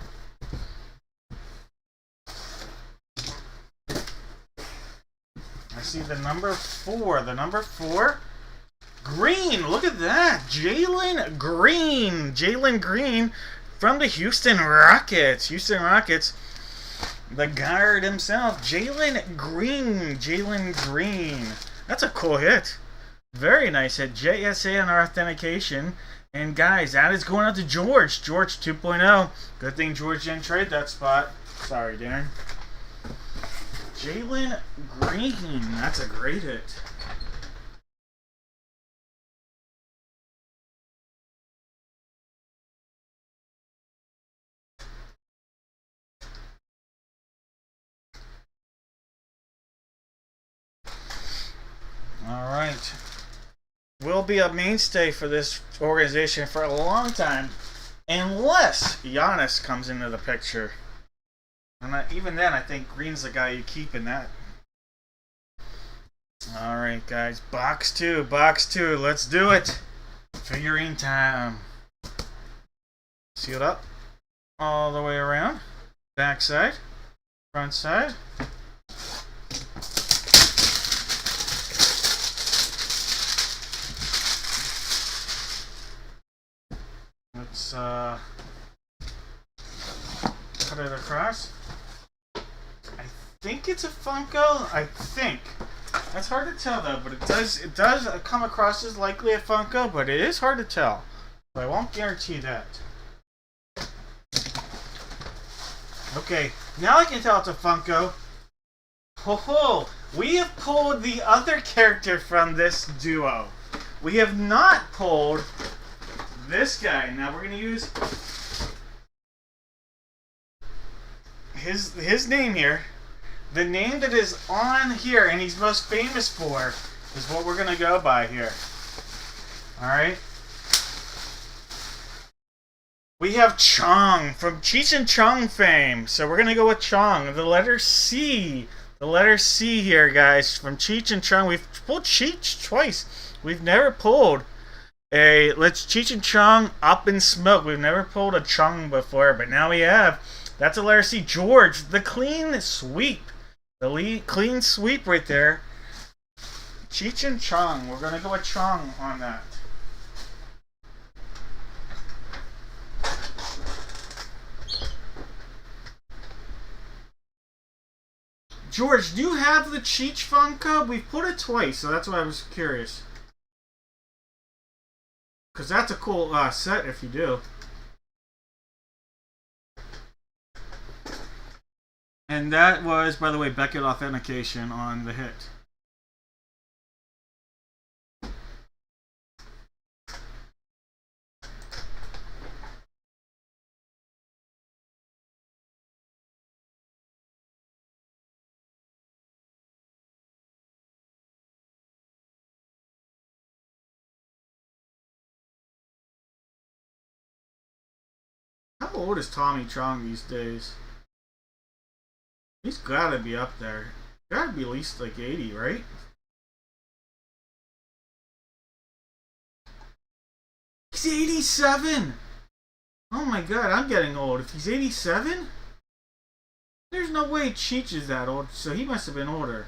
I see the number 4. The number 4. Green. Look at that. Jalen Green. Jalen Green from the Houston Rockets. Houston Rockets. The guard himself, Jalen Green. Jalen Green. That's a cool hit. Very nice hit. JSA on our authentication. And guys, that is going out to George. George 2.0. Good thing George didn't trade that spot. Sorry, Darren. Jalen Green. That's a great hit. All right. Will be a mainstay for this organization for a long time, unless Giannis comes into the picture. And even then, I think Green's the guy you keep in that. All right, guys. Box two. Let's do it. Figurine time. Sealed up all the way around. Back side. Front side. Let's cut it across. I think it's a Funko. I think. That's hard to tell though, but it does come across as likely a Funko, but it is hard to tell. So I won't guarantee that. Okay, now I can tell it's a Funko. Ho ho! We have pulled the other character from this duo. We have not pulled this guy. Now we're gonna use his name here. The name that is on here and he's most famous for is what we're gonna go by here. Alright. We have Chong from Cheech and Chong fame. So we're gonna go with Chong. The letter C. The letter C here, guys. From Cheech and Chong. We've pulled Cheech twice. We've never pulled let's Cheech and Chong Up in Smoke. We've never pulled a Chong before, but now we have. That's a letter C. George, the clean sweep. The clean sweep right there. Cheech and Chong. We're going to go with Chong on that. George, do you have the Cheech Funko? We've put it twice, so that's why I was curious. Because that's a cool set if you do. And that was, by the way, Beckett authentication on the hit. How old is Tommy Chong these days? He's gotta be up there. Gotta be at least like 80, right? He's 87! Oh my god, I'm getting old. If he's 87? There's no way Cheech is that old, so he must have been older.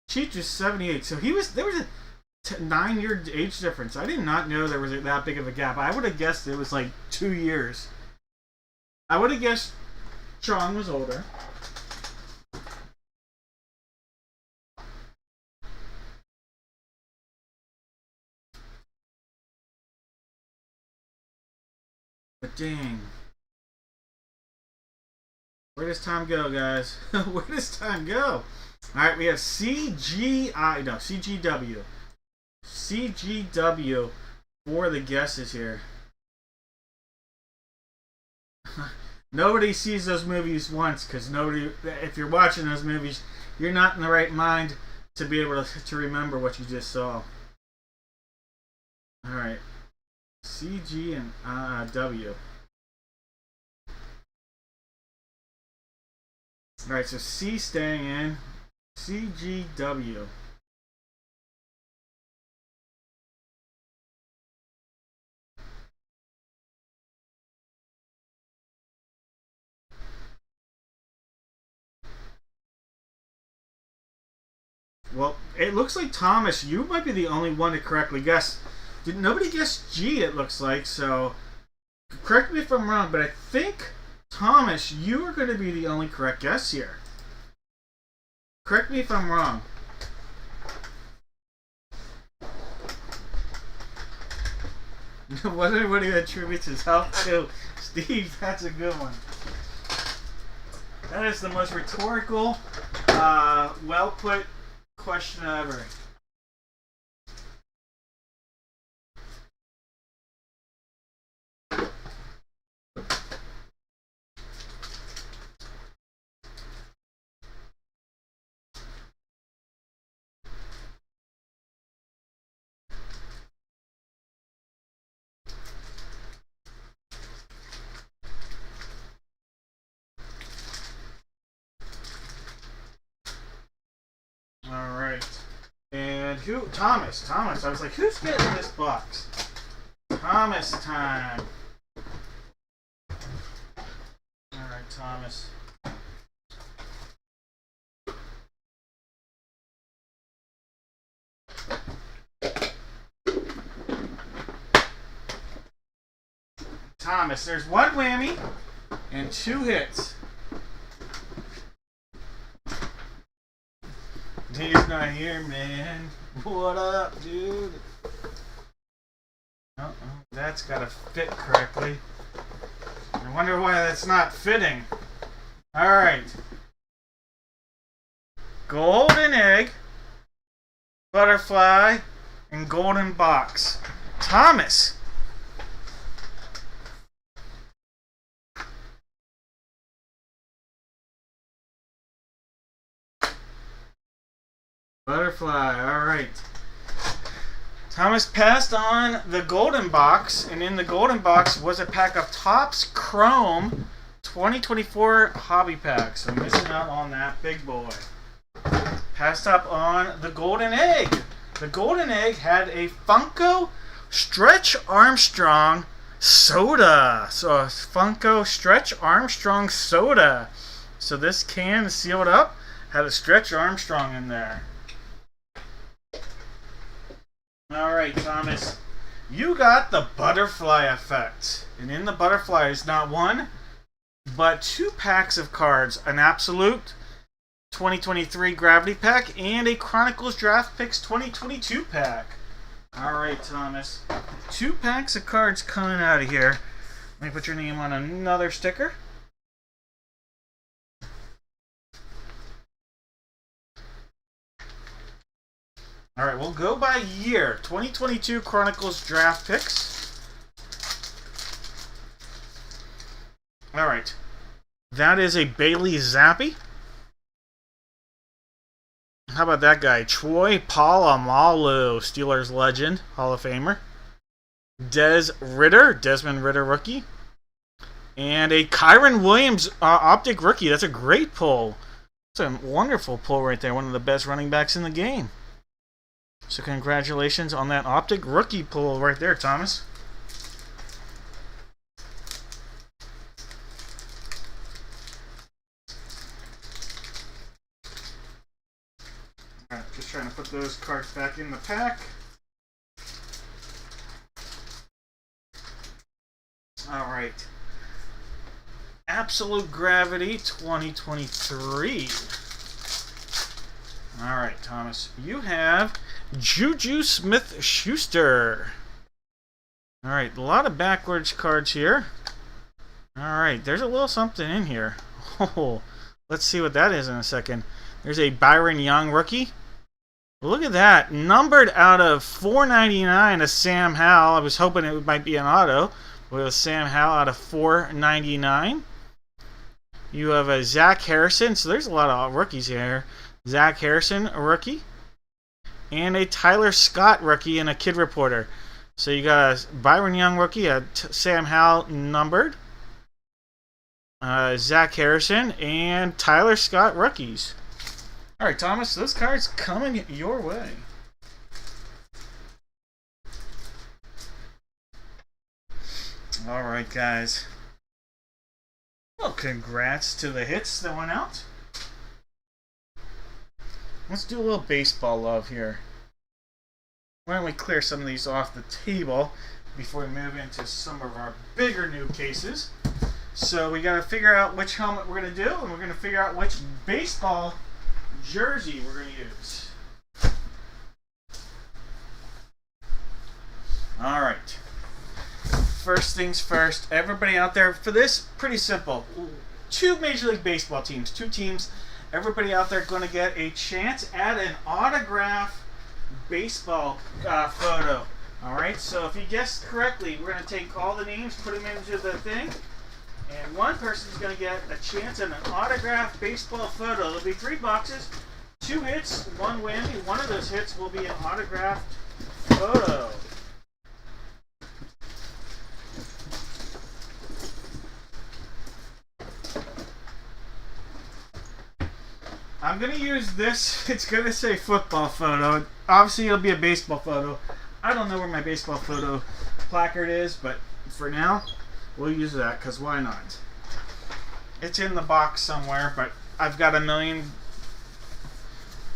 Cheech is 78, so there was a 9-year age difference. I did not know there was that big of a gap. I would have guessed it was like 2 years. I would have guessed Chong was older. But dang. Where does time go, guys? Where does time go? Alright, we have CGW. CGW for the guesses here. Nobody sees those movies once because nobody. If you're watching those movies, you're not in the right mind to be able to remember what you just saw. All right, CG and W. All right, so C staying in. CGW. Well, it looks like Thomas, you might be the only one to correctly guess. Did nobody guess G? It looks like so. correct me if I'm wrong, but I think, Thomas, you are going to be the only correct guess here. Correct me if I'm wrong. What everybody attributes his health to. Steve, that's a good one. That is the most rhetorical, well put question ever. Alright. And who? Thomas. Thomas. I was like, who's getting this box? Thomas time. Alright, Thomas. Thomas, there's one whammy and 2 hits. He's not here, man. What up, dude? Uh-oh, that's gotta fit correctly. I wonder why that's not fitting. Alright. Golden egg, butterfly, and golden box. Thomas. Butterfly, alright. Thomas passed on the golden box, and in the golden box was a pack of Topps Chrome 2024 hobby packs. So missing out on that big boy. Passed up on the golden egg. The golden egg had a Funko Stretch Armstrong soda. So a Funko Stretch Armstrong soda. So this can sealed up had a Stretch Armstrong in there. Alright, Thomas. You got the butterfly effect. And in the butterfly is not 1, but 2 packs of cards. An Absolute 2023 Gravity Pack and a Chronicles Draft Picks 2022 pack. Alright, Thomas. 2 packs of cards coming out of here. Let me put your name on another sticker. Alright, we'll go by year. 2022 Chronicles Draft Picks. Alright. That is a Bailey Zappi. How about that guy? Troy Polamalu, Steelers legend, Hall of Famer. Desmond Ritter rookie. And a Kyron Williams optic rookie. That's a great pull. That's a wonderful pull right there. One of the best running backs in the game. So congratulations on that optic rookie pull right there, Thomas. Alright, just trying to put those cards back in the pack. Alright. Absolute Gravity 2023. Alright, Thomas. You have Juju Smith-Schuster. Alright, a lot of backwards cards here. Alright, there's a little something in here. Oh, let's see what that is in a second. There's a Byron Young rookie. Look at that. Numbered out of $4.99 a Sam Howell. I was hoping it might be an auto. With a Sam Howell out of $4.99. You have a Zach Harrison. So there's a lot of rookies here. Zach Harrison, a rookie. And a Tyler Scott rookie and a Kid Reporter. So you got a Byron Young rookie, a Sam Howell numbered, Zach Harrison, and Tyler Scott rookies. Alright, Thomas, those cards coming your way. Alright, guys. Well, congrats to the hits that went out. Let's do a little baseball love here. Why don't we clear some of these off the table? before we move into some of our bigger new cases. So we got to figure out which helmet we're going to do, and we're going to figure out which baseball jersey we're going to use. All right. First things first, everybody out there, for this, pretty simple. 2 Major League Baseball teams, 2 teams. Everybody out there going to get a chance at an autograph baseball photo. All right, so if you guessed correctly, we're going to take all the names, put them into the thing, and one person's going to get a chance at an autographed baseball photo. There'll be 3 boxes, 2 hits, 1 win. One of those hits will be an autographed photo. I'm going to use this. It's going to say football photo. Obviously, it'll be a baseball photo. I don't know where my baseball photo placard is, but for now, we'll use that because why not? It's in the box somewhere, but I've got a million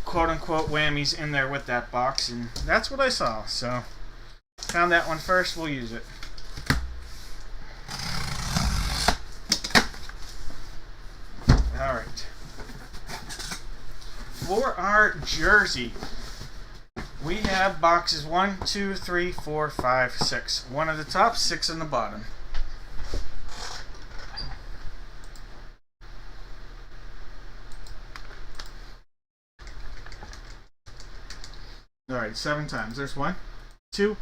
quote-unquote whammies in there with that box, and that's what I saw. So, found that one first. We'll use it. All right. For our jersey, we have boxes 1, 2, 3, 4, 5, 6. 1 at the top, 6 on the bottom. Alright, 7 times. There's 1, 2,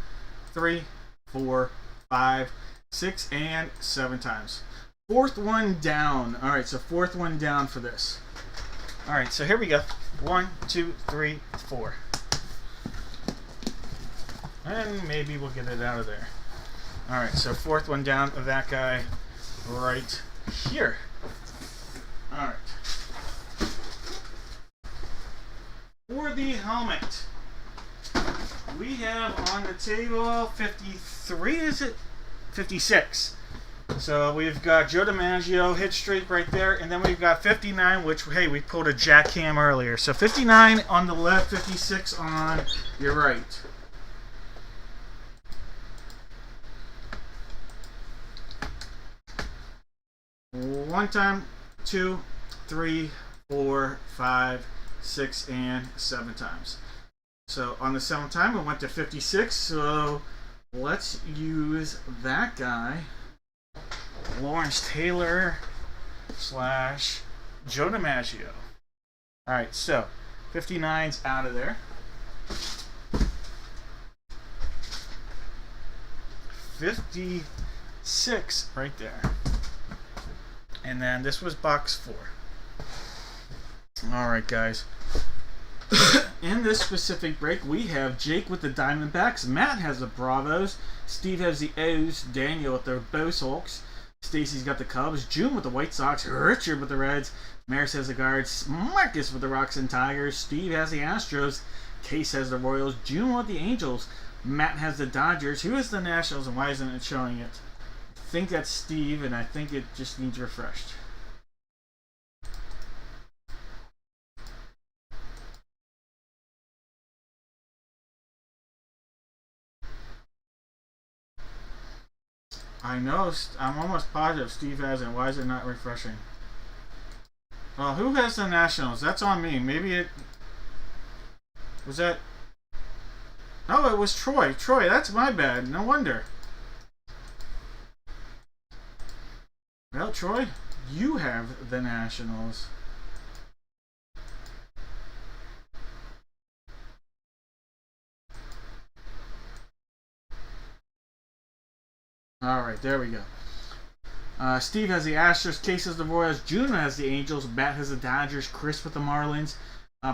3, 4, 5, 6, and 7 times. 4th one down. Alright, so 4th one down for this. Alright, so here we go. 1, 2, 3, 4. And maybe we'll get it out of there. Alright, so 4th one down of that guy right here. Alright. For the helmet, we have on the table 53, is it? 56. So we've got Joe DiMaggio hit streak right there, and then we've got 59, which, hey, we pulled a Jack Cam earlier. So 59 on the left, 56 on your right. One time, 2, 3, 4, 5, 6, and 7 times. So on the 7th time, we went to 56. So let's use that guy, Lawrence Taylor / Joe DiMaggio. All right, so 59's out of there. 56 right there. And then this was box 4. Alright, guys. In this specific break, we have Jake with the Diamondbacks, Matt has the Bravos, Steve has the O's, Daniel with the Bowsox, Stacy's got the Cubs, June with the White Sox, Richard with the Reds, Maris has the Guards, Marcus with the Rocks and Tigers, Steve has the Astros, Case has the Royals, June with the Angels, Matt has the Dodgers. Who is the Nationals and why isn't it showing it? I think that's Steve, and I think it just needs refreshed. I know, I'm almost positive Steve hasn't. Why is it not refreshing? Well, who has the Nationals? That's on me. Maybe it... Was that... Oh, it was Troy. Troy, that's my bad. No wonder. Well, Troy, you have the Nationals. Alright, there we go. Steve has the Astros, Case has the Royals, June has the Angels, Matt has the Dodgers, Chris with the Marlins,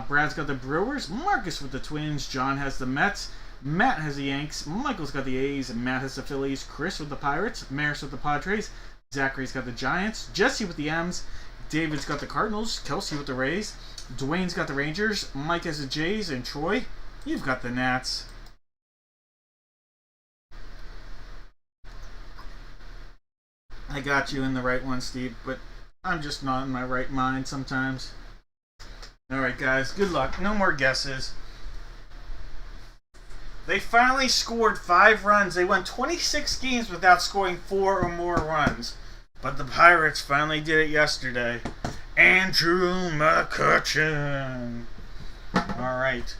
Brad's got the Brewers, Marcus with the Twins, John has the Mets, Matt has the Yanks, Michael's got the A's, Matt has the Phillies, Chris with the Pirates, Maris with the Padres, Zachary's got the Giants, Jesse with the M's, David's got the Cardinals, Kelsey with the Rays, Dwayne's got the Rangers, Mike has the Jays, and Troy, you've got the Nats. I got you in the right one, Steve, but I'm just not in my right mind sometimes. Alright, guys, good luck. No more guesses. They finally scored 5 runs. They won 26 games without scoring 4 or more runs. But the Pirates finally did it yesterday. Andrew McCutchen. Alright.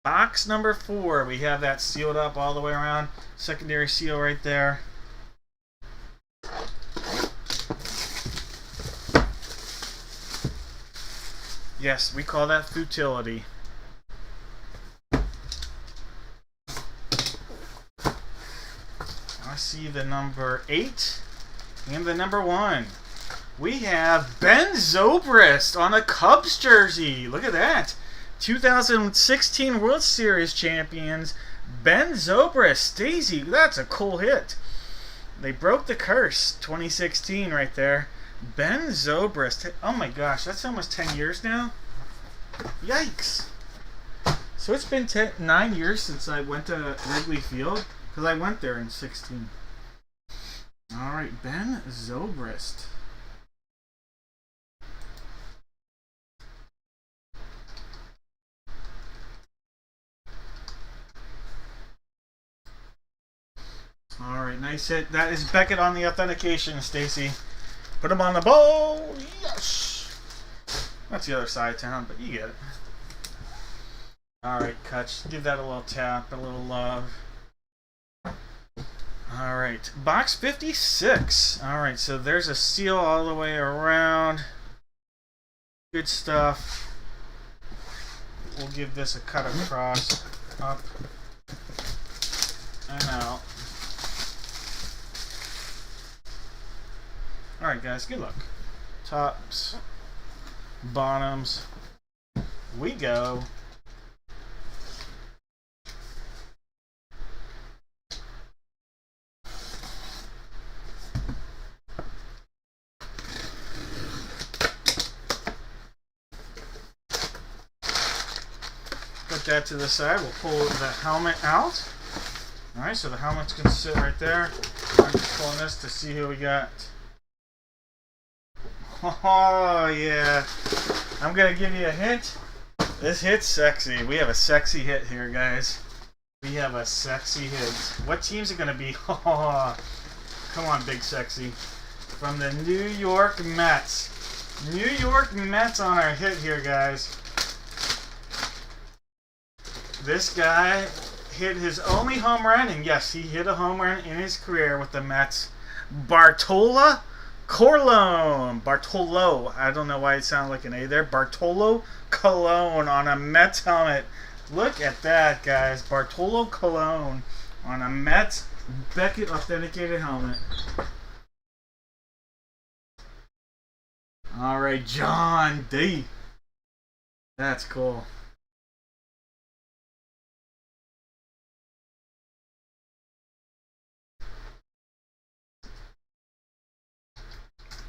Box number 4. We have that sealed up all the way around. Secondary seal right there. Yes, we call that futility. I see the number 8 and the number 1. We have Ben Zobrist on a Cubs jersey. Look at that. 2016 World Series champions, Ben Zobrist. Daisy, that's a cool hit. They broke the curse. 2016 right there. Ben Zobrist. Oh my gosh, that's almost 10 years now. Yikes. So it's been 9 years since I went to Wrigley Field, because I went there in 16. Alright, Ben Zobrist. Alright, nice hit. That is Beckett on the authentication, Stacy. Put him on the ball. Yes. That's the other side of town, but you get it. Alright, Kutch. Give that a little tap, a little love. Alright, box 56. Alright, so there's a seal all the way around. Good stuff. We'll give this a cut across, up, and out. Alright guys, good luck. Tops, bottoms, we go. Put that to the side. We'll pull the helmet out. Alright, so the helmet's going to sit right there. I'm just pulling this to see who we got. Oh, yeah. I'm going to give you a hint. This hit's sexy. We have a sexy hit here, guys. We have a sexy hit. What team's it going to be? Oh, come on, big sexy. From the New York Mets. New York Mets on our hit here, guys. This guy hit his only home run, and yes, he hit a home run in his career with the Mets. Bartolo Colon. Bartolo. I don't know why it sounded like an A there. Bartolo Colon on a Mets helmet. Look at that, guys. Bartolo Colon on a Mets Beckett authenticated helmet. Alright, John D. That's cool.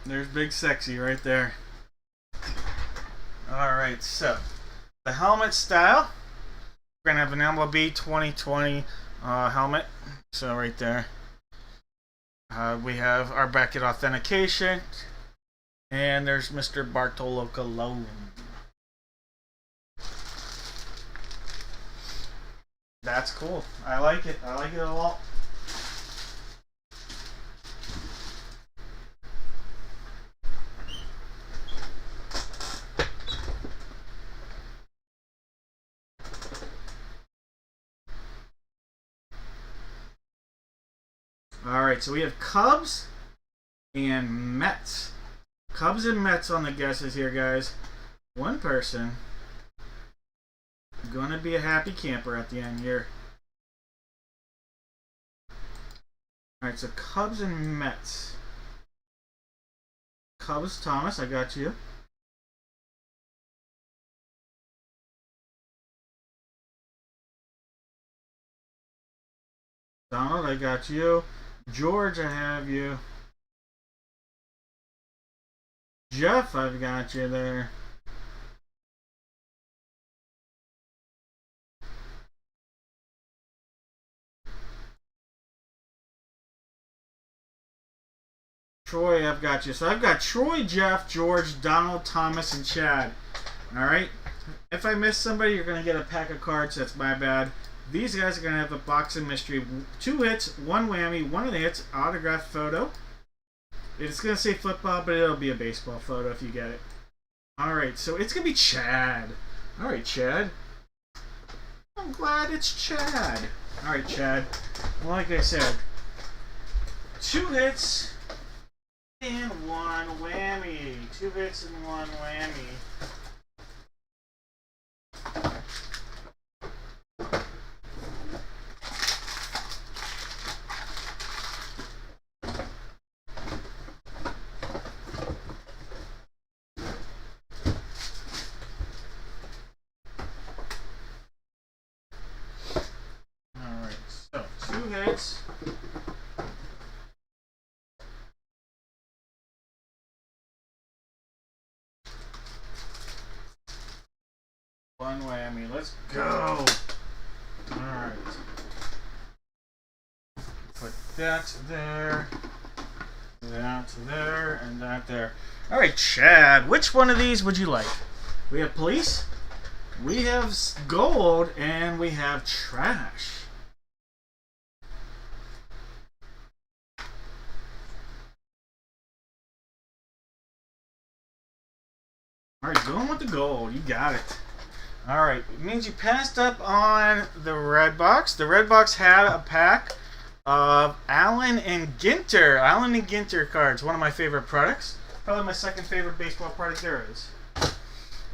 There's Big Sexy right there. Alright, so the helmet style. We're going to have an MLB 2020 helmet. So right there. We have our Beckett authentication. And there's Mr. Bartolo Colon. That's cool. I like it. I like it a lot. Alright, so we have Cubs and Mets. Cubs and Mets on the guesses here, guys. One person. Gonna be a happy camper at the end here. Alright, so Cubs and Mets. Cubs, Thomas, I got you. Donald, I got you. George, I have you. Jeff, I've got you there. Troy, I've got you. So I've got Troy, Jeff, George, Donald, Thomas, and Chad. Alright? If I miss somebody, you're going to get a pack of cards. That's my bad. These guys are going to have a box of mystery. 2 hits, 1 whammy, 1 of the hits, autographed photo. It's going to say football, but it'll be a baseball photo if you get it. Alright, so it's going to be Chad. Alright, Chad. I'm glad it's Chad. Alright, Chad. Like I said, 2 hits and 1 whammy. 2 hits and 1 whammy. Hits. 1 whammy. Let's go. Alright. Put that there, that there, and that there. Alright, Chad, which one of these would you like? We have police, we have gold, and we have trash. Alright, going with the gold. You got it. Alright, it means you passed up on the red box. The red box had a pack of Allen and Ginter. Allen and Ginter cards. One of my favorite products. Probably my second favorite baseball product there is.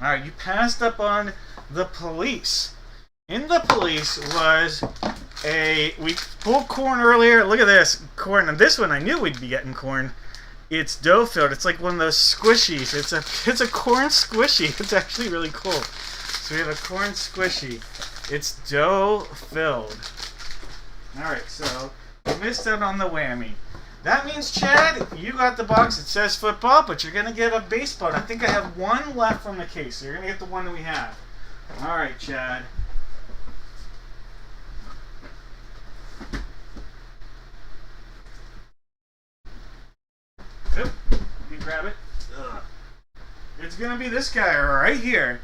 Alright, you passed up on the police. In the police was we pulled corn earlier. Look at this. Corn. And this one, I knew we'd be getting corn. It's dough filled. It's like one of those squishies. It's a corn squishy. It's actually really cool. So we have a corn squishy. It's dough filled. Alright, so you missed out on the whammy. That means, Chad, you got the box. It says football, but you're going to get a baseball. I think I have 1 left from the case, so you're going to get the one that we have. Alright, Chad. Oop, let me grab it. Ugh. It's going to be this guy right here.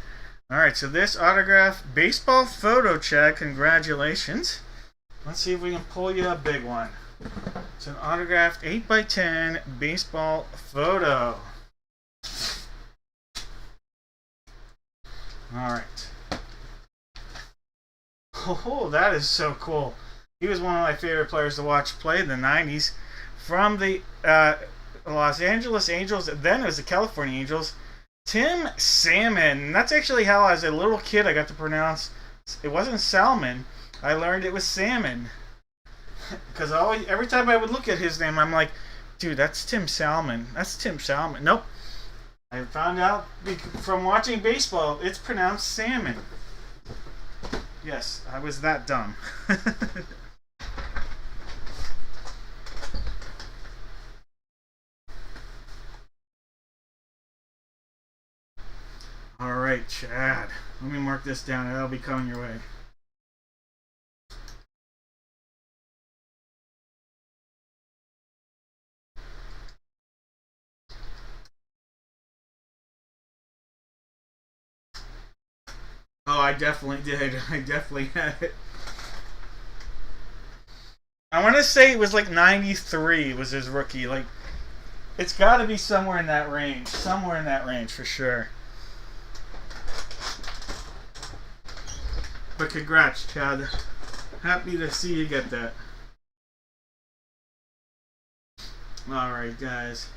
Alright, so this autograph baseball photo, Chad. Congratulations. Let's see if we can pull you a big one. It's an autographed 8x10 baseball photo. Alright. Oh, that is so cool. He was one of my favorite players to watch play in the 90s. From the Los Angeles Angels, then it was the California Angels. Tim Salmon. That's actually how, as a little kid, I got to pronounce. It wasn't salmon. I learned it was salmon. Because every time I would look at his name, I'm like, dude, that's Tim Salmon. That's Tim Salmon. Nope. I found out from watching baseball, it's pronounced salmon. Yes, I was that dumb. Alright, Chad. Let me mark this down. That'll be coming your way. Oh, I definitely did. I definitely had it. I want to say it was like 93 was his rookie. Like, it's got to be somewhere in that range. Somewhere in that range for sure. But congrats, Chad. Happy to see you get that. Alright, guys.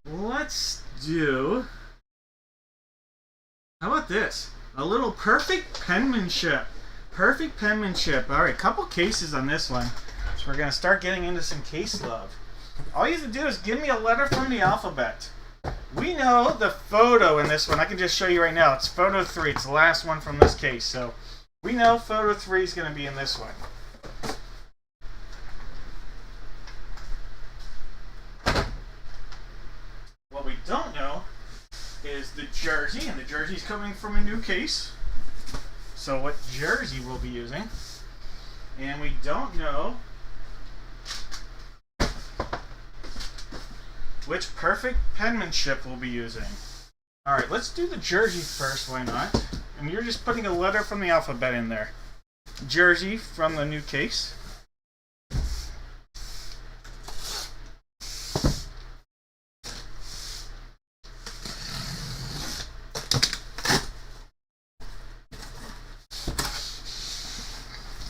Let's do... How about this? A little perfect penmanship. Perfect penmanship. Alright, couple cases on this one. So we're going to start getting into some case love. All you have to do is give me a letter from the alphabet. We know the photo in this one. I can just show you right now. It's photo 3. It's the last one from this case. So we know photo 3 is going to be in this one. What we don't know is the jersey, and the jersey's coming from a new case. So what jersey we'll be using. And we don't know which perfect penmanship we'll be using. Alright, let's do the jersey first, why not? And you're just putting a letter from the alphabet in there. jersey from the new case.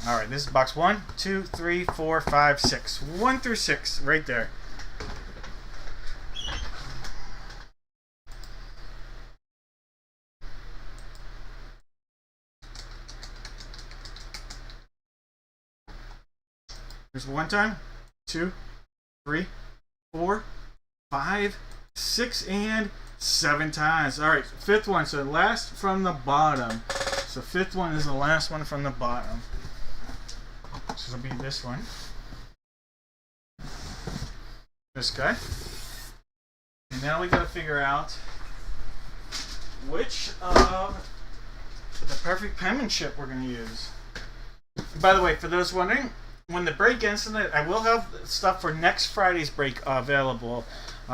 Alright, this is box 1, 2, 3, 4, 5, 6. 1 through 6, right there. There's 1 time, 2, 3, 4, 5, 6, and 7 times. Alright, 5th one, so last from the bottom. So 5th one is the last one from the bottom. So it'll be this one. This guy. And now we gotta figure out which of the perfect penmanship we're gonna use. By the way, for those wondering, when the break ends tonight, I will have stuff for next Friday's break available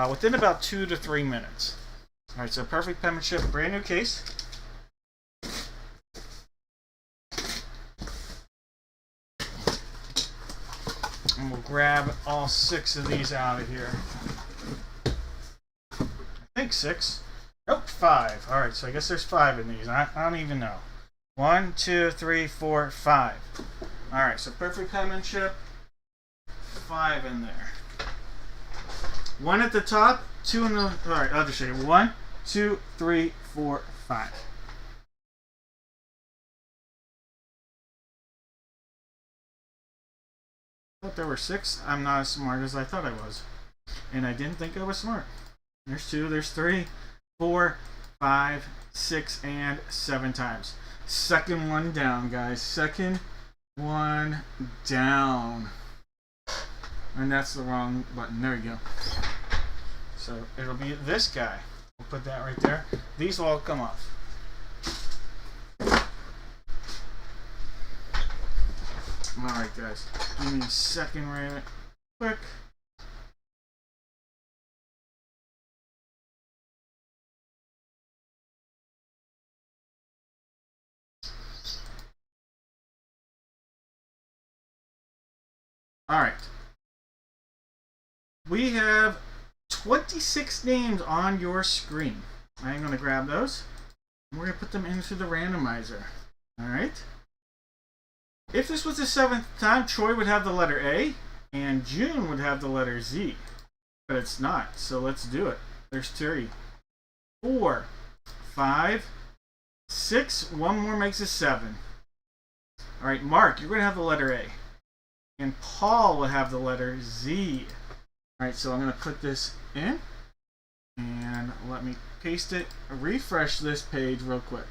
within about 2 to 3 minutes. Alright, so perfect penmanship, brand new case. And we'll grab all 6 of these out of here. I think 6. Nope, 5. Alright, so I guess there's 5 in these. I don't even know. 1, 2, 3, 4, 5. Alright, so perfect penmanship. 5 in there. 1 at the top, 2 in the... Alright, I'll just show you. 1, 2, 3, 4, 5. I thought there were 6. I'm not as smart as I thought I was. And I didn't think I was smart. There's 2, there's 3, 4, 5, 6, and 7 times. Second one down, guys. Second one down. And that's the wrong button. There we go. So it'll be this guy. We'll put that right there. These will all come off. Alright guys, give me a second right quick. Alright. We have 26 names on your screen. I'm going to grab those. And we're going to put them into the randomizer. Alright. If this was the 7th time, Troy would have the letter A, and June would have the letter Z. But it's not, so let's do it. There's 3, 4, 5, 6. One more makes it 7. Alright, Mark, you're going to have the letter A. And Paul will have the letter Z. Alright, so I'm going to put this in. And let me paste it. Refresh this page real quick.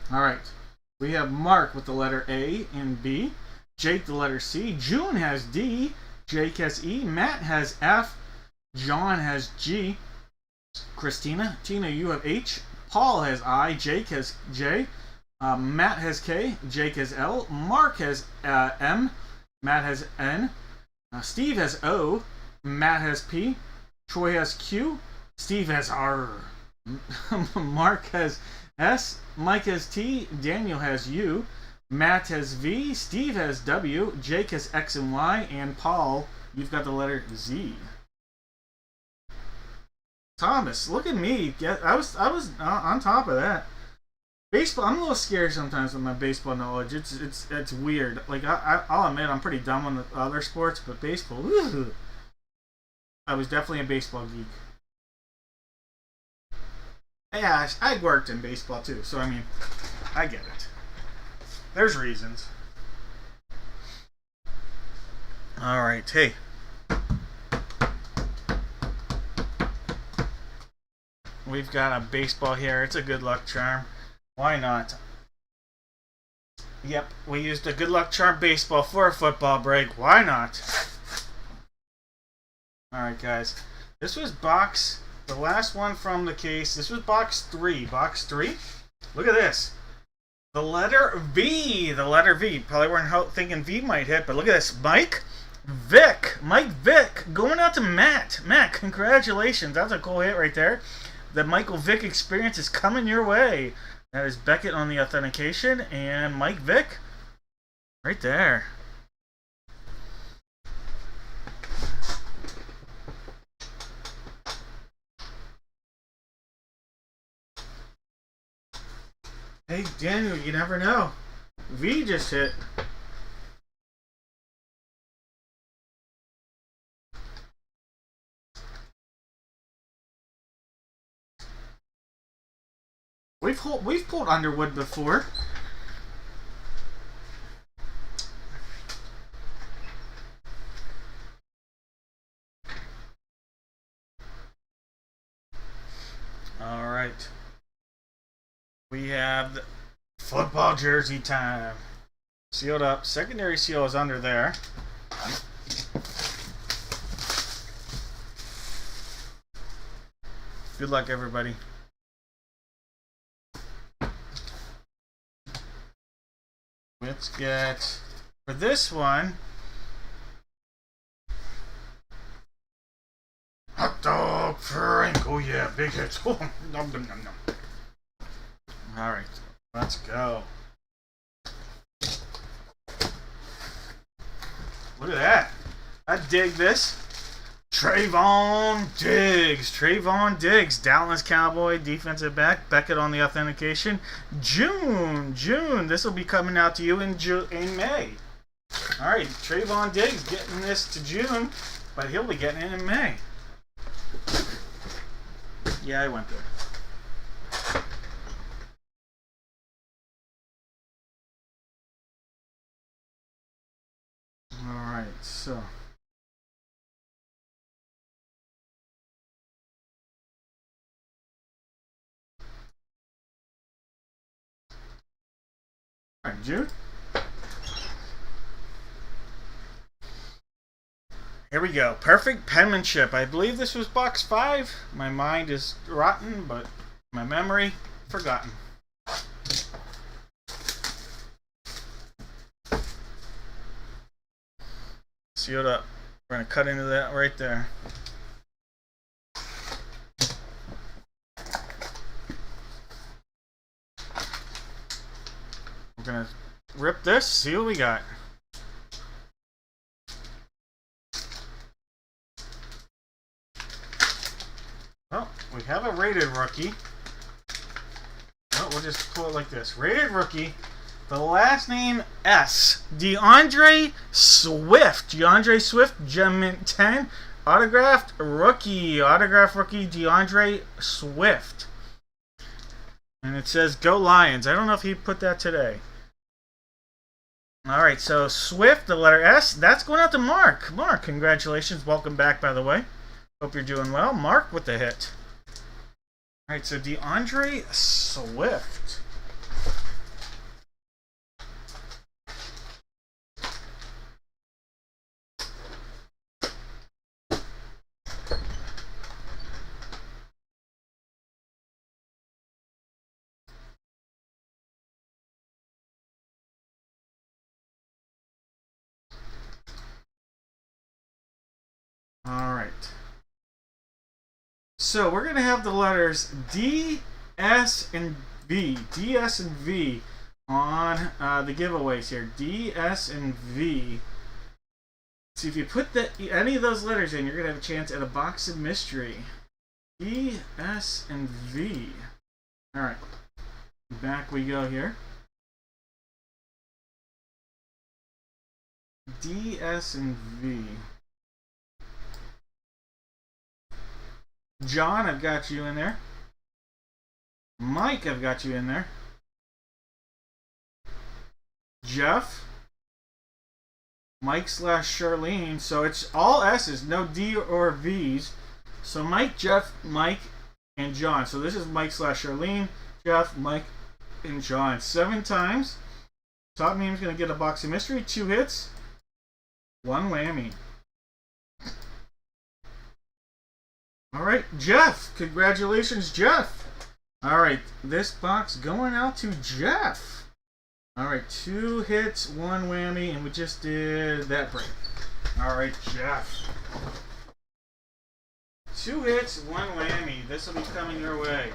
Alright, we have Mark with the letter A and B, Jake the letter C, June has D, Jake has E, Matt has F, John has G, Christina, Tina, you have H, Paul has I, Jake has J, Matt has K, Jake has L, Mark has M, Matt has N, Steve has O, Matt has P, Troy has Q, Steve has R, Mark has S, Mike has T, Daniel has U, Matt has V, Steve has W, Jake has X and Y, and Paul, you've got the letter Z. Thomas, look at me. I was on top of that. Baseball, I'm a little scared sometimes with my baseball knowledge. It's weird. Like I'll admit I'm pretty dumb on the other sports, but baseball, woo, I was definitely a baseball geek. Yeah, I worked in baseball too, so I mean, I get it. There's reasons. Alright, hey. We've got a baseball here. It's a good luck charm. Why not? Yep, we used a good luck charm baseball for a football break. Why not? Alright, guys. This was the last one from the case. This was box 3. Box 3. Look at this. The letter V. The letter V. Probably weren't thinking V might hit, but look at this. Mike, Mike Vick, going out to Matt. Matt, congratulations. That's a cool hit right there. The Michael Vick experience is coming your way. That is Beckett on the authentication and Mike Vick right there. Hey, Daniel, you never know. V just hit. We've pulled Underwood before. All right. We have the football jersey time. Sealed up. Secondary seal is under there. Good luck, everybody. Let's get, for this one, hot dog Frank. Oh yeah, big hits. Oh, nom, nom, nom, nom. All right, let's go. Look at that. I dig this. Trayvon Diggs, Dallas Cowboy, defensive back. Beckett on the authentication. June. This will be coming out to you in May. All right, Trayvon Diggs getting this to June, but he'll be getting it in May. Yeah, I went there. All right, so. Alright, Jude. Here we go. Perfect penmanship. I believe this was box 5. My mind is rotten, but my memory forgotten. Sealed up. We're going to cut into that right there. Gonna rip this, see what we got. Oh, we have a rated rookie. Oh, we'll just pull it like this. Rated rookie. The last name S. DeAndre Swift. DeAndre Swift, Gem 10. Autographed rookie. DeAndre Swift. And it says, Go Lions. I don't know if he put that today. Alright, so Swift, the letter S. That's going out to Mark. Mark, congratulations. Welcome back, by the way. Hope you're doing well. Mark with the hit. Alright, so DeAndre Swift. Alright. So we're going to have the letters D, S, and V. D, S, and V on the giveaways here. D, S, and V. So if you put any of those letters in, you're going to have a chance at a box of mystery. D, S, and V. Alright. Back we go here. D, S, and V. John, I've got you in there. Mike, I've got you in there. Jeff. Mike / Charlene. So it's all S's, no D or V's. So Mike, Jeff, Mike, and John. So this is Mike / Charlene, Jeff, Mike, and John. 7 times. Top name's going to get a box of mystery. 2 hits. 1 whammy. Alright, Jeff. Congratulations, Jeff. Alright, this box going out to Jeff. Alright, 2 hits, 1 whammy, and we just did that break. Alright, Jeff. 2 hits, 1 whammy. This will be coming your way.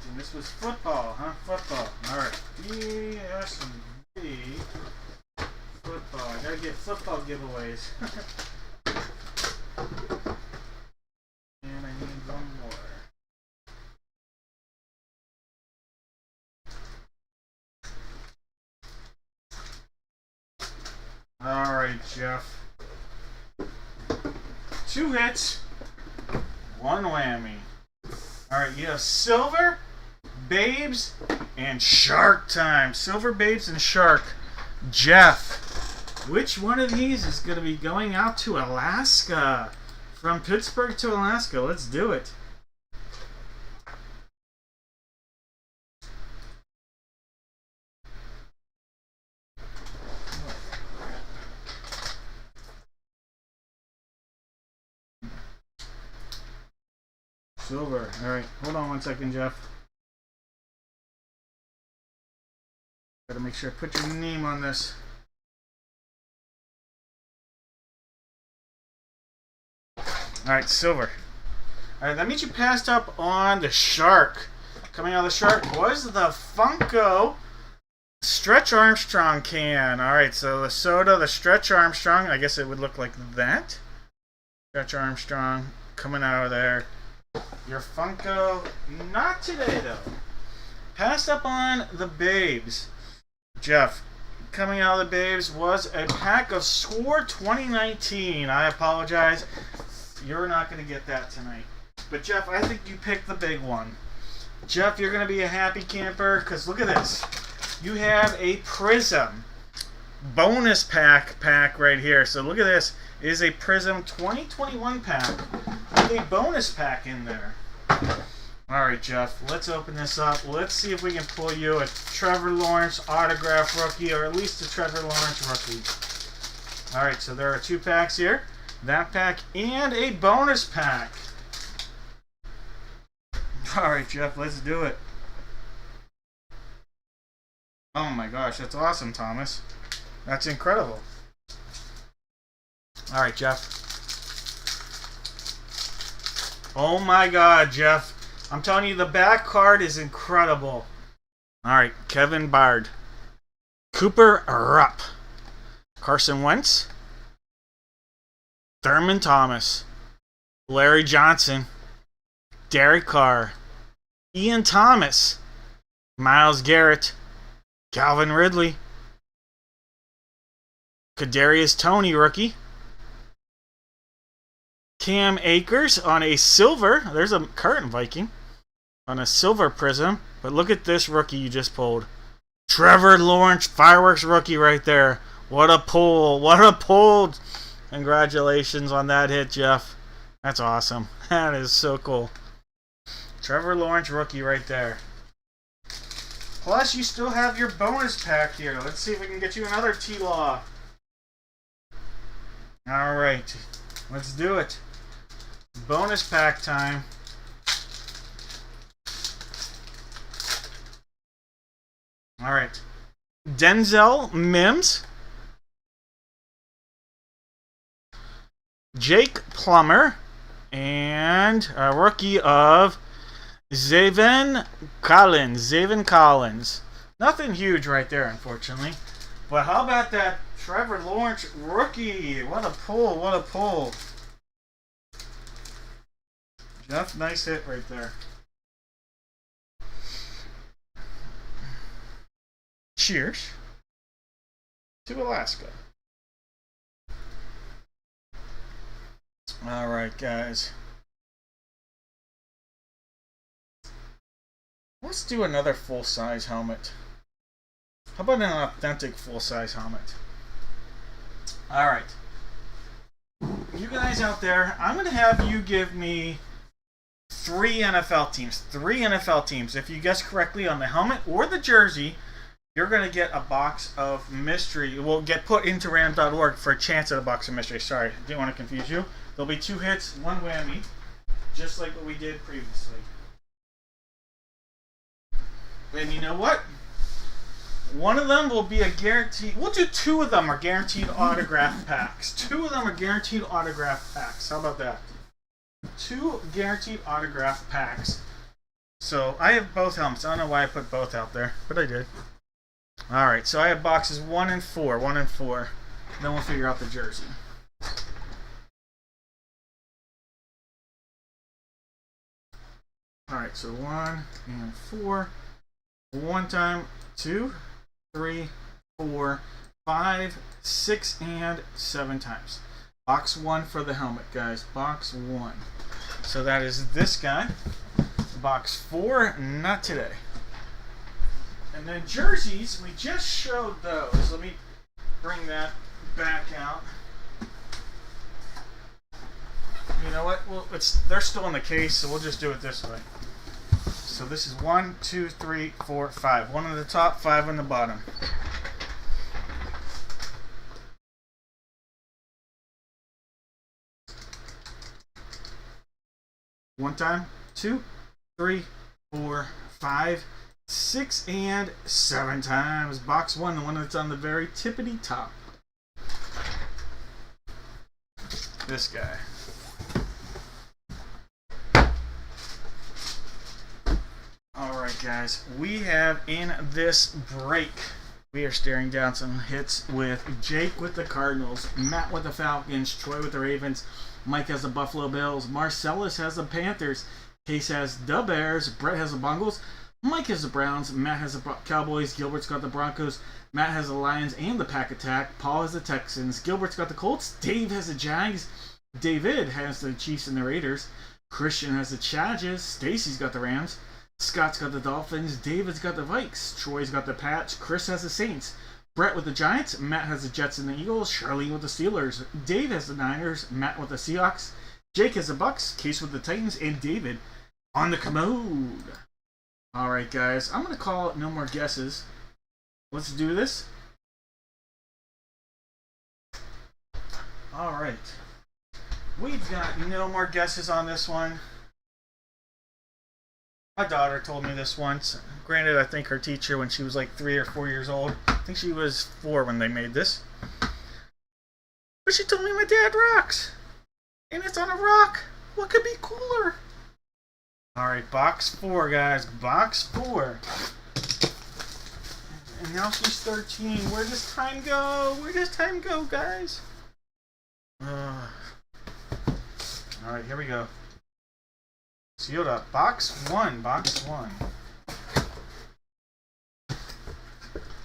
And this was football, huh? Football. Alright. B, S, and B. Football. I gotta get football giveaways. And I need one more. Alright, Jeff. 2 hits, 1 whammy. Alright, you have silver, babes, and shark time. Silver, babes, and shark. Jeff, which one of these is going to be going out to Alaska? From Pittsburgh to Alaska. Let's do it. Silver. Alright, hold on 1 second, Jeff. Gotta make sure I put your name on this. Alright, silver. Alright, that means you passed up on the shark. Coming out of the shark was the Funko Stretch Armstrong can. Alright, so the soda, the Stretch Armstrong, I guess it would look like that. Stretch Armstrong coming out of there. Your Funko, not today though. Passed up on the babes. Jeff, coming out of the babes was a pack of Score 2019. I apologize. You're not going to get that tonight. But Jeff, I think you picked the big one. Jeff, you're going to be a happy camper because look at this. You have a Prism bonus pack right here. So look at this. It is a Prism 2021 pack with a bonus pack in there. Alright, Jeff, let's open this up. Let's see if we can pull you a Trevor Lawrence autograph rookie, or at least a Trevor Lawrence rookie. Alright, so there are 2 packs here. That pack and a bonus pack. Alright, Jeff, let's do it. Oh my gosh, that's awesome, Thomas. That's incredible. Alright, Jeff. Oh my god, Jeff. I'm telling you, the back card is incredible. Alright, Kevin Bard. Cooper Rupp. Carson Wentz. Thurman Thomas. Larry Johnson. Derek Carr. Ian Thomas. Myles Garrett. Calvin Ridley. Kadarius Toney, rookie. Cam Akers on a silver. There's a current Viking. On a silver Prism. But look at this rookie you just pulled. Trevor Lawrence fireworks rookie right there. What a pull. What a pull. Congratulations on that hit, Jeff. That's awesome. That is so cool. Trevor Lawrence rookie right there. Plus, you still have your bonus pack here. Let's see if we can get you another T-Law. Alright. Let's do it. Bonus pack time. Alright. Denzel Mims. Jake Plummer. And a rookie of Zaven Collins. Nothing huge right there, unfortunately. But how about that Trevor Lawrence rookie? What a pull, what a pull. Jeff, nice hit right there. Cheers to Alaska. Alright, guys. Let's do another full-size helmet. How about an authentic full-size helmet? Alright. You guys out there, I'm going to have you give me 3 NFL teams. 3 NFL teams. If you guess correctly on the helmet or the jersey, you're going to get a box of mystery. It will get put into random.org for a chance at a box of mystery. Sorry, didn't want to confuse you. There'll be 2 hits, 1 whammy, just like what we did previously. And you know what? One of them will be a guaranteed. We'll do 2 of them are guaranteed autograph packs. 2 of them are guaranteed autograph packs. How about that? 2 guaranteed autograph packs. So I have both helmets. I don't know why I put both out there, but I did. Alright, so I have boxes 1 and 4. 1 and 4. Then we'll figure out the jersey. Alright, so 1 and 4. 1 time, 2, 3, 4, 5, 6, and 7 times. Box 1 for the helmet, guys. Box 1. So that is this guy. Box 4, not today. And then jerseys, we just showed those. Let me bring that back out. You know what? Well, they're still in the case, so we'll just do it this way. So this is 1, 2, 3, 4, 5. 1 on the top, 5 on the bottom. One time, 2, 3, 4, 5, 6, and 7 times. Box 1, the one that's on the very tippity top. This guy. Alright guys, we have in this break, we are staring down some hits with Jake with the Cardinals, Matt with the Falcons, Troy with the Ravens, Mike has the Buffalo Bills, Marcellus has the Panthers, Case has the Bears, Brett has the Bengals, Mike has the Browns, Matt has the Cowboys, Gilbert's got the Broncos, Matt has the Lions and the Pack Attack, Paul has the Texans, Gilbert's got the Colts, Dave has the Jags, David has the Chiefs and the Raiders, Christian has the Chargers, Stacy's got the Rams, Scott's got the Dolphins, David's got the Vikes, Troy's got the Pats, Chris has the Saints, Brett with the Giants, Matt has the Jets and the Eagles, Charlene with the Steelers, Dave has the Niners, Matt with the Seahawks, Jake has the Bucks, Case with the Titans, and David on the commode. Alright guys, I'm going to call it no more guesses. Let's do this. Alright. We've got no more guesses on this one. My daughter told me this once. Granted, I think her teacher, when she was like 3 or 4 years old, I think she was 4 when they made this. But she told me my dad rocks. And it's on a rock. What could be cooler? Alright, box 4, guys. Box 4. And now she's 13. Where does time go? Where does time go, guys? Alright, here we go. Sealed up. Box 1. Box 1.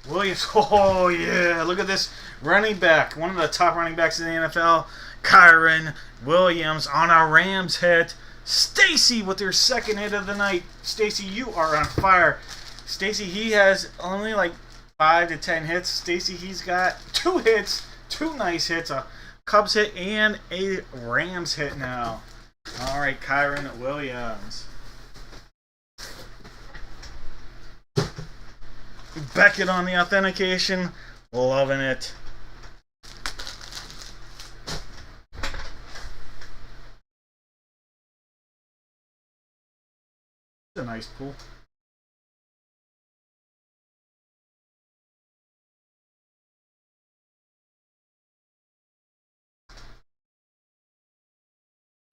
Williams. Oh, yeah. Look at this running back. One of the top running backs in the NFL. Kyron Williams on a Rams hit. Stacy with her second hit of the night. Stacy, you are on fire. Stacy, he has only like 5 to 10 hits. Stacy, he's got 2 hits. 2 nice hits. A Cubs hit and a Rams hit now. Alright, Kyron Williams. Beckett on the authentication. Loving it. It's a nice pool.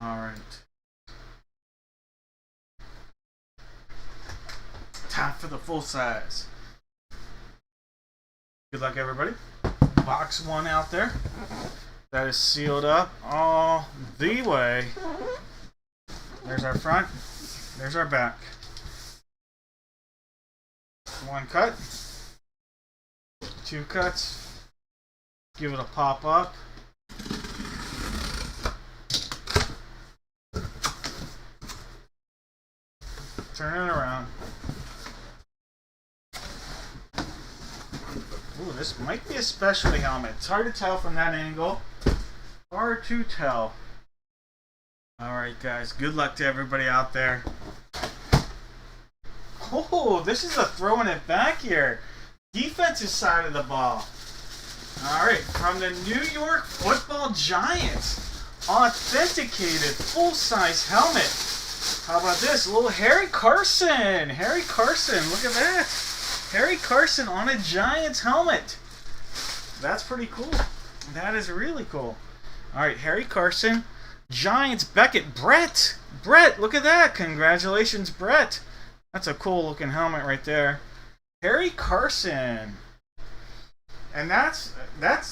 Alright. Time for the full size. Good luck, everybody. Box 1 out there. That is sealed up all the way. There's our front. There's our back. 1 cut. 2 cuts. Give it a pop up. Turn it around. Ooh, this might be a specialty helmet. It's hard to tell from that angle. Hard to tell. Alright, guys. Good luck to everybody out there. Oh, this is a throwing it back here. Defensive side of the ball. Alright, from the New York Football Giants. Authenticated full-size helmet. How about this? A little Harry Carson. Harry Carson, look at that. Harry Carson on a Giants helmet. That's pretty cool. That is really cool. Alright, Harry Carson. Giants, Beckett, Brett. Brett, look at that. Congratulations, Brett. That's a cool looking helmet right there. Harry Carson. And that's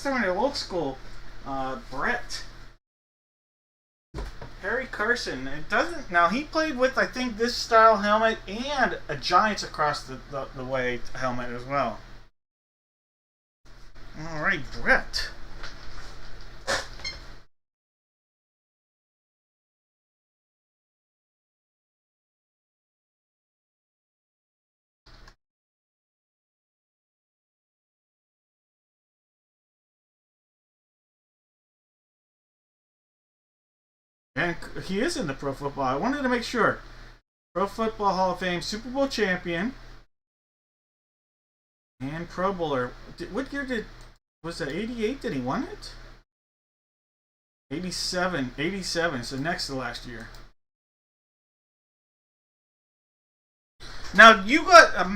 throwing it old school. Brett. Harry Carson. It doesn't. Now he played with, I think, this style helmet and a Giants across the way helmet as well. All right, Brett. And he is in the Pro Football. I wanted to make sure. Pro Football Hall of Fame, Super Bowl champion, and Pro Bowler. What year was that? 88? Did he win it? 87. 87. So next to last year. Now you got.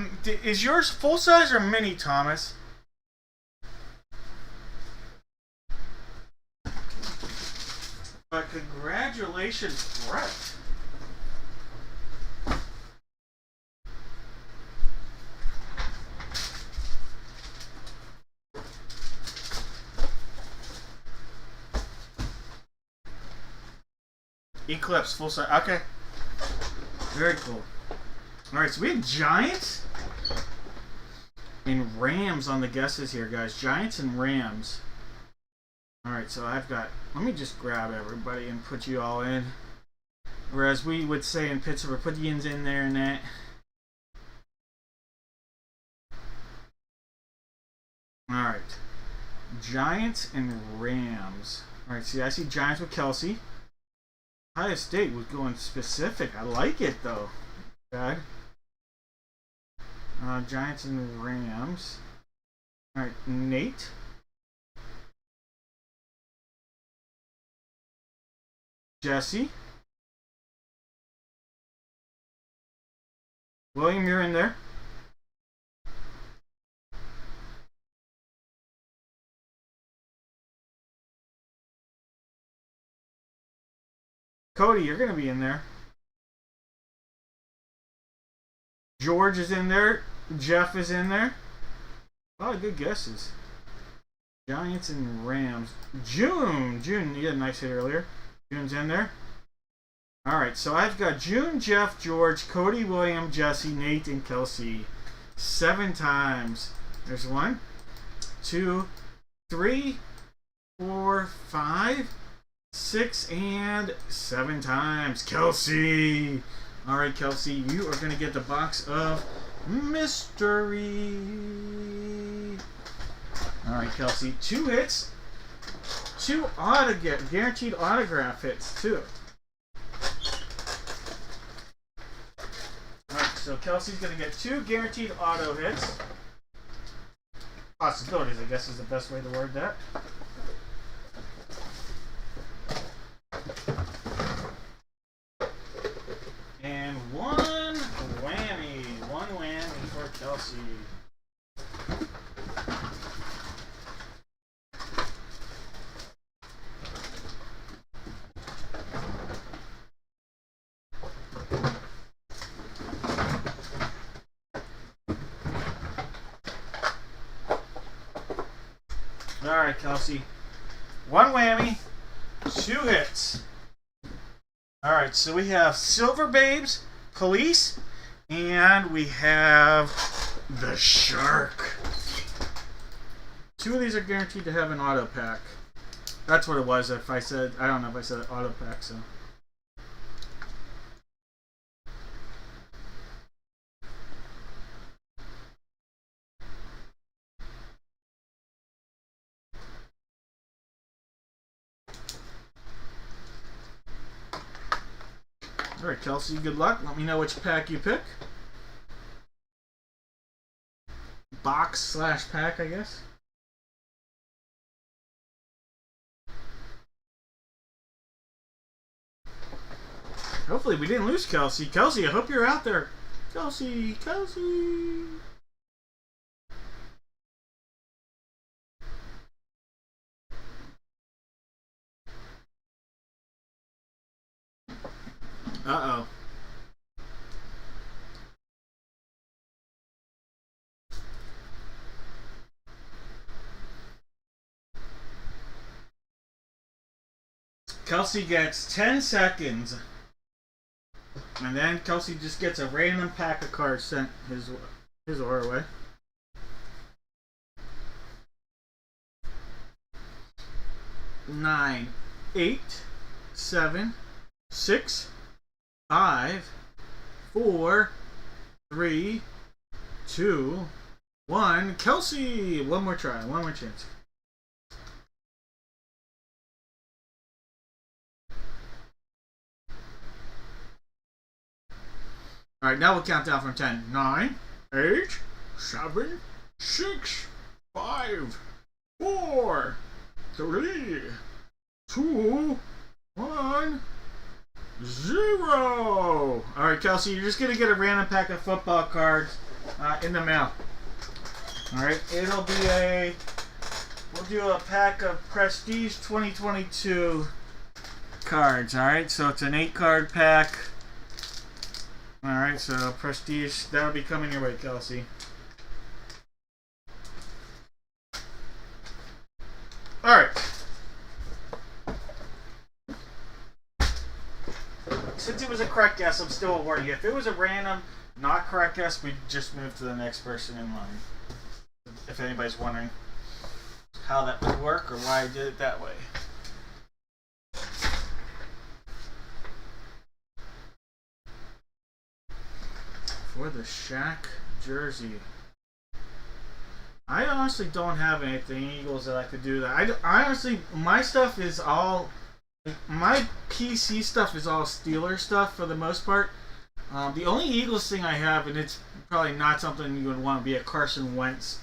Is yours full size or mini, Thomas? But congratulations, Brett. Eclipse, full size. Okay. Very cool. Alright, so we have Giants and Rams on the guesses here, guys. Giants and Rams. Alright, so I've got... Let me just grab everybody and put you all in. Whereas we would say in Pittsburgh, put the ins in there and that. Alright. Giants and Rams. Alright, see, I see Giants with Kelsey. Ohio State was going specific. I like it, though. Bad. Giants and Rams. Alright, Nate. Jesse. William, you're in there. Cody, you're going to be in there. George is in there. Jeff is in there. A lot of good guesses. Giants and Rams. June, you had a nice hit earlier. June's in there. Alright, so I've got June, Jeff, George, Cody, William, Jesse, Nate, and Kelsey. 7 times. There's 1, 2, 3, 4, 5, 6, and 7 times. Kelsey! Alright, Kelsey, you are going to get the box of mystery. Alright, Kelsey, 2 hits. 2 guaranteed autograph hits, too. Alright, so Kelsey's going to get 2 guaranteed auto hits. Possibilities, I guess, is the best way to word that. And 1 whammy. 1 whammy for Kelsey. Alright, Kelsey. 1 whammy, 2 hits. Alright, so we have Silver Babes, Police, and we have the Shark. 2 of these are guaranteed to have an auto pack. That's what it was. If I said, I don't know if I said auto pack, so. Alright, Kelsey, good luck. Let me know which pack you pick. Box / pack, I guess. Hopefully we didn't lose Kelsey. Kelsey, I hope you're out there. Kelsey. Uh-oh. Kelsey gets 10 seconds. And then Kelsey just gets a random pack of cards sent his or her way. Nine, 8, 7, 6, 5, 4, 3, 2, 1. Kelsey! One more try, one more chance. Alright, now we'll count down from 10. 9, 8, 7, 6, 5, 4, 3, 2, 1, 0. Alright, Kelsey, you're just going to get a random pack of football cards in the mail. Alright, it'll be we'll do a pack of Prestige 2022 cards. Alright, so it's an 8-card pack. Alright, so Prestige, that'll be coming your way, Kelsey. Alright. Since it was a correct guess, I'm still awarding it. If it was a random, not correct guess, we'd just move to the next person in line. If anybody's wondering how that would work or why I did it that way. For the Shaq jersey, I honestly don't have anything Eagles that I could do that. I honestly, my stuff is all, my PC stuff is all Steelers stuff for the most part. The only Eagles thing I have, and it's probably not something you would want to be, a Carson Wentz.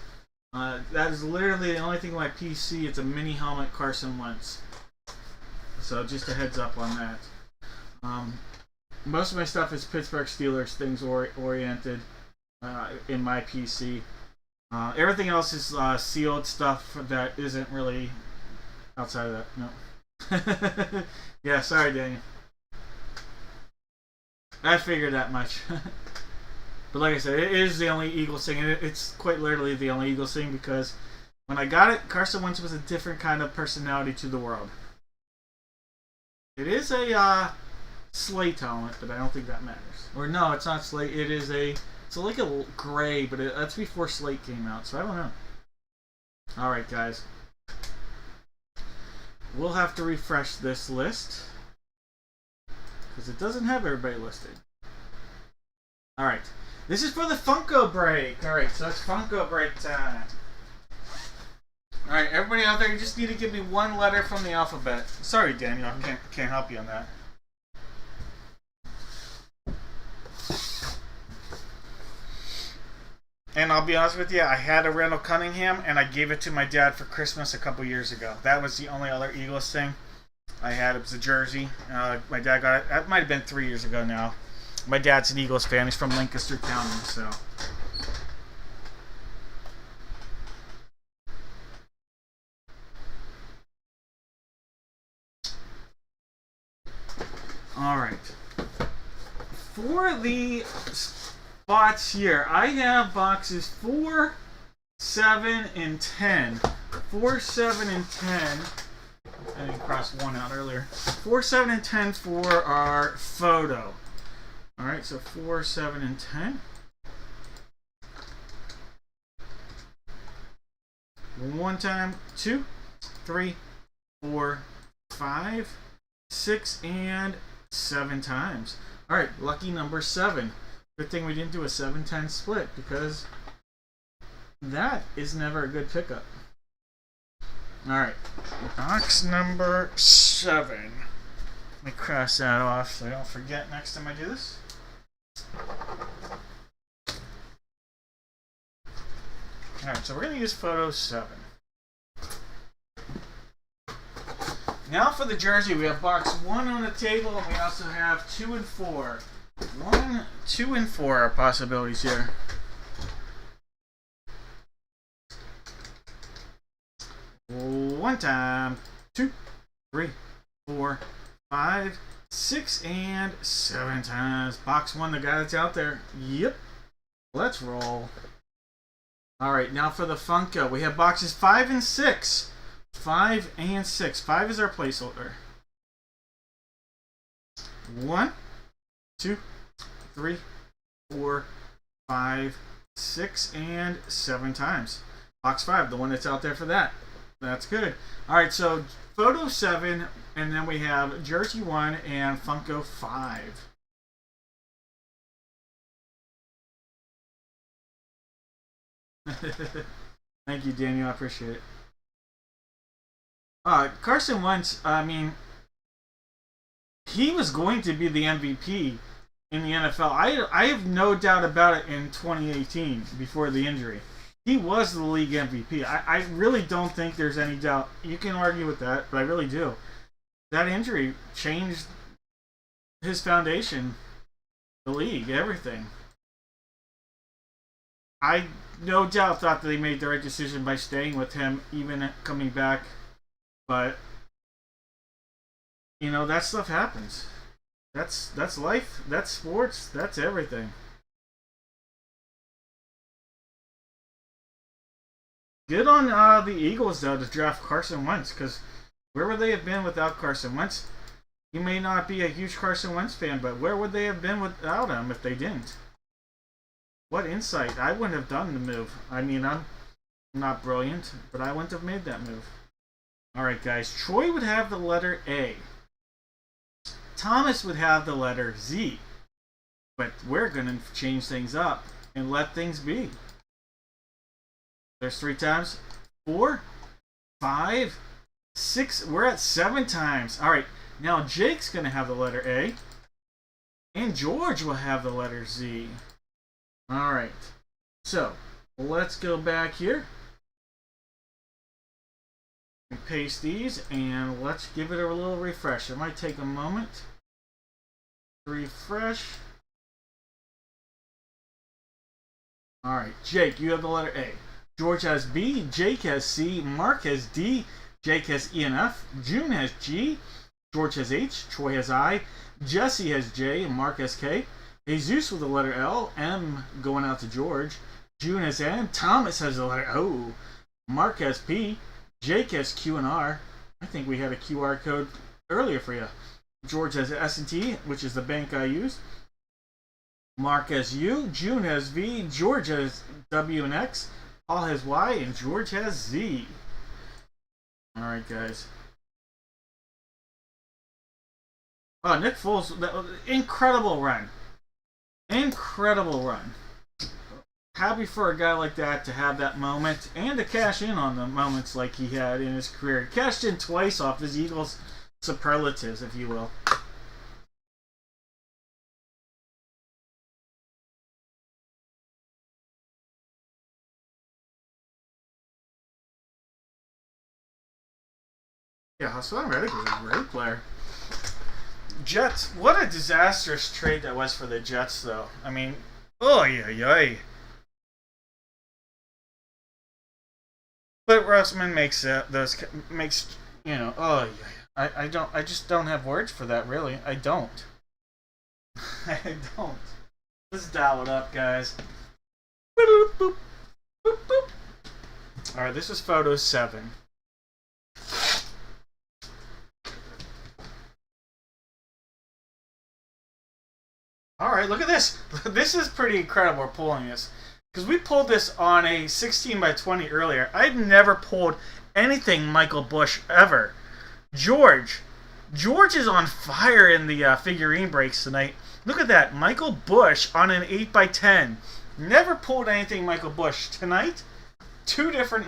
That is literally the only thing on my PC. It's a mini helmet Carson Wentz. So just a heads up on that. Most of my stuff is Pittsburgh Steelers things oriented in my PC. Everything else is sealed stuff that isn't really outside of that. No. Yeah, sorry, Daniel. I figured that much. But like I said, it is the only Eagles thing, and it's quite literally the only Eagles thing because when I got it, Carson Wentz was a different kind of personality to the world. It is a Slate helmet, but I don't think that matters. Or no, it's not Slate. It's like a gray, but that's before Slate came out, so I don't know. Alright, guys. We'll have to refresh this list because it doesn't have everybody listed. Alright. This is for the Funko break. Alright, so it's Funko break time. Alright, everybody out there, you just need to give me one letter from the alphabet. Sorry, Daniel, I can't help you on that. And I'll be honest with you, I had a Randall Cunningham, and I gave it to my dad for Christmas a couple years ago. That was the only other Eagles thing I had. It was a jersey. My dad got it. That might have been 3 years ago now. My dad's an Eagles fan. He's from Lancaster County, so. All right. For the spots here, I have boxes 4, 7, and 10. 4, 7, and 10. I didn't cross one out earlier. 4, 7, and 10 for our photo. Alright, so 4, 7, and 10. One time, 2, 3, 4, 5, 6, and 7 times. Alright, lucky number 7. Good thing we didn't do a 7-10 split because that is never a good pickup. Alright, box number 7. Let me cross that off so I don't forget next time I do this. Alright, so we're going to use photo 7. Now for the jersey, we have box 1 on the table, and we also have 2 and 4. 1, 2, and 4 are possibilities here. One time, 2, 3, 4, 5, 6, and 7 times. Box 1, the guy that's out there. Yep. Let's roll. Alright, now for the Funko, we have boxes 5 and 6. 5 and 6. 5 is our placeholder. 1, 2, 3, 4, 5, 6, and 7 times. Box 5, the one that's out there for that. That's good. Alright, so photo 7, and then we have jersey 1 and Funko 5. Thank you, Daniel. I appreciate it. Carson Wentz, I mean, he was going to be the MVP in the NFL. I have no doubt about it in 2018 before the injury. He was the league MVP. I really don't think there's any doubt. You can argue with that, but I really do. That injury changed his foundation, the league, everything. I no doubt thought that they made the right decision by staying with him, even coming back. But you know, that stuff happens. That's life. That's sports. That's everything. Good on the Eagles, though, to draft Carson Wentz, because where would they have been without Carson Wentz? You may not be a huge Carson Wentz fan, but where would they have been without him if they didn't? What insight. I wouldn't have done the move. I mean, I'm not brilliant, but I wouldn't have made that move. Alright, guys. Troy would have the letter A. Thomas would have the letter Z. But we're going to change things up and let things be. There's 3 times. 4, 5, 6. We're at 7 times. Alright, now Jake's going to have the letter A. And George will have the letter Z. Alright, so let's go back here. And paste these, and let's give it a little refresh. It might take a moment to refresh. Alright, Jake, you have the letter A. George has B, Jake has C, Mark has D, Jake has E and F, June has G, George has H, Troy has I, Jesse has J, and Mark has K, Jesus with the letter L, M going out to George, June has N, Thomas has the letter O, Mark has P, Jake has Q and R. I think we had a QR code earlier for you. George has S and T, which is the bank I use. Mark has U, June has V, George has W and X, Paul has Y, and George has Z. Alright, guys. Oh, Nick Foles, incredible run. Incredible run. Happy for a guy like that to have that moment and to cash in on the moments like he had in his career. He cashed in twice off his Eagles superlatives, if you will. Yeah, Hassan Reddick was a great player. Jets, what a disastrous trade that was for the Jets, though. I mean, oh yeah. But Russman makes you know, oh yeah. I just don't have words for that, really. I don't. I don't. Let's dial it up, guys. Boop, boop, boop, boop. All right, this is photo 7. Alright, look at this. This is pretty incredible, we're pulling this. Because we pulled this on a 16 by 20 earlier. I've never pulled anything Michael Bush ever. George is on fire in the figurine breaks tonight. Look at that. Michael Bush on an 8 by 10. Never pulled anything Michael Bush. Tonight, 2 different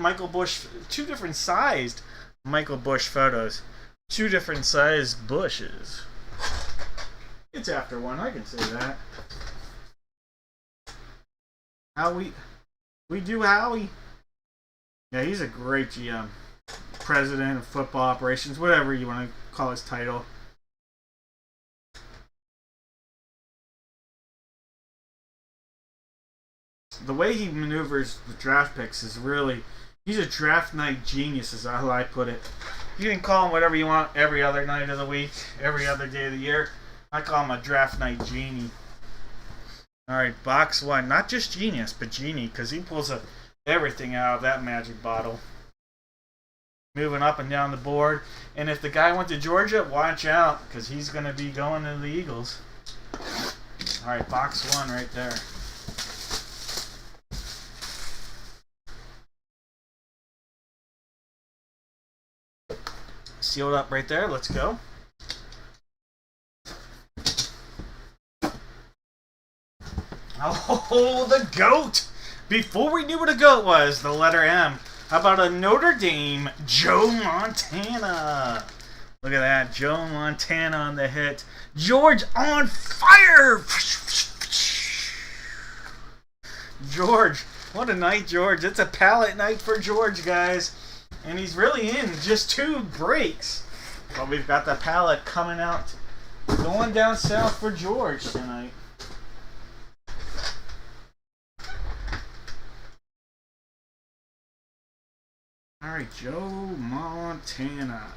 sized Michael Bush photos. 2 different sized Bushes. It's after 1, I can say that. Howie. We do Howie. Yeah, he's a great GM. President of Football Operations, whatever you want to call his title. The way he maneuvers with draft picks is really... He's a draft night genius, is how I put it. You can call him whatever you want every other night of the week, every other day of the year. I call him a draft night genie. Alright, box 1. Not just genius, but genie, because he pulls everything out of that magic bottle. Moving up and down the board. And if the guy went to Georgia, watch out, because he's going to be going to the Eagles. Alright, box 1 right there. Sealed up right there. Let's go. Oh, the GOAT! Before we knew what a GOAT was, the letter M. How about a Notre Dame Joe Montana? Look at that. Joe Montana on the hit. George on fire! George. What a night, George. It's a pallet night for George, guys. And he's really in just 2 breaks. But we've got the pallet coming out. Going down south for George tonight. Alright, Joe Montana.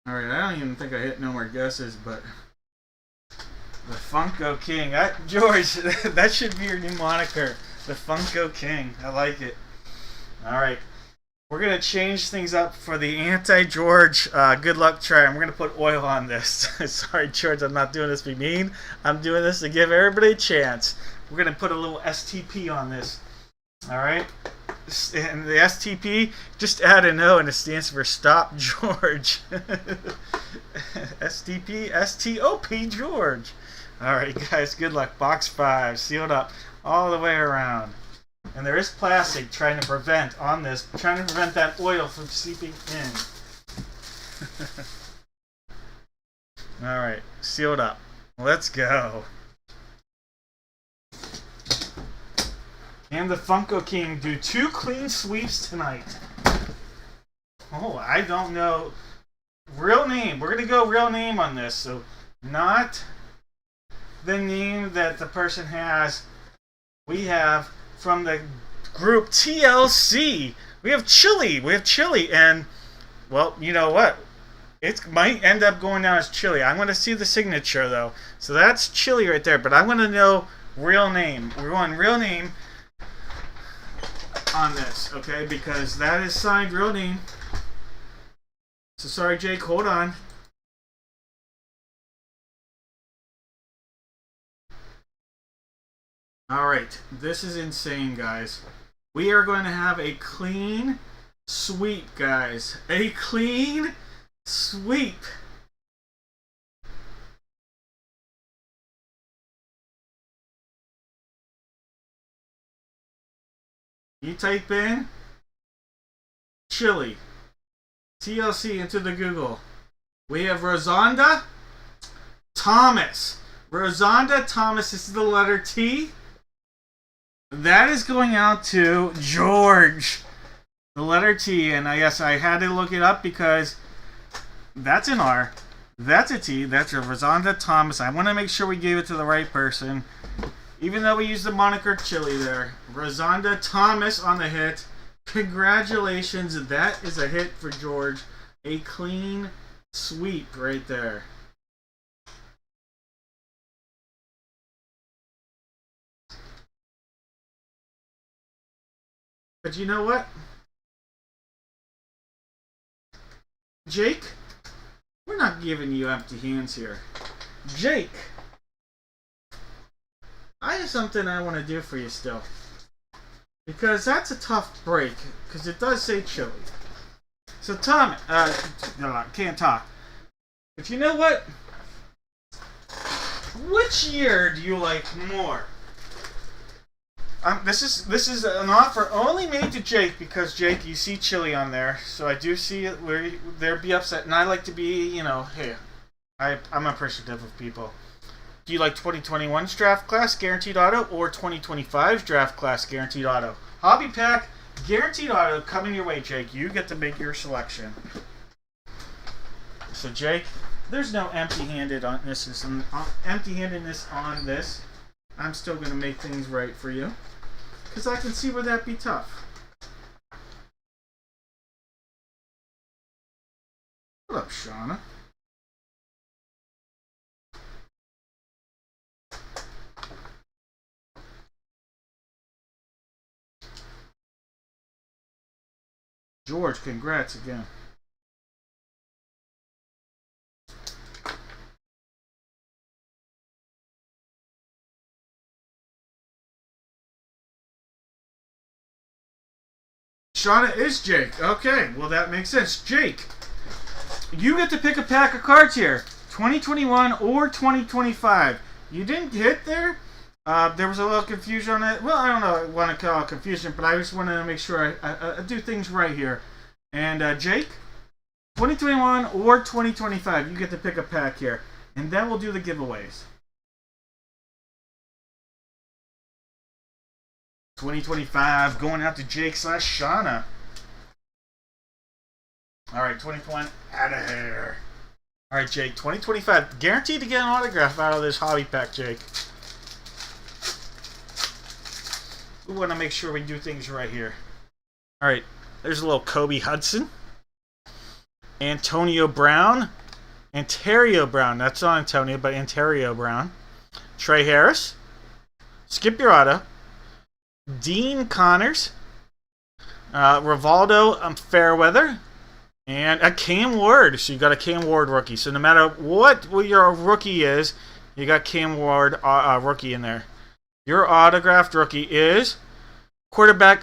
Alright, I don't even think I hit no more guesses, but the Funko King. George, that should be your new moniker. The Funko King. I like it. Alright. We're going to change things up for the anti-George good luck charm. We're going to put oil on this. Sorry, George, I'm not doing this to be mean. I'm doing this to give everybody a chance. We're going to put a little STP on this. Alright? And the STP, just add an O and it stands for Stop George. STP, STOP George. Alright, guys, good luck. Box 5, sealed up all the way around. And there is plastic trying to prevent that oil from seeping in. Alright, sealed up. Let's go. Can the Funko King do 2 clean sweeps tonight? Oh, I don't know. Real name. We're going to go real name on this. So, not the name that the person has. We have from the group TLC. We have Chili. And, well, you know what? It might end up going down as Chili. I'm going to see the signature, though. So that's Chili right there. But I'm going to know real name. We're going real name on this, okay? Because that is signed real name. So sorry, Jake. Hold on. Alright, this is insane, guys. We are going to have a clean sweep, guys. A clean sweep. You type in Chili TLC into the Google. We have Rosanda Thomas. Rosanda Thomas, this is the letter T. That is going out to George. The letter T, and I guess I had to look it up because that's an R. That's a T. That's a Rosanda Thomas. I want to make sure we gave it to the right person. Even though we used the moniker Chili there. Rosanda Thomas on the hit. Congratulations. That is a hit for George. A clean sweep right there. But you know what? Jake, we're not giving you empty hands here. Jake, I have something I want to do for you still. Because that's a tough break. Because it does say Chili. So Tom, no, I can't talk. But you know what? Which year do you like more? This is an offer only made to Jake because Jake, you see Chili on there, so I do see it where they'd be upset, and I like to be, hey, I'm appreciative of people. Do you like 2021's draft class guaranteed auto or 2025's draft class guaranteed auto? Hobby pack guaranteed auto coming your way, Jake. You get to make your selection. So Jake, there's no empty-handedness on this. I'm still gonna make things right for you. Because I can see where that'd be tough. What up, Shauna? George, congrats again. Shauna is Jake. Okay, well that makes sense. Jake, you get to pick a pack of cards here. 2021 or 2025. You didn't hit there. There was a little confusion on it. Well, I don't know. I want to call it confusion, but I just wanted to make sure I do things right here. And Jake, 2021 or 2025. You get to pick a pack here. And then we'll do the giveaways. 2025 going out to Jake / Shauna. Alright, 2021 out of here. Alright, Jake, 2025. Guaranteed to get an autograph out of this hobby pack, Jake. We want to make sure we do things right here. Alright, there's a little Kobe Hudson. Antonio Brown. Ontario Brown. That's not Antonio, but Ontario Brown. Trey Harris. Skip your auto. Dean Connors, Rivaldo Fairweather, and a Cam Ward. So you got a Cam Ward rookie. So no matter what your rookie is, you got Cam Ward rookie in there. Your autographed rookie is quarterback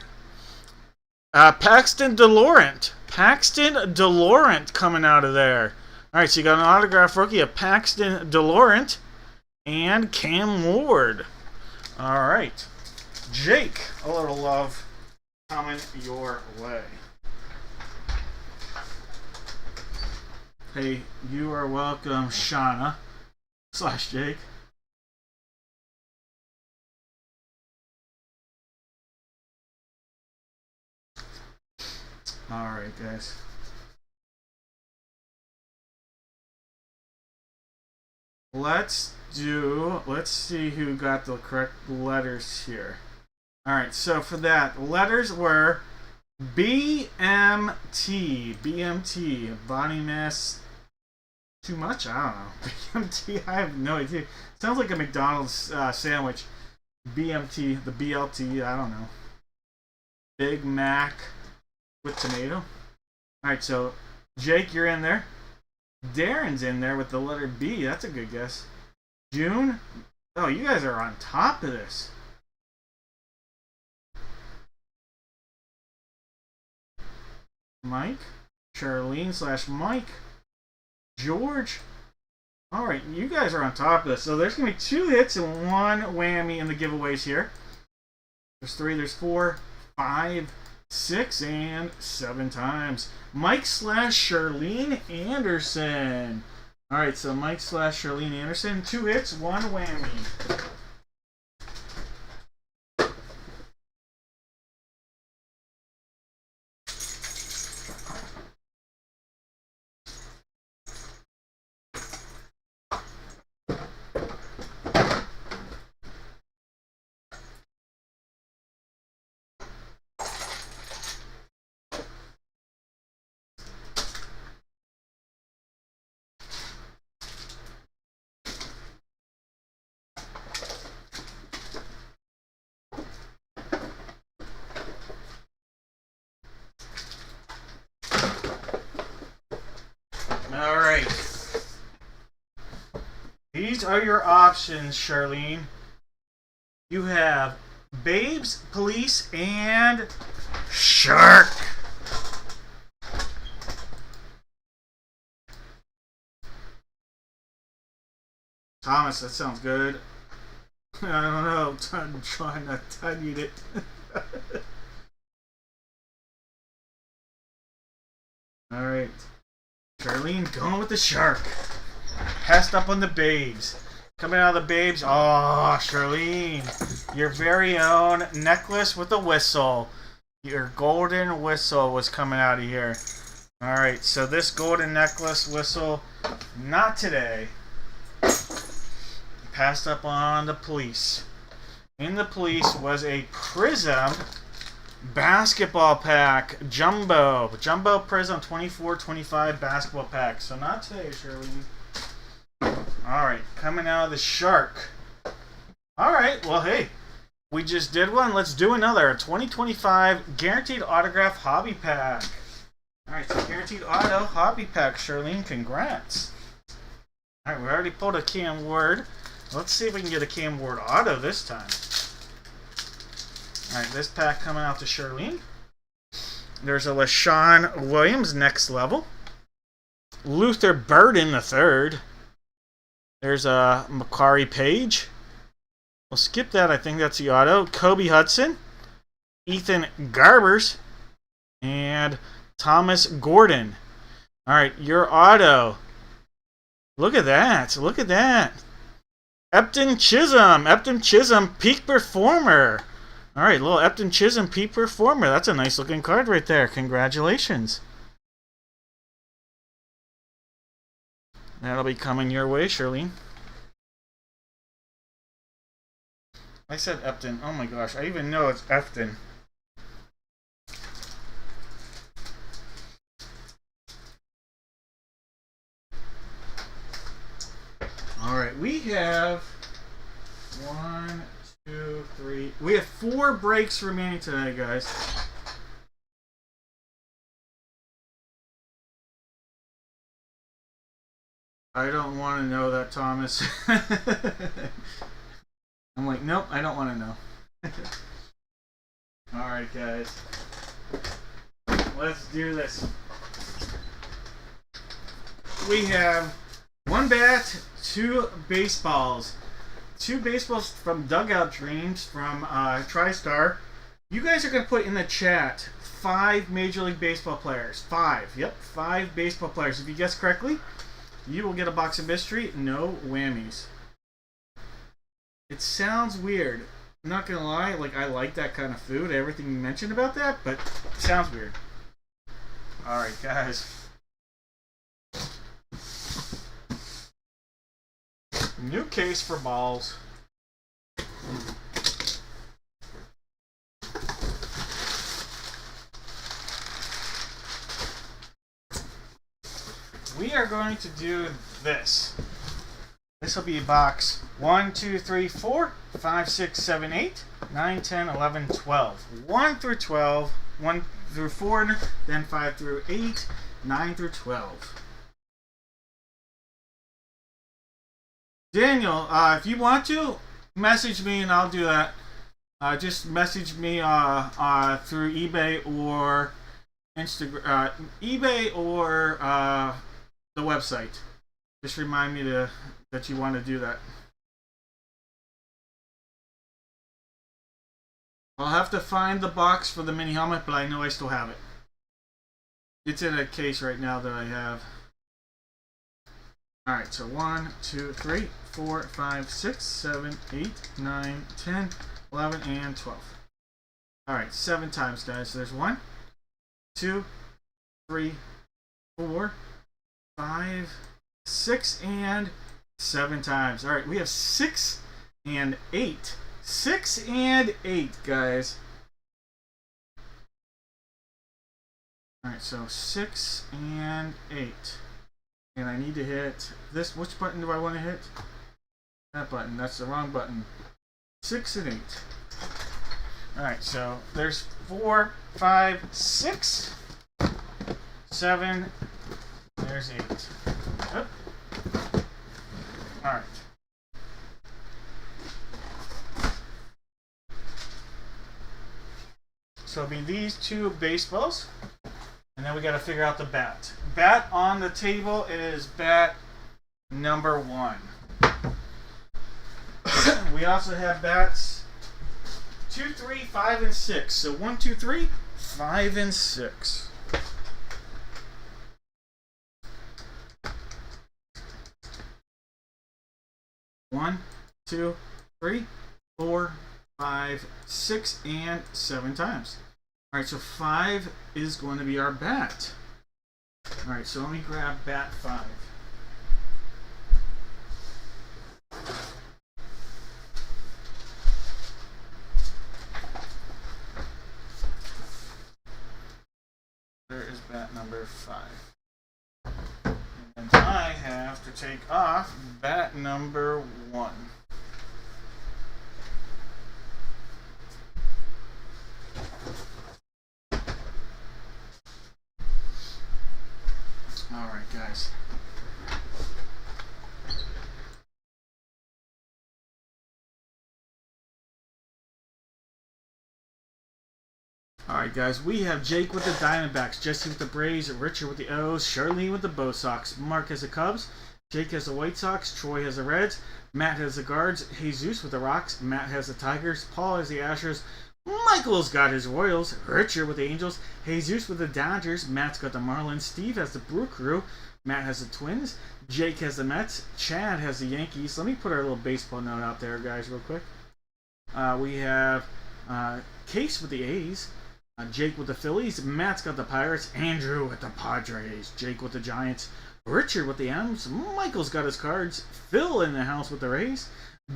Paxton DeLaurent. Paxton DeLaurent coming out of there. All right, so you got an autographed rookie of Paxton DeLaurent and Cam Ward. All right. Jake, a little love coming your way. Hey, you are welcome, Shauna / Jake. Alright, guys. Let's see who got the correct letters here. Alright, so for that, letters were BMT. BMT. Body mass too much? I don't know. BMT, I have no idea. Sounds like a McDonald's sandwich. BMT, the BLT, I don't know. Big Mac with tomato. Alright, so Jake, you're in there. Darren's in there with the letter B. That's a good guess. June? Oh, you guys are on top of this. Mike, Charlene / Mike, George. Alright, you guys are on top of this. So there's going to be 2 hits and 1 whammy in the giveaways here. There's 3, there's 4, 5, 6, and 7 times. Mike / Charlene Anderson. Alright, so Mike / Charlene Anderson. 2 hits, 1 whammy. Alright. These are your options, Charlene. You have Babes, Police, and Shark. Thomas, that sounds good. I don't know. I'm trying not to need it. Alright. Charlene going with the shark. Passed up on the babes. Coming out of the babes. Oh, Charlene. Your very own necklace with a whistle. Your golden whistle was coming out of here. Alright, so this golden necklace whistle, not today. Passed up on the police. In the police was a Prism basketball pack. Jumbo Prism 24-25 basketball pack. So not today, Charlene. Alright, coming out of the shark. Alright, well, hey. We just did one. Let's do another. A 2025 Guaranteed Autograph Hobby Pack. Alright, so Guaranteed Auto Hobby Pack. Charlene, congrats. Alright, we already pulled a Cam Ward. Let's see if we can get a Cam Ward Auto this time. Alright, this pack coming out to Charlene. There's a LaShawn Williams, next level. Luther Burden, the third. There's a Makari Page. We'll skip that. I think that's the auto. Kobe Hudson. Ethan Garbers. And Thomas Gordon. Alright, your auto. Look at that. Look at that. Epton Chisholm, Peak Performer. Alright, little Epton Chisholm, Peak Performer. That's a nice looking card right there. Congratulations. That'll be coming your way, Charlene. I said Epton. Oh my gosh, I even know it's Epton. Alright, we have 1, 2, 3. We have 4 breaks remaining today, guys. I don't want to know that, Thomas. I'm like, nope, I don't want to know. Alright, guys. Let's do this. We have 1 bat, 2 baseballs. 2 baseballs from Dugout Dreams from TriStar. You guys are going to put in the chat 5 Major League Baseball players. 5. Yep, 5 baseball players. If you guess correctly, you will get a box of mystery. No whammies. It sounds weird. I'm not going to lie. Like, I like that kind of food. Everything you mentioned about that, but it sounds weird. Alright, guys. New case for balls. We are going to do this. This will be box 1, 2, 3, 4, 5, 6, 7, 8, 9, 10, 11, 12. 1 through 12, 1 through 4, then 5 through 8, 9 through 12. Daniel, if you want to, message me and I'll do that. Just message me through eBay or Instagram, eBay or the website. Just remind me that you want to do that. I'll have to find the box for the mini helmet, but I know I still have it. It's in a case right now that I have. Alright, so 1, 2, 3, 4, 5, 6, 7, 8, 9, 10, 11, and 12. Alright, 7 times, guys. So there's 1, 2, 3, 4, 5, 6, and 7 times. Alright, we have 6 and 8. 6 and 8, guys. Alright, so 6 and 8. And I need to hit this. Which button do I want to hit? That button. That's the wrong button. 6 and 8. Alright, so there's 4, 5, 6, 7. There's 8. Yep. Alright. So it'll be these 2 baseballs. And then we got to figure out the bat. Bat on the table is bat number 1. we also have bats 2, 3, 5, and 6. So 1, 2, 3, 5, and 6. One, 2, 3, 4, 5, 6, and 7 times. Alright, so 5 is going to be our bat. Alright, so let me grab bat 5. There is bat number 5. And I have to take off bat number 1. Alright, guys. Alright, guys, we have Jake with the Diamondbacks, Jesse with the Braves, Richard with the O's, Charlene with the Bo Sox, Mark has the Cubs, Jake has the White Sox, Troy has the Reds, Matt has the Guards, Jesus with the Rocks, Matt has the Tigers, Paul has the Astros, Michael's got his Royals, Richard with the Angels, Jesus with the Dodgers, Matt's got the Marlins, Steve has the Brew Crew, Matt has the Twins, Jake has the Mets, Chad has the Yankees. Let me put our little baseball note out there, guys, real quick. We have Case with the A's, Jake with the Phillies, Matt's got the Pirates, Andrew with the Padres, Jake with the Giants, Richard with the M's, Michael's got his Cards, Phil in the house with the Rays,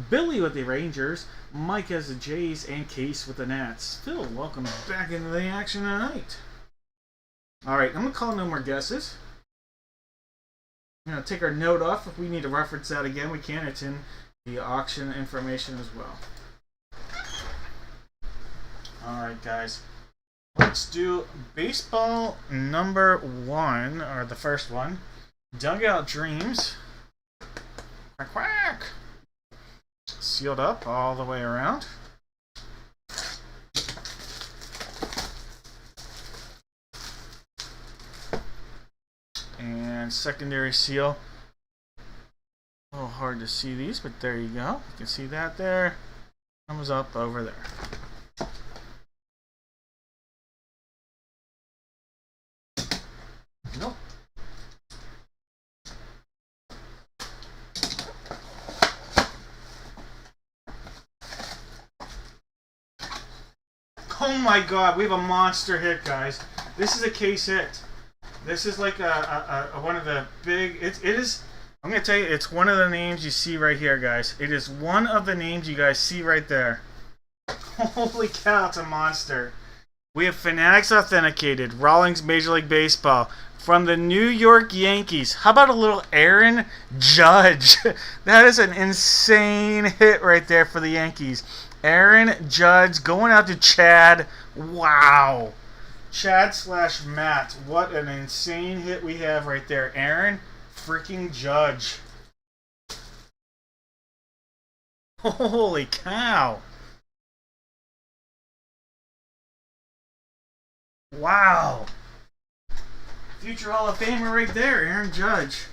Billy with the Rangers, Mike has the Jays, and Case with the Nats. Phil, welcome back into the action tonight. Alright, I'm going to call no more guesses. I'm going to take our note off. If we need to reference that again, we can. It's in the auction information as well. Alright, guys. Let's do baseball number 1, or the first one. Dugout Dreams. Quack, quack. Sealed up all the way around. And secondary seal. A little hard to see these, but there you go. You can see that there. Thumbs up over there. Nope. Oh my god, we have a monster hit, guys. This is a case hit. This is like a one of the big... It is... I'm going to tell you, it's one of the names you see right here, guys. It is one of the names you guys see right there. Holy cow, it's a monster. We have Fanatics Authenticated, Rawlings Major League Baseball, from the New York Yankees. How about a little Aaron Judge? That is an insane hit right there for the Yankees. Aaron Judge going out to Chad. Wow. Chad / Matt. What an insane hit we have right there. Aaron freaking Judge. Holy cow. Wow. Future Hall of Famer right there, Aaron Judge.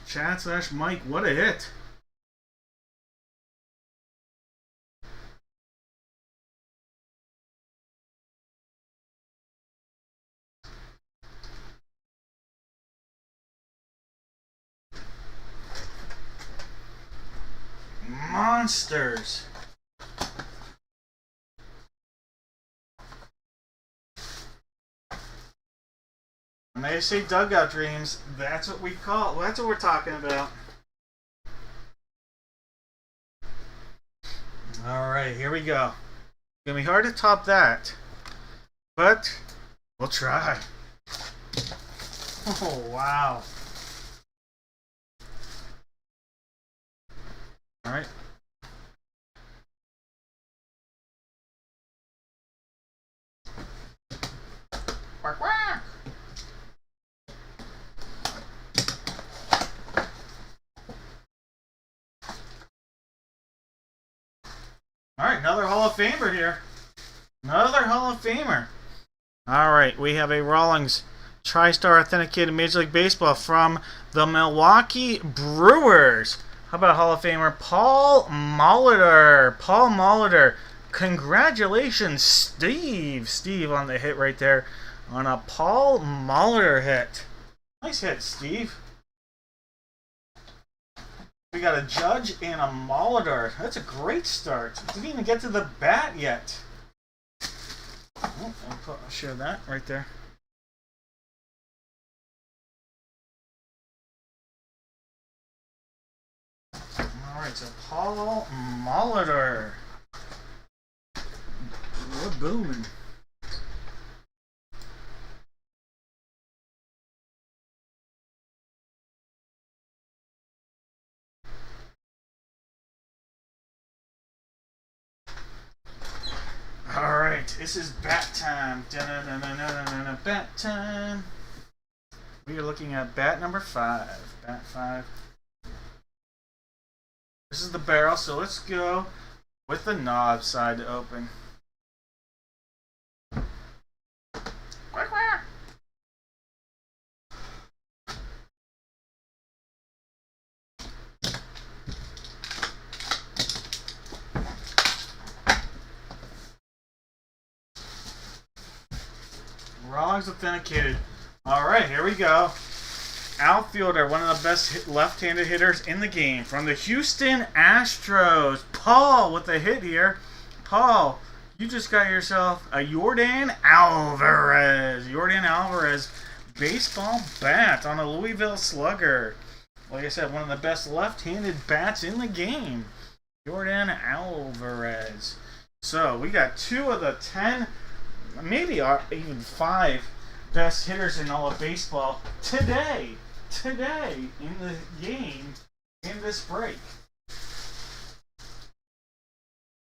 Chad / Mike, what a hit. Monsters. When they say Dugout Dreams, that's what we call it. That's what we're talking about. Alright, here we go. It's gonna be hard to top that, but we'll try. Oh, wow. Alright. Quack, quack. Alright, another Hall of Famer here. Another Hall of Famer. Alright, we have a Rawlings TriStar Authenticated Major League Baseball from the Milwaukee Brewers. How How about Hall of Famer Paul Molitor? Paul Molitor. Congratulations, Steve. Steve on the hit right there on a Paul Molitor hit. Nice hit, Steve. We got a Judge and a Molitor. That's a great start. Didn't even get to the bat yet. Oh, I'll show that right there. Alright, so Paul Molitor. We're booming. Alright, this is bat time. Bat time. We are looking at bat number 5. Bat 5. This is the barrel, so let's go with the knob side to open. Quack, quack. Wrong's authenticated. Alright, here we go. Outfielder, one of the best left-handed hitters in the game from the Houston Astros. Paul with a hit here. Paul, you just got yourself a Yordan Alvarez. Yordan Alvarez baseball bat on a Louisville Slugger. Like I said, one of the best left-handed bats in the game. Yordan Alvarez. So we got 2 of the 10, maybe even 5 best hitters in all of baseball today in the game in this break.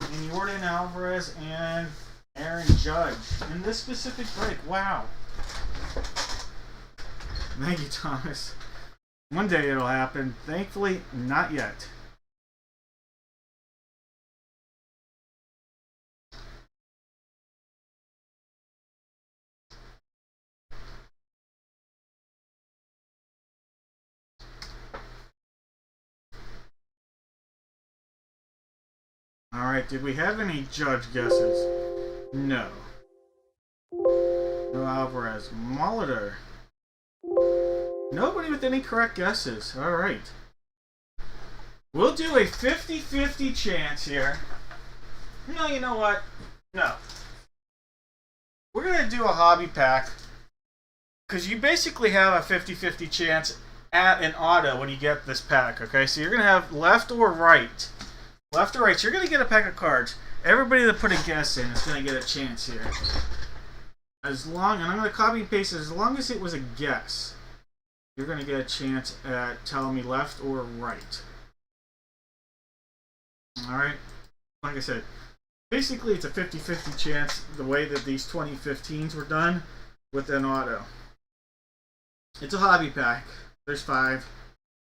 And Yordan Alvarez and Aaron Judge in this specific break. Wow. Thank you, Thomas. One day it'll happen. Thankfully, not yet. Alright, did we have any Judge guesses? No. No Alvarez. Molitor. Nobody with any correct guesses. Alright. We'll do a 50-50 chance here. No, you know what? No. We're going to do a hobby pack. Because you basically have a 50-50 chance at an auto when you get this pack. Okay, so you're going to have left or right. Left or right, so you're going to get a pack of cards. Everybody that put a guess in is going to get a chance here. And I'm going to copy and paste it, as long as it was a guess, you're going to get a chance at telling me left or right. Alright? Like I said, basically it's a 50-50 chance the way that these 2015s were done with an auto. It's a hobby pack. There's 5.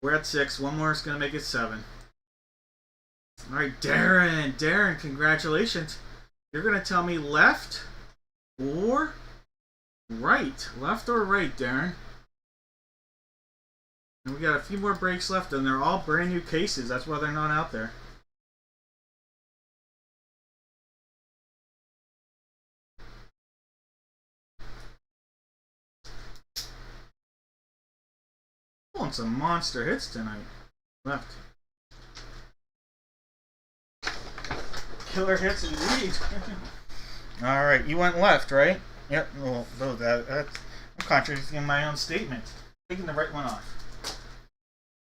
We're at 6. One more is going to make it 7. Alright, Darren. Darren, congratulations. You're going to tell me left or right. Left or right, Darren. And we got a few more breaks left, and they're all brand new cases. That's why they're not out there. Pulling some monster hits tonight. Left. Killer hits indeed. Alright, you went left, right? Yep. Well, I'm contradicting my own statement. Taking the right one off.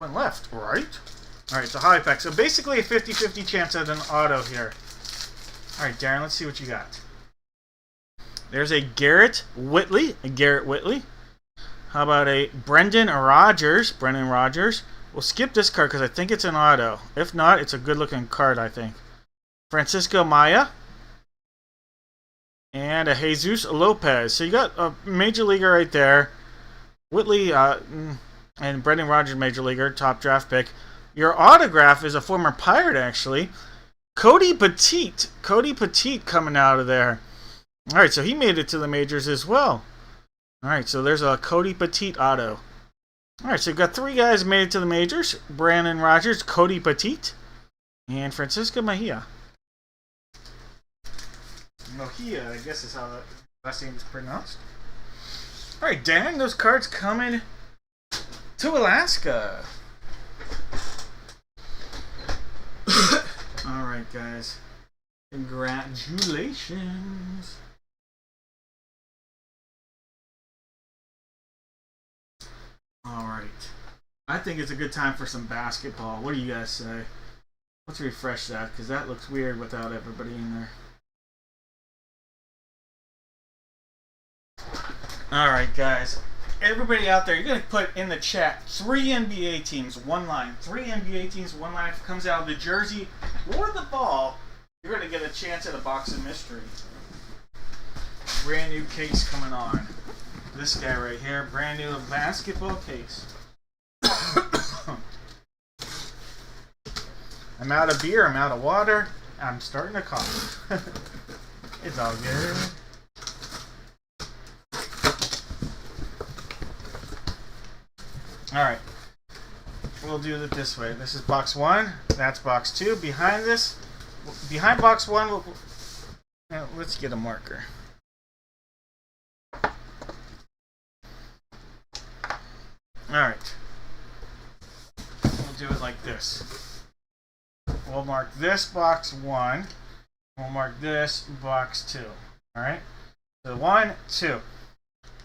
Went left, right? Alright, it's a hobby pack. So basically a 50-50 chance at an auto here. Alright, Darren, let's see what you got. There's a Garrett Whitley. How about a Brendan Rodgers? We'll skip this card because I think it's an auto. If not, it's a good-looking card, I think. Francisco Maya. And a Jesus Lopez. So you got a major leaguer right there. Whitley and Brendan Rodgers, major leaguer, top draft pick. Your autograph is a former Pirate, actually. Cody Petite. Cody Petite coming out of there. Alright, so he made it to the majors as well. Alright, so there's a Cody Petite auto. Alright, so we've got 3 guys made it to the majors. Brandon Rogers, Cody Petit, and Francisco Mejia. Mejia, I guess is how that last name is pronounced. Alright, dang, those cards coming to Alaska. Alright, guys. Congratulations. Alright. I think it's a good time for some basketball. What do you guys say? Let's refresh that, because that looks weird without everybody in there. Alright, guys. Everybody out there, you're going to put in the chat 3 NBA teams, 1 line. 3 NBA teams, 1 line. If it comes out of the jersey or the ball, you're going to get a chance at a box of mystery. Brand new case coming on. This guy right here, brand new basketball case. I'm out of beer, I'm out of water, I'm starting to cough. It's all good. Alright. We'll do it this way. This is box 1, that's box 2. Behind box 1, let's get a marker. Alright. We'll do it like this. We'll mark this box 1. We'll mark this box 2. Alright? So 1, 2.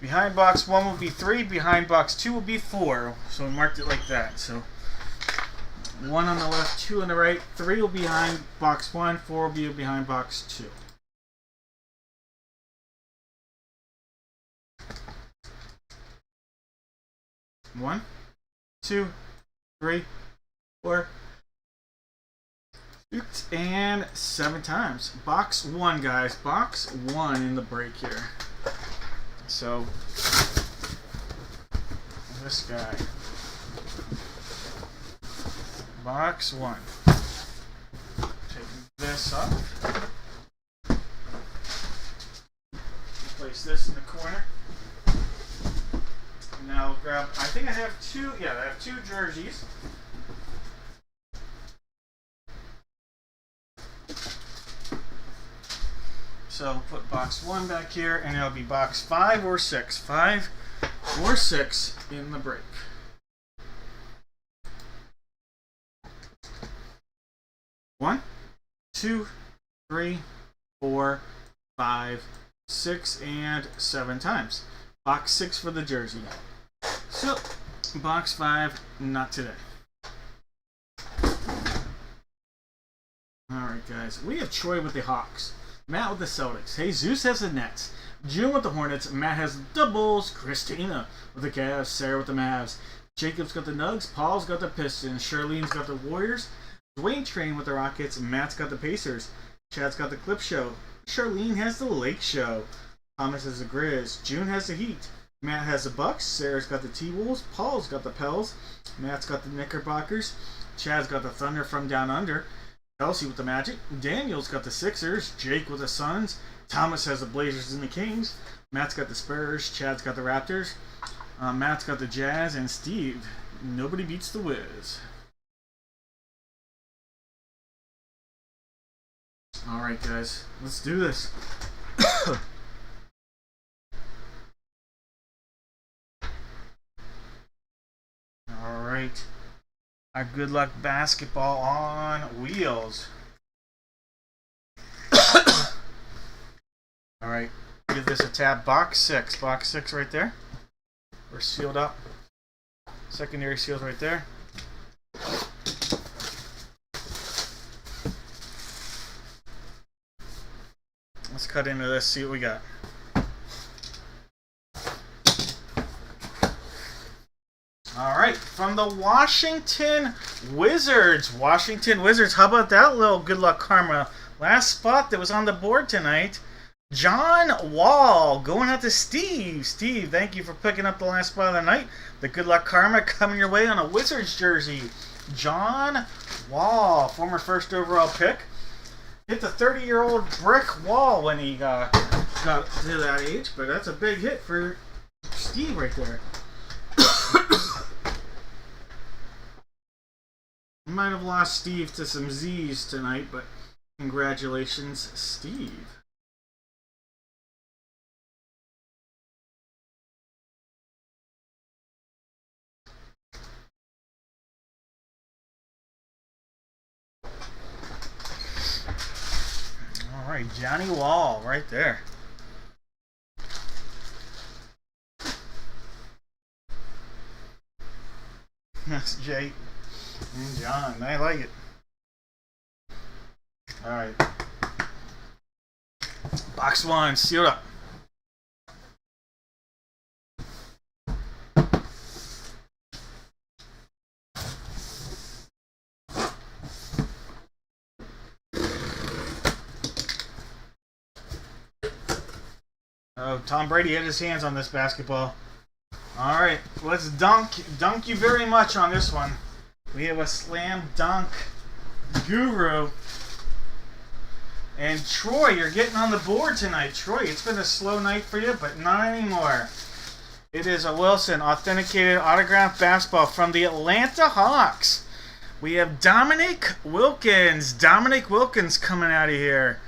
Behind box 1 will be 3. Behind box 2 will be 4. So we marked it like that. So 1 on the left, 2 on the right. 3 will be behind box 1. 4 will be behind box 2. 1, 2, 3, 4, 6, and 7 times. Box 1, guys. Box 1 in the break here. So, this guy. Box 1. Taking this off. Place this in the corner. Now I'll grab, I think I have 2, I have 2 jerseys. So put box 1 back here, and it'll be box 5 or 6. 5 or 6 in the break. One, 2, 3, 4, 5, 6, and 7 times. Box 6 for the jersey. So, box 5, not today. Alright, guys. We have Troy with the Hawks. Matt with the Celtics. Jesus has the Nets. June with the Hornets. Matt has the Bulls. Christina with the Cavs. Sarah with the Mavs. Jacob's got the Nugs. Paul's got the Pistons. Charlene's got the Warriors. Dwayne Train with the Rockets. Matt's got the Pacers. Chad's got the Clip Show. Charlene has the Lake Show. Thomas has the Grizz. June has the Heat. Matt has the Bucks. Sarah's got the T-Wolves. Paul's got the Pels. Matt's got the Knickerbockers. Chad's got the Thunder from Down Under. Kelsey with the Magic. Daniel's got the Sixers. Jake with the Suns. Thomas has the Blazers and the Kings. Matt's got the Spurs. Chad's got the Raptors. Matt's got the Jazz. And Steve, nobody beats the Wiz. Alright, guys. Let's do this. Alright. Our good luck basketball on wheels. Alright. Give this a tab. Box 6. Box 6 right there. We're sealed up. Secondary seals right there. Let's cut into this, see what we got. Alright, from the Washington Wizards. Washington Wizards, how about that little good luck karma? Last spot that was on the board tonight. John Wall going out to Steve. Steve, thank you for picking up the last spot of the night. The good luck karma coming your way on a Wizards jersey. John Wall, former first overall pick. Hit the 30-year-old brick wall when he got to that age, but that's a big hit for Steve right there. might have lost Steve to some Z's tonight, but congratulations, Steve. All right, Johnny Wall right there. That's Jake and John. I like it. All right. Box one, sealed up. Oh, Tom Brady had his hands on this basketball. All right, let's dunk you very much on this one. We have a slam dunk guru. And Troy, you're getting on the board tonight. Troy, it's been a slow night for you, but not anymore. It is a Wilson authenticated autographed basketball from the Atlanta Hawks. We have Dominique Wilkins. Dominique Wilkins coming out of here.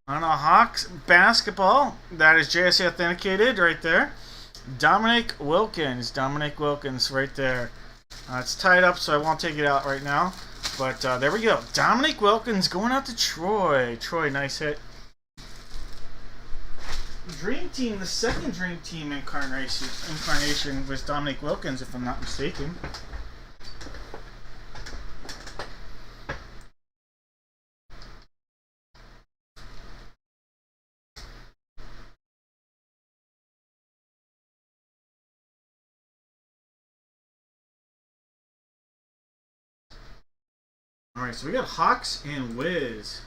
On a Hawks basketball. That is JSA authenticated right there. Dominique Wilkins. Dominique Wilkins right there. It's tied up, so I won't take it out right now. But there we go. Dominique Wilkins going out to Troy. Troy, nice hit. Dream Team, the second Dream Team incarnation was Dominique Wilkins, if I'm not mistaken. Alright, so we got Hawks and Wiz.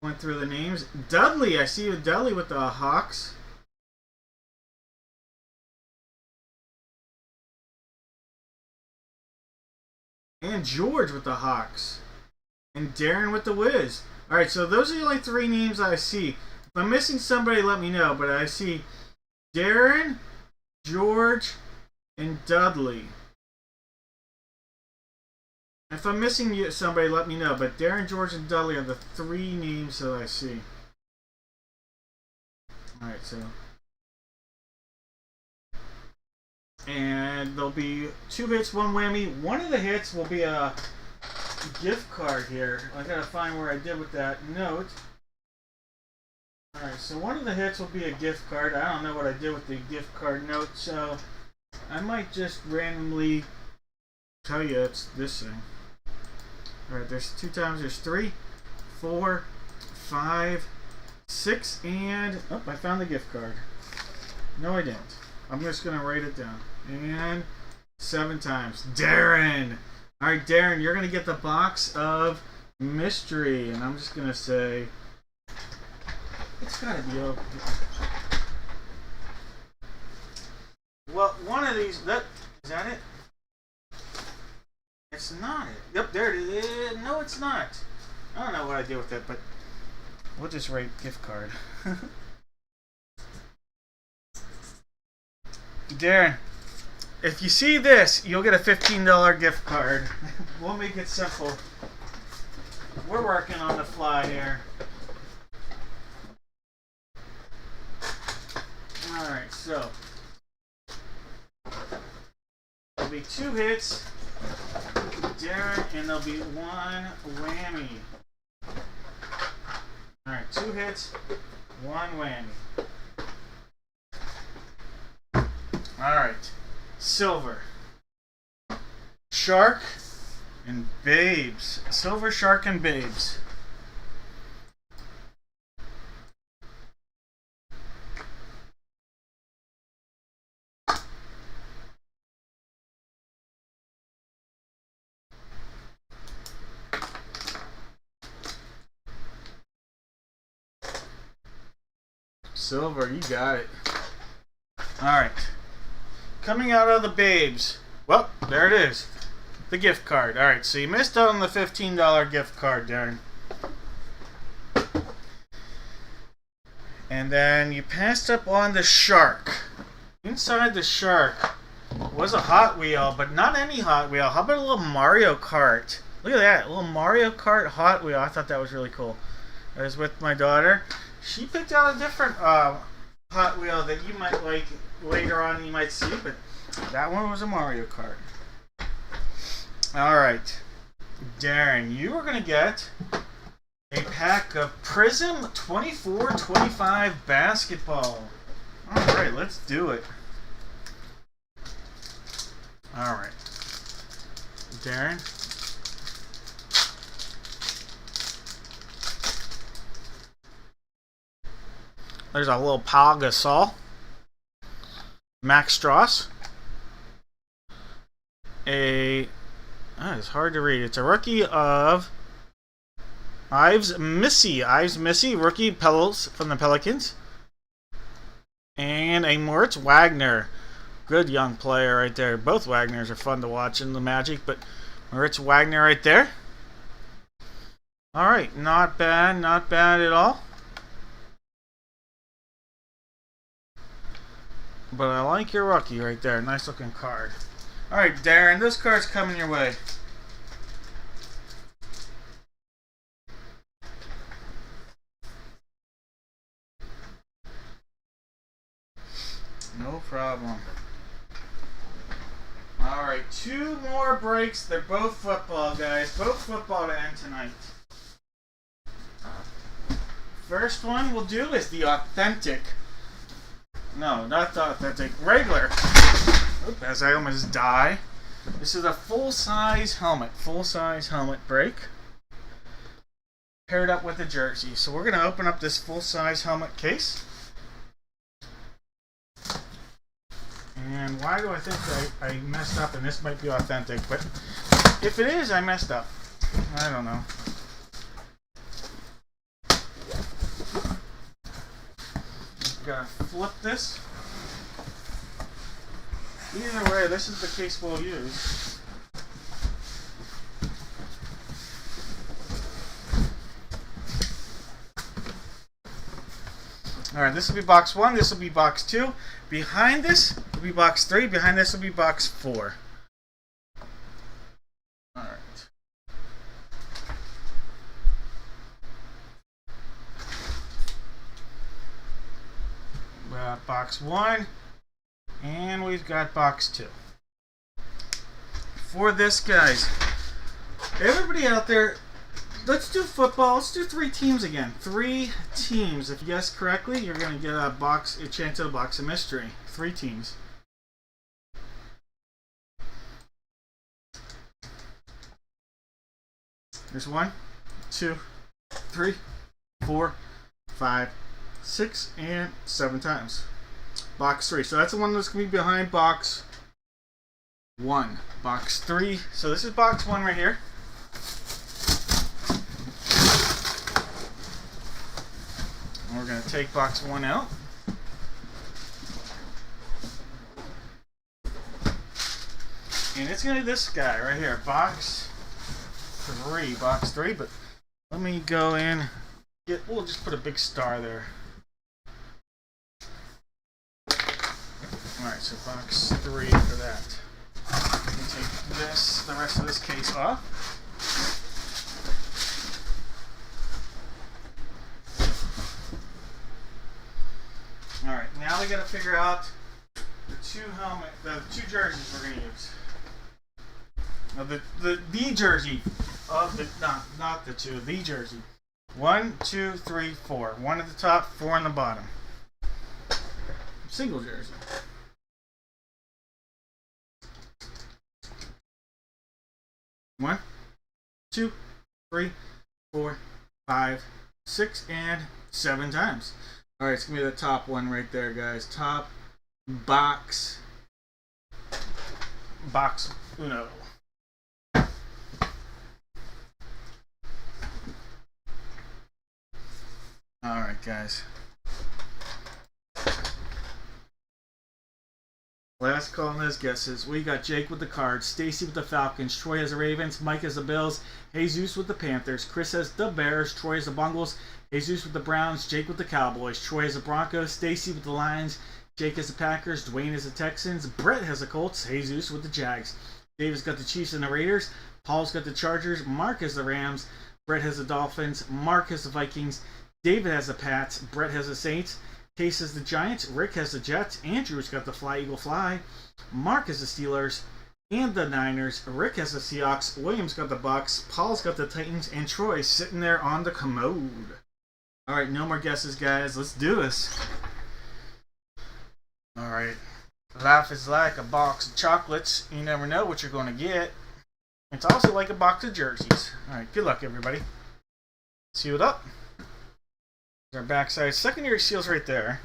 Went through the names. Dudley, I see you, Dudley, with the Hawks. And George with the Hawks. And Darren with the Wiz. Alright, so those are the only three names I see. If I'm missing somebody, let me know. But I see Darren, George, and Dudley. If I'm missing somebody, let me know. But Darren, George, and Dudley are the three names that I see. Alright, so. And there'll be 2 hits, 1 whammy. One of the hits will be a gift card here. I gotta find where I did with that note. Alright, so one of the hits will be a gift card. I don't know what I did with the gift card note, so I might just randomly tell you it's this thing. Alright, there's 2 times, there's 3, 4, 5, 6, and oh, I found the gift card. No, I didn't. I'm just gonna write it down. And 7 times. Darren! Alright, Darren, you're going to get the box of mystery. And I'm just going to say, it's got to be open. Well, one of these, is that it? It's not it. Yep, there it is. No, it's not. I don't know what I did with that, but we'll just write gift card. Darren. If you see this, you'll get a $15 gift card. We'll make it simple. We're working on the fly here. Alright, so. There'll be 2 hits, Darren, and there'll be 1 whammy. Alright, 2 hits, 1 whammy. Alright. Silver, Shark, and Babes. Silver, Shark, and Babes. Silver, you got it. Alright. Coming out of the Babes. Well, there it is. the gift card. Alright, so you missed out on the $15 gift card, Darren. And then you passed up on the shark. Inside the shark was a Hot Wheel, but not any Hot Wheel. How about a little Mario Kart? Look at that, a little Mario Kart Hot Wheel. I thought that was really cool. I was with my daughter. She picked out a different Hot Wheel that you might like later on. You might see, but that one was a Mario Kart. All right, Darren, you are gonna get a pack of Prism 24-25 basketball. All right, let's do it. All right, Darren. There's a little Pau Gasol, Max Strauss, it's hard to read. It's a rookie of Ives Missy, rookie Pels from the Pelicans, and a Moritz Wagner. Good young player right there. Both Wagners are fun to watch in the Magic, but Moritz Wagner right there. All right, not bad at all. But I like your rookie right there. Nice looking card. Alright, Darren, this card's coming your way. No problem. Alright, 2 more breaks. They're both football, guys. Both football to end tonight. First one we'll do is the authentic. No, not the authentic. Regular. Oop, as I almost die. This is a full-size helmet. Full-size helmet break. Paired up with a jersey. So we're going to open up this full-size helmet case. And why do I think I messed up and this might be authentic? But if it is, I messed up. I don't know. Gotta flip this. Either way, this is the case we'll use. Alright, this will be box 1, this will be box 2. Behind this will be box 3, behind this will be box 4. Alright. Box 1, and we've got box 2. For this, guys, everybody out there, let's do football. Let's do 3 teams again. 3 teams. If you guess correctly, you're going to get a chance at a box of mystery. 3 teams. There's 1, 2, 3, 4, 5, 6, and 7 times. Box 3. So that's the one that's going to be behind box 1. Box 3. So this is box 1 right here. And we're going to take box 1 out. And it's going to be this guy right here. Box 3. Box 3. But let me go in. We'll just put a big star there. Alright, so box 3 for that. We can take the rest of this case off. Alright, now we gotta figure out the 2 jerseys we're gonna use. Now the jersey of the, not the 2, the jersey. 1, 2, 3, 4. 1 at the top, 4 on the bottom. Single jersey. 1, 2, 3, 4, 5, 6, and 7 times. Alright, it's going to be the top one right there, guys. Top box. Box uno. Alright, guys. Last call on those guesses. We got Jake with the Cards, Stacy with the Falcons, Troy has the Ravens, Mike has the Bills, Jesus with the Panthers, Chris has the Bears, Troy has the Bungles, Jesus with the Browns, Jake with the Cowboys, Troy has the Broncos, Stacy with the Lions, Jake has the Packers, Dwayne has the Texans, Brett has the Colts, Jesus with the Jags, David's got the Chiefs and the Raiders, Paul's got the Chargers, Mark has the Rams, Brett has the Dolphins, Mark has the Vikings, David has the Pats, Brett has the Saints, Case has the Giants, Rick has the Jets, Andrew's got the Fly Eagle Fly, Mark has the Steelers and the Niners, Rick has the Seahawks, William's got the Bucks, Paul's got the Titans, and Troy's sitting there on the commode. Alright, no more guesses, guys. Let's do this. Alright. Life is like a box of chocolates. You never know what you're going to get. It's also like a box of jerseys. Alright, good luck, everybody. Sealed up. Our backside secondary seals right there.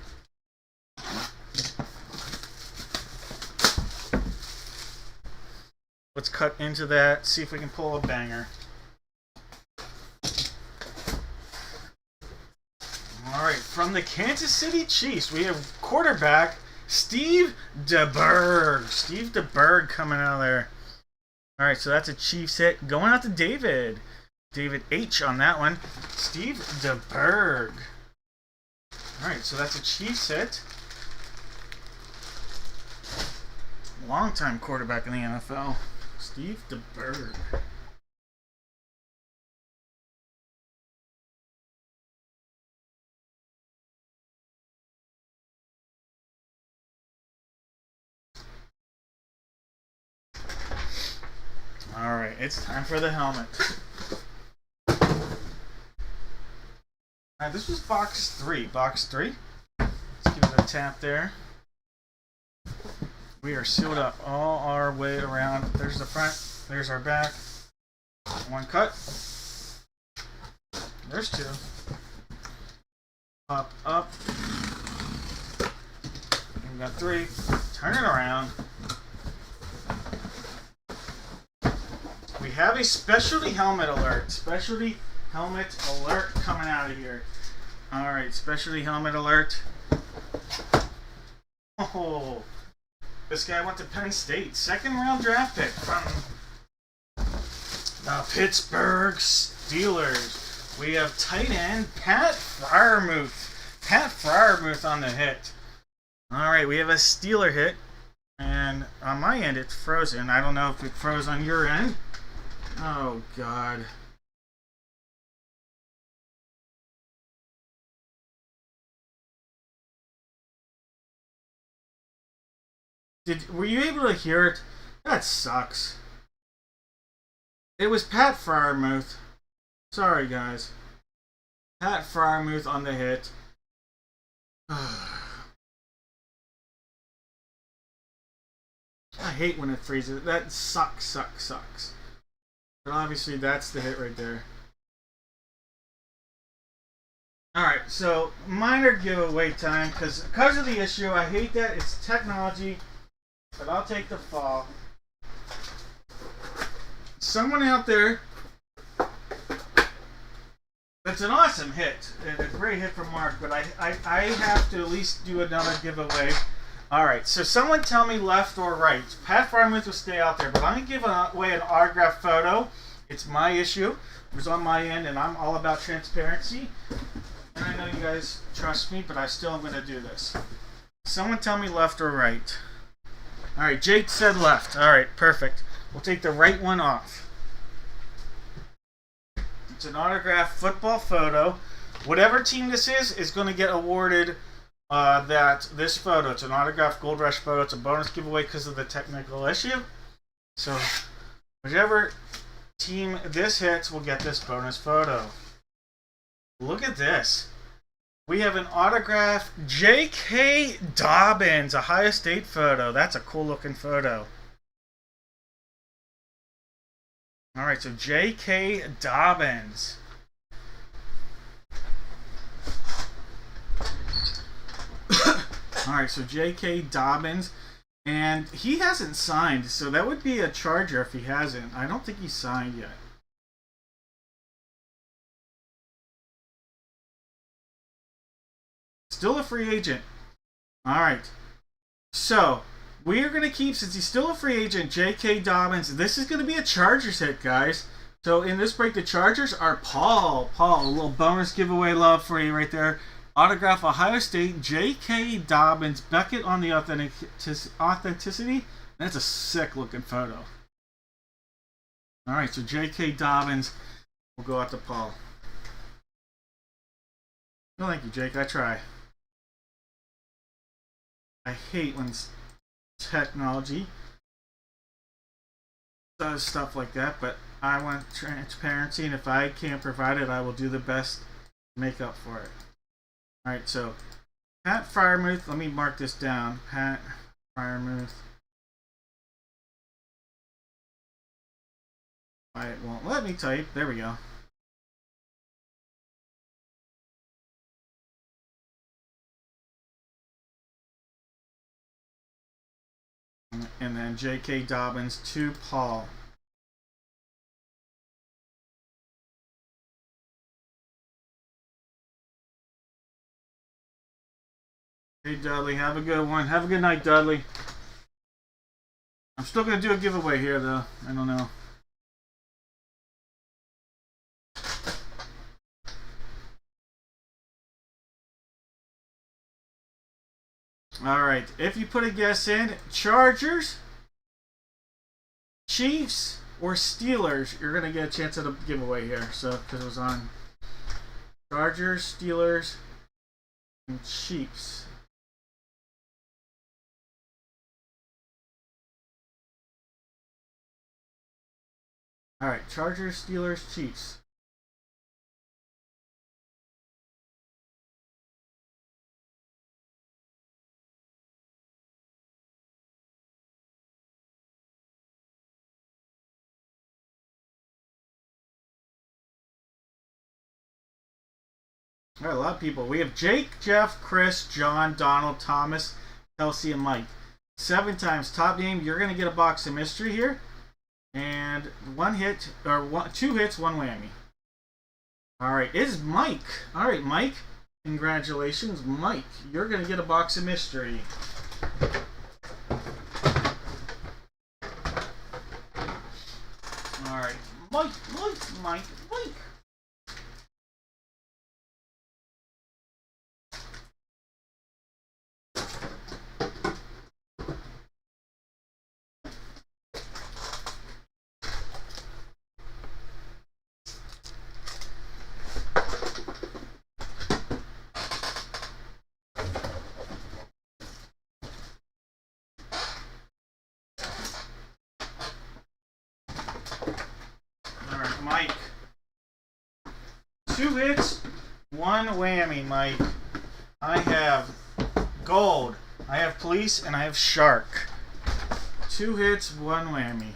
Let's cut into that, see if we can pull a banger. Alright, from the Kansas City Chiefs, we have quarterback Steve DeBerg. Steve DeBerg coming out of there. Alright, so that's a Chiefs hit. Going out to David. David H on that one. Steve DeBerg. Alright, so that's a Chiefs hit. Longtime quarterback in the NFL. Steve DeBerg. Alright, it's time for the helmet. Alright, this was box 3. Box 3. Let's give it a tap there. We are sealed up all our way around. There's the front. There's our back. One cut. There's 2. Up, up. And we got 3. Turn it around. We have a specialty helmet alert. Specialty helmet alert coming out of here. Alright, specialty helmet alert. Oh, this guy went to Penn State. 2nd round draft pick from the Pittsburgh Steelers. We have tight end Pat Freiermuth. Pat Freiermuth on the hit. Alright, we have a Steeler hit. And on my end, it's frozen. I don't know if it froze on your end. Oh, God. Were you able to hear it? That sucks. It was Pat Freiermuth. Sorry, guys. Pat Freiermuth on the hit. I hate when it freezes. That sucks. But obviously that's the hit right there. Alright, so minor giveaway time because of the issue. I hate that. It's technology. But I'll take the fall. Someone out there. That's an awesome hit. A great hit from Mark, but I have to at least do another giveaway. Alright, so someone tell me left or right. Pat Freiermuth will stay out there, but I'm going to give away an autographed photo. It's my issue. It was on my end, and I'm all about transparency. And I know you guys trust me, but I still am going to do this. Someone tell me left or right. Alright, Jake said left. Alright, perfect. We'll take the right one off. It's an autographed football photo. Whatever team this is going to get awarded this photo. It's an autographed Gold Rush photo. It's a bonus giveaway because of the technical issue. So, whichever team this hits will get this bonus photo. Look at this. We have an autographed J.K. Dobbins, Ohio State photo. That's a cool looking photo. Alright, so J.K. Dobbins. Alright, so J.K. Dobbins. And he hasn't signed, so that would be a Charger if he hasn't. I don't think he's signed yet. Still a free agent. Alright. So, We are going to keep, since he's still a free agent, J.K. Dobbins. This is going to be a Chargers hit, guys. So in this break, the Chargers are Paul. Paul, a little bonus giveaway love for you right there. Autograph Ohio State, J.K. Dobbins. Beckett on the authenticity. That's a sick looking photo. Alright, so J.K. Dobbins will go out to Paul. No, thank you, Jake. I try. I hate when technology does stuff like that, but I want transparency, and if I can't provide it, I will do the best to make up for it. Alright, so Pat Freiermuth, let me mark this down. Pat Freiermuth. It won't let me type. There we go. And then J.K. Dobbins to Paul. Hey Dudley, have a good one. Have a good night, Dudley. I'm still going to do a giveaway here, though. I don't know. Alright, if you put a guess in, Chargers, Chiefs, or Steelers, you're going to get a chance at a giveaway here. So, because it was on Chargers, Steelers, and Chiefs. Alright, Chargers, Steelers, Chiefs. All right, a lot of people. We have Jake, Jeff, Chris, John, Donald, Thomas, Kelsey, and Mike. 7 times top name. You're going to get a box of mystery here. And 1 hit, or 2 hits, 1 whammy. All right, it's Mike. All right, Mike. Congratulations, Mike. You're going to get a box of mystery. All right, Mike. Mike. 2 hits, 1 whammy, Mike. I have gold, I have police, and I have shark. 2 hits, 1 whammy.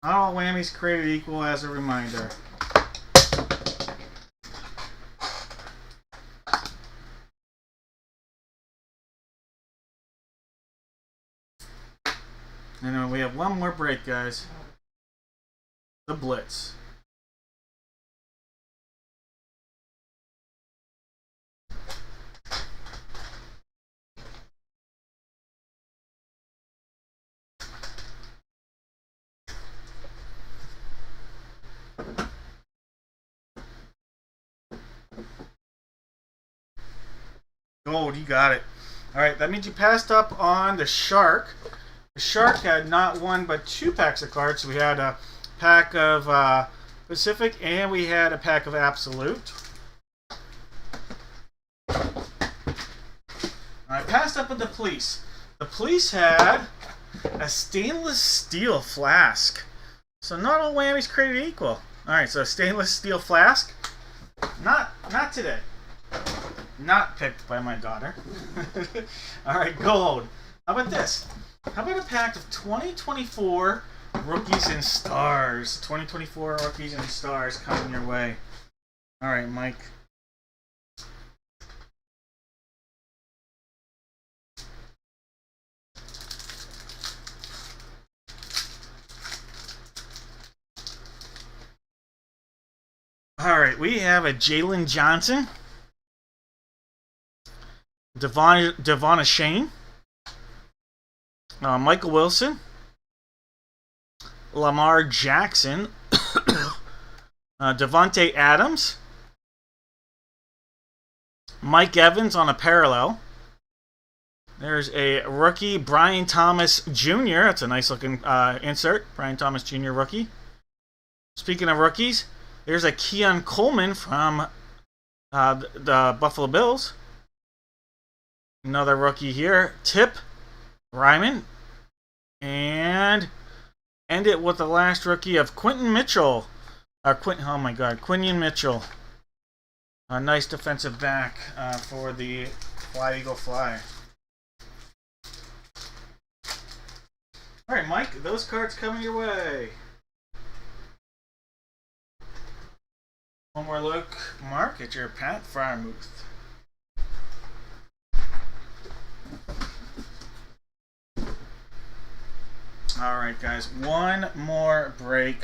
Not all whammies created equal, as a reminder. And then we have 1 more break, guys. The Blitz. Gold, you got it. Alright, that means you passed up on the Shark. The Shark had not 1 but 2 packs of cards. We had a pack of Pacific, and we had a pack of Absolute. I passed up with the Police. The Police had a stainless steel flask. So not all whammies created equal. Alright, so stainless steel flask. Not today. Not picked by my daughter. Alright, gold. How about this? How about a pack of 2024 Rookies and Stars? 2024 Rookies and Stars coming your way. Alright, Mike. Alright, we have a Jalen Johnson. Devon Shane. Michael Wilson, Lamar Jackson, Devontae Adams, Mike Evans on a parallel. There's a rookie, Brian Thomas Jr. That's a nice looking insert. Brian Thomas Jr. rookie. Speaking of rookies, there's a Keon Coleman from the Buffalo Bills. Another rookie here, Tip Ryman. And end it with the last rookie of Quinton Mitchell. Quinion Mitchell. A nice defensive back for the Fly Eagle Fly. Alright, Mike, those cards coming your way. One more look, Mark, at your Pat Fryermuth. Alright, guys, one more break.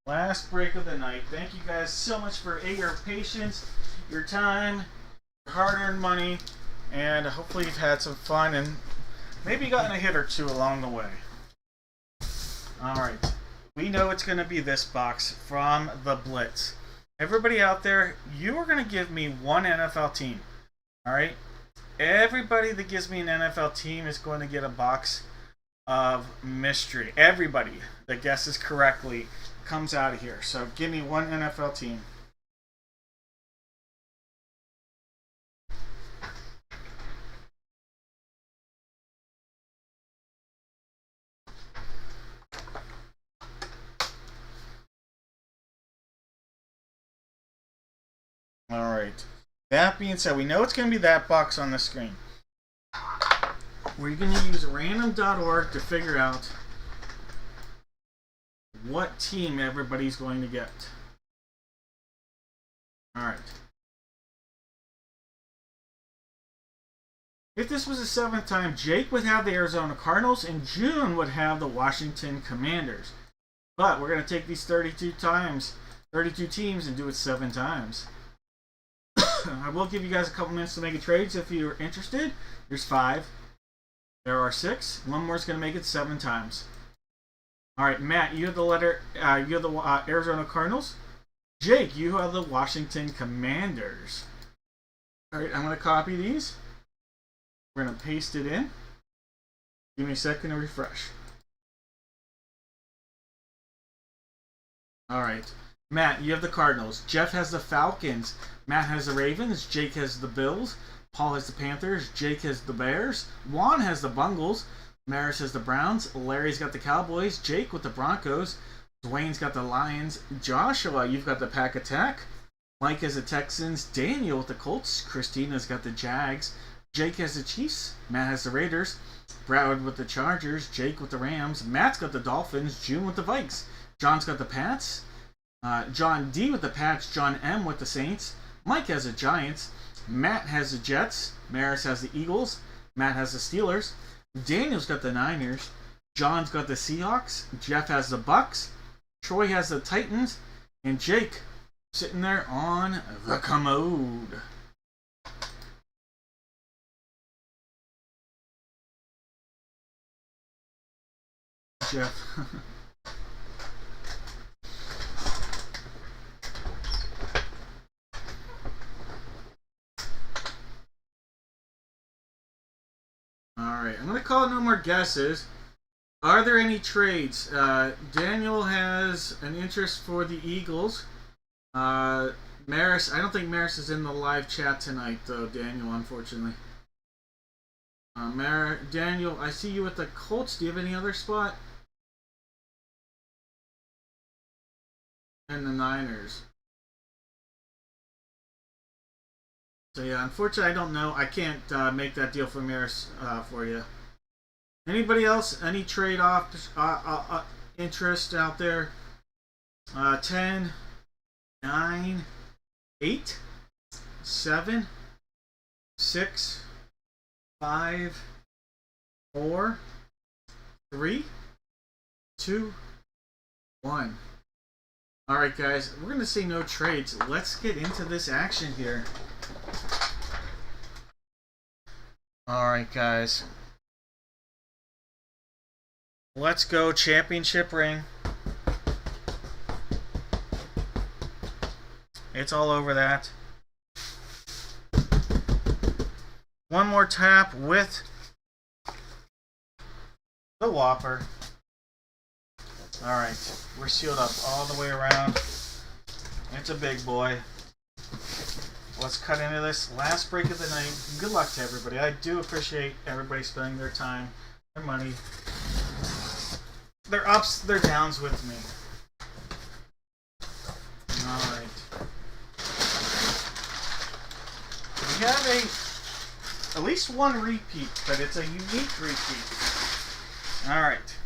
Last break of the night. Thank you guys so much for your patience, your time, your hard-earned money, and hopefully you've had some fun and maybe gotten a hit or two along the way. Alright, we know it's going to be this box from the Blitz. Everybody out there, you are going to give me one NFL team. Alright? Everybody that gives me an NFL team is going to get a box of mystery. Everybody that guesses correctly comes out of here. So give me one NFL team. Alright. That being said, we know it's going to be that box on the screen. We're going to use random.org to figure out what team everybody's going to get. Alright. If this was the 7th time, Jake would have the Arizona Cardinals and June would have the Washington Commanders. But we're going to take these 32 teams and do it 7 times. I will give you guys a couple minutes to make a trades if you're interested. There's 5. There are 6. One more is going to make it 7 times. Alright, Matt, you have the Arizona Cardinals. Jake, you have the Washington Commanders. Alright, I'm going to copy these. We're going to paste it in. Give me a second to refresh. Alright, Matt, you have the Cardinals. Jeff has the Falcons. Matt has the Ravens. Jake has the Bills. Paul has the Panthers. Jake has the Bears. Juan has the Bungles. Maris has the Browns. Larry's got the Cowboys. Jake with the Broncos. Dwayne's got the Lions. Joshua, you've got the Pack Attack. Mike has the Texans. Daniel with the Colts. Christina's got the Jags. Jake has the Chiefs. Matt has the Raiders. Brad with the Chargers. Jake with the Rams. Matt's got the Dolphins. June with the Vikes. John's got the Pats. John D with the Pats. John M with the Saints. Mike has the Giants. Matt has the Jets. Maris has the Eagles. Matt has the Steelers. Daniel's got the Niners. John's got the Seahawks. Jeff has the Bucks. Troy has the Titans. And Jake sitting there on the commode. Jeff. Alright, I'm going to call no more guesses. Are there any trades? Daniel has an interest for the Eagles. Maris, I don't think Maris is in the live chat tonight, though, Daniel, unfortunately. Daniel, I see you with the Colts. Do you have any other spot? And the Niners. So yeah, unfortunately I don't know. I can't make that deal for Maris for you. Anybody else? Any trade-off interest out there? 10, 9, 8, 7, 6, 5, 4, 3, 2, 1. Alright guys, we're going to say no trades. Let's get into this action here. Alright guys. Let's go championship ring. It's all over that. One more tap with the Whopper. Alright, we're sealed up all the way around. It's a big boy. Let's cut into this last break of the night. Good luck to everybody. I do appreciate everybody spending their time, their money, their ups, their downs with me. Alright. We have at least one repeat, but it's a unique repeat. Alright.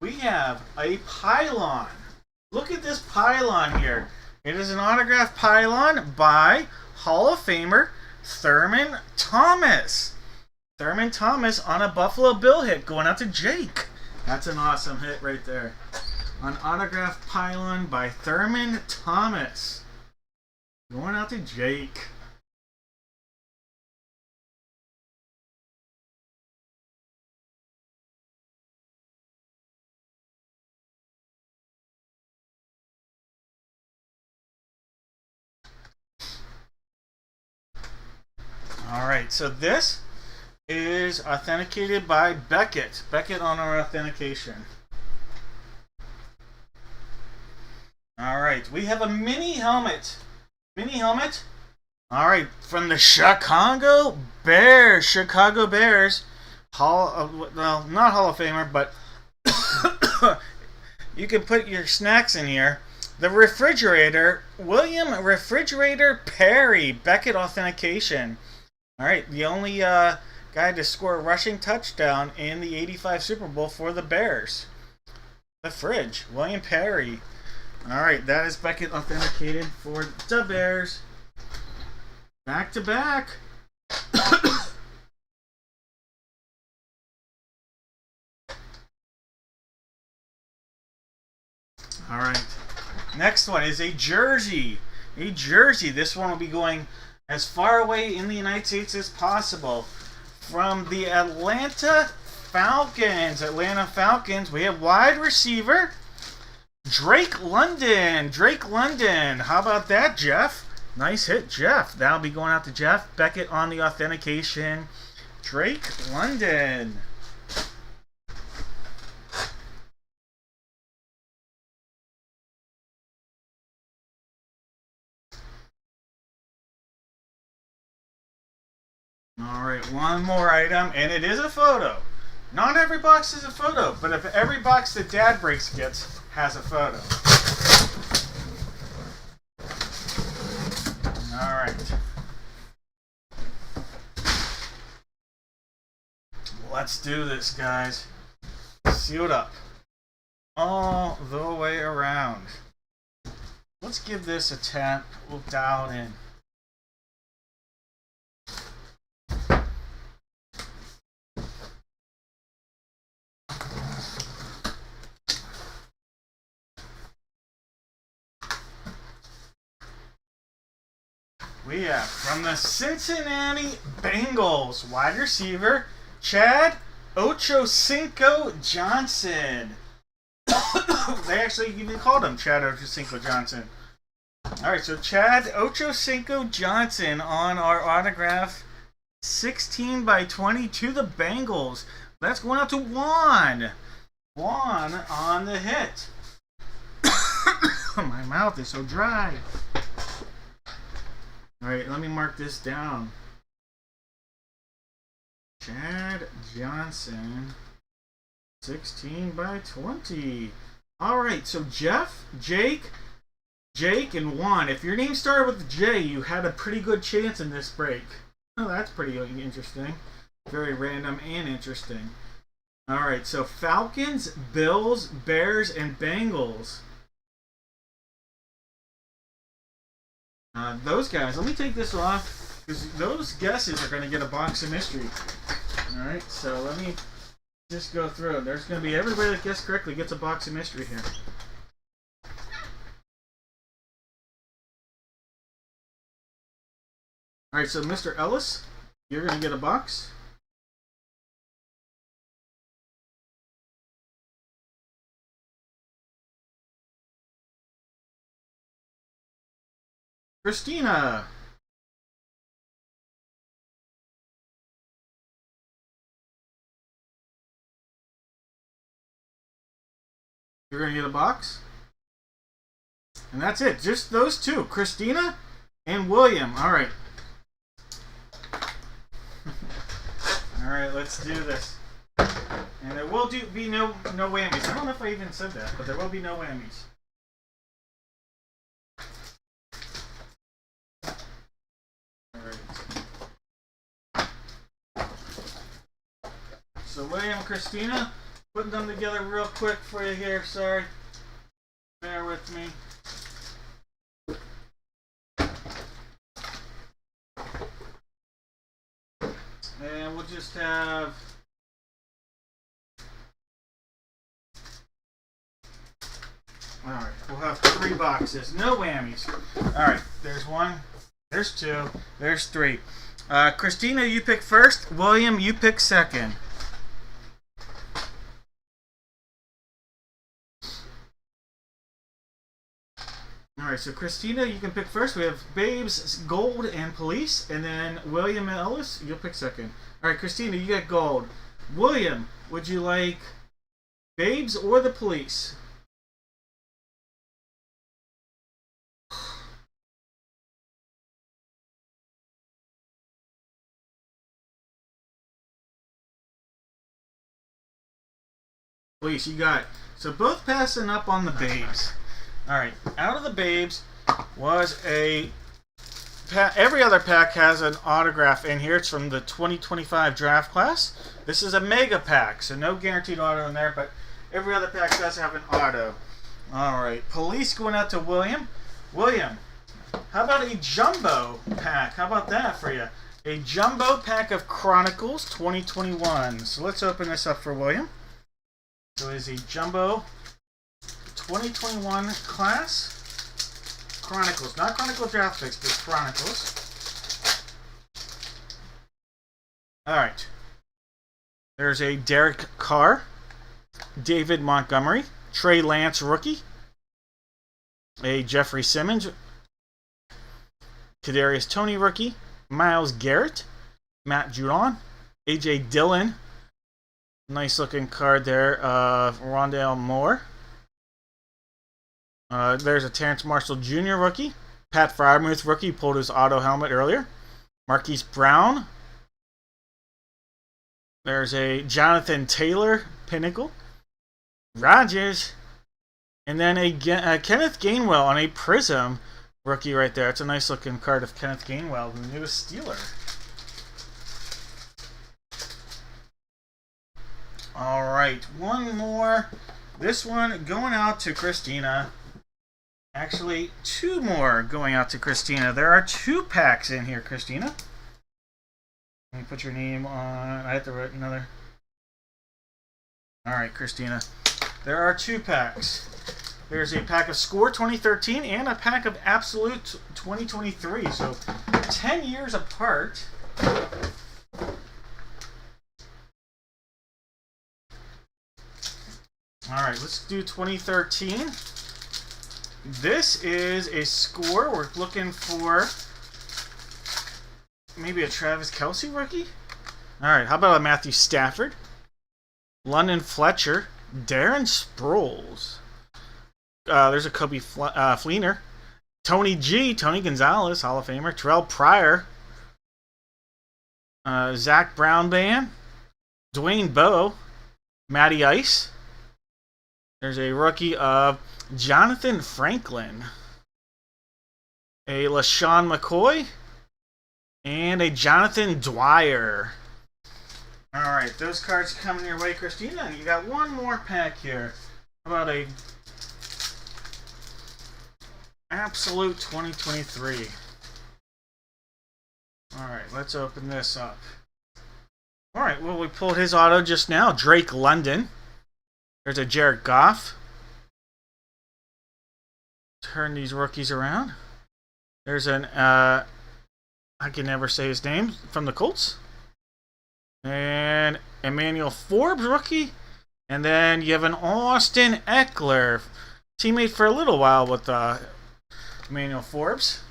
We have a pylon. Look at this pylon here. It is an autographed pylon by Hall of Famer Thurman Thomas. Thurman Thomas on a Buffalo Bill hit going out to Jake. That's an awesome hit right there. An autographed pylon by Thurman Thomas. Going out to Jake. Alright, so this is authenticated by Beckett. Beckett on our authentication. Alright, we have a mini helmet. Mini helmet. Alright, from the Chicago Bears. Chicago Bears. Well, not Hall of Famer, but you can put your snacks in here. The refrigerator, William Refrigerator Perry. Beckett authentication. Alright, the only guy to score a rushing touchdown in the '85 Super Bowl for the Bears. The fridge, William Perry. Alright, that is Beckett authenticated for the Bears. Back to back. Alright, next one is a jersey. A jersey. This one will be going as far away in the United States as possible. From the Atlanta Falcons. Atlanta Falcons, we have wide receiver Drake London. Drake London. How about that, Jeff? Nice hit, Jeff. That'll be going out to Jeff. Beckett on the authentication. Drake London. Alright, one more item, and it is a photo. Not every box is a photo, but if every box that Dad Breaks gets has a photo. Alright. Let's do this, guys. Sealed up. All the way around. Let's give this a tap. We'll dial in. We have from the Cincinnati Bengals, wide receiver, Chad Ochocinco Johnson. They actually even called him Chad Ochocinco Johnson. Alright, so Chad Ochocinco Johnson on our autograph, 16/20 to the Bengals. That's going out to Juan. Juan on the hit. My mouth is so dry. Alright, let me mark this down. Chad Johnson, 16/20. Alright, so Jeff, Jake, and Juan. If your name started with J, you had a pretty good chance in this break. Oh, that's pretty interesting. Very random and interesting. Alright, so Falcons, Bills, Bears, and Bengals. Those guys, let me take this off, because those guesses are going to get a box of mystery. Alright, so let me just go through. There's going to be everybody that guessed correctly gets a box of mystery here. Alright, so Mr. Ellis, you're going to get a box. Christina. You're going to get a box? And that's it. Just those two. Christina and William. All right. All right, let's do this. And there will be no whammies. I don't know if I even said that, but there will be no whammies. All right. So William, Christina, putting them together real quick for you here. Sorry. Bear with me. And we'll just have alright, we'll have 3 boxes. No whammies. Alright, there's 1, there's 2, there's 3. Christina, you pick first. William, you pick second. Alright, so Christina, you can pick first. We have Babes, Gold, and Police. And then William and Ellis, you'll pick second. Alright, Christina, you get Gold. William, would you like Babes or the Police? Police, you got it. So both passing up on the Babes. Alright, out of the Babes was a... Every other pack has an autograph in here. It's from the 2025 draft class. This is a mega pack, so no guaranteed auto in there, but every other pack does have an auto. Alright, Police going out to William. William, how about a jumbo pack? How about that for you? A jumbo pack of Chronicles 2021. So let's open this up for William. So it is a jumbo 2021 class Chronicles, not Chronicle draft picks, but Chronicles. Alright. There's a Derek Carr, David Montgomery, Trey Lance rookie, a Jeffrey Simmons, Kadarius Toney rookie, Myles Garrett, Matt Judon, AJ Dillon, nice looking card there of Rondale Moore. There's a Terrence Marshall Jr. rookie. Pat Freiermuth rookie, pulled his auto helmet earlier. Marquise Brown. There's a Jonathan Taylor Pinnacle. Rodgers. And then a Kenneth Gainwell on a Prism rookie right there. It's a nice looking card of Kenneth Gainwell, the newest Steeler. Alright, one more. This one going out to Christina. Actually, 2 more going out to Christina. There are 2 packs in here, Christina. Let me put your name on. I have to write another. Alright, Christina. There are 2 packs. There's a pack of Score 2013 and a pack of Absolute 2023. So, 10 years apart. Alright, let's do 2013. This is a Score. We're looking for maybe a Travis Kelce rookie. Alright, how about a Matthew Stafford? London Fletcher. Darren Sproles. There's a Kobe Fleener. Tony G. Tony Gonzalez, Hall of Famer. Terrell Pryor. Zach Brown Band. Dwayne Bowe. Matty Ice. There's a rookie of Jonathan Franklin, a LaShawn McCoy, and a Jonathan Dwyer. Alright, those cards coming your way, Christina. And you got one more pack here. How about a Absolute 2023? Alright, let's open this up. Alright, well, we pulled his auto just now. Drake London. There's a Jared Goff. Turn these rookies around. There's an, I can never say his name, from the Colts. And Emmanuel Forbes rookie. And then you have an Austin Eckler, teammate for a little while with Emmanuel Forbes.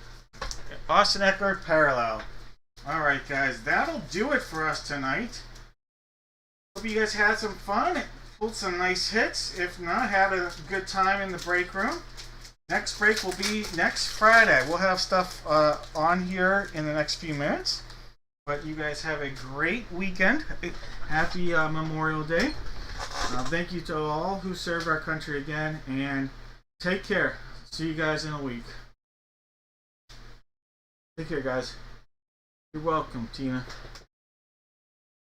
Austin Eckler parallel. Alright, guys, that'll do it for us tonight. Hope you guys had some fun, pulled some nice hits. If not, had a good time in the break room. Next break will be next Friday. We'll have stuff on here in the next few minutes. But you guys have a great weekend. Happy Memorial Day. Thank you to all who served our country again, and take care. See you guys in a week. Take care, guys. You're welcome, Tina.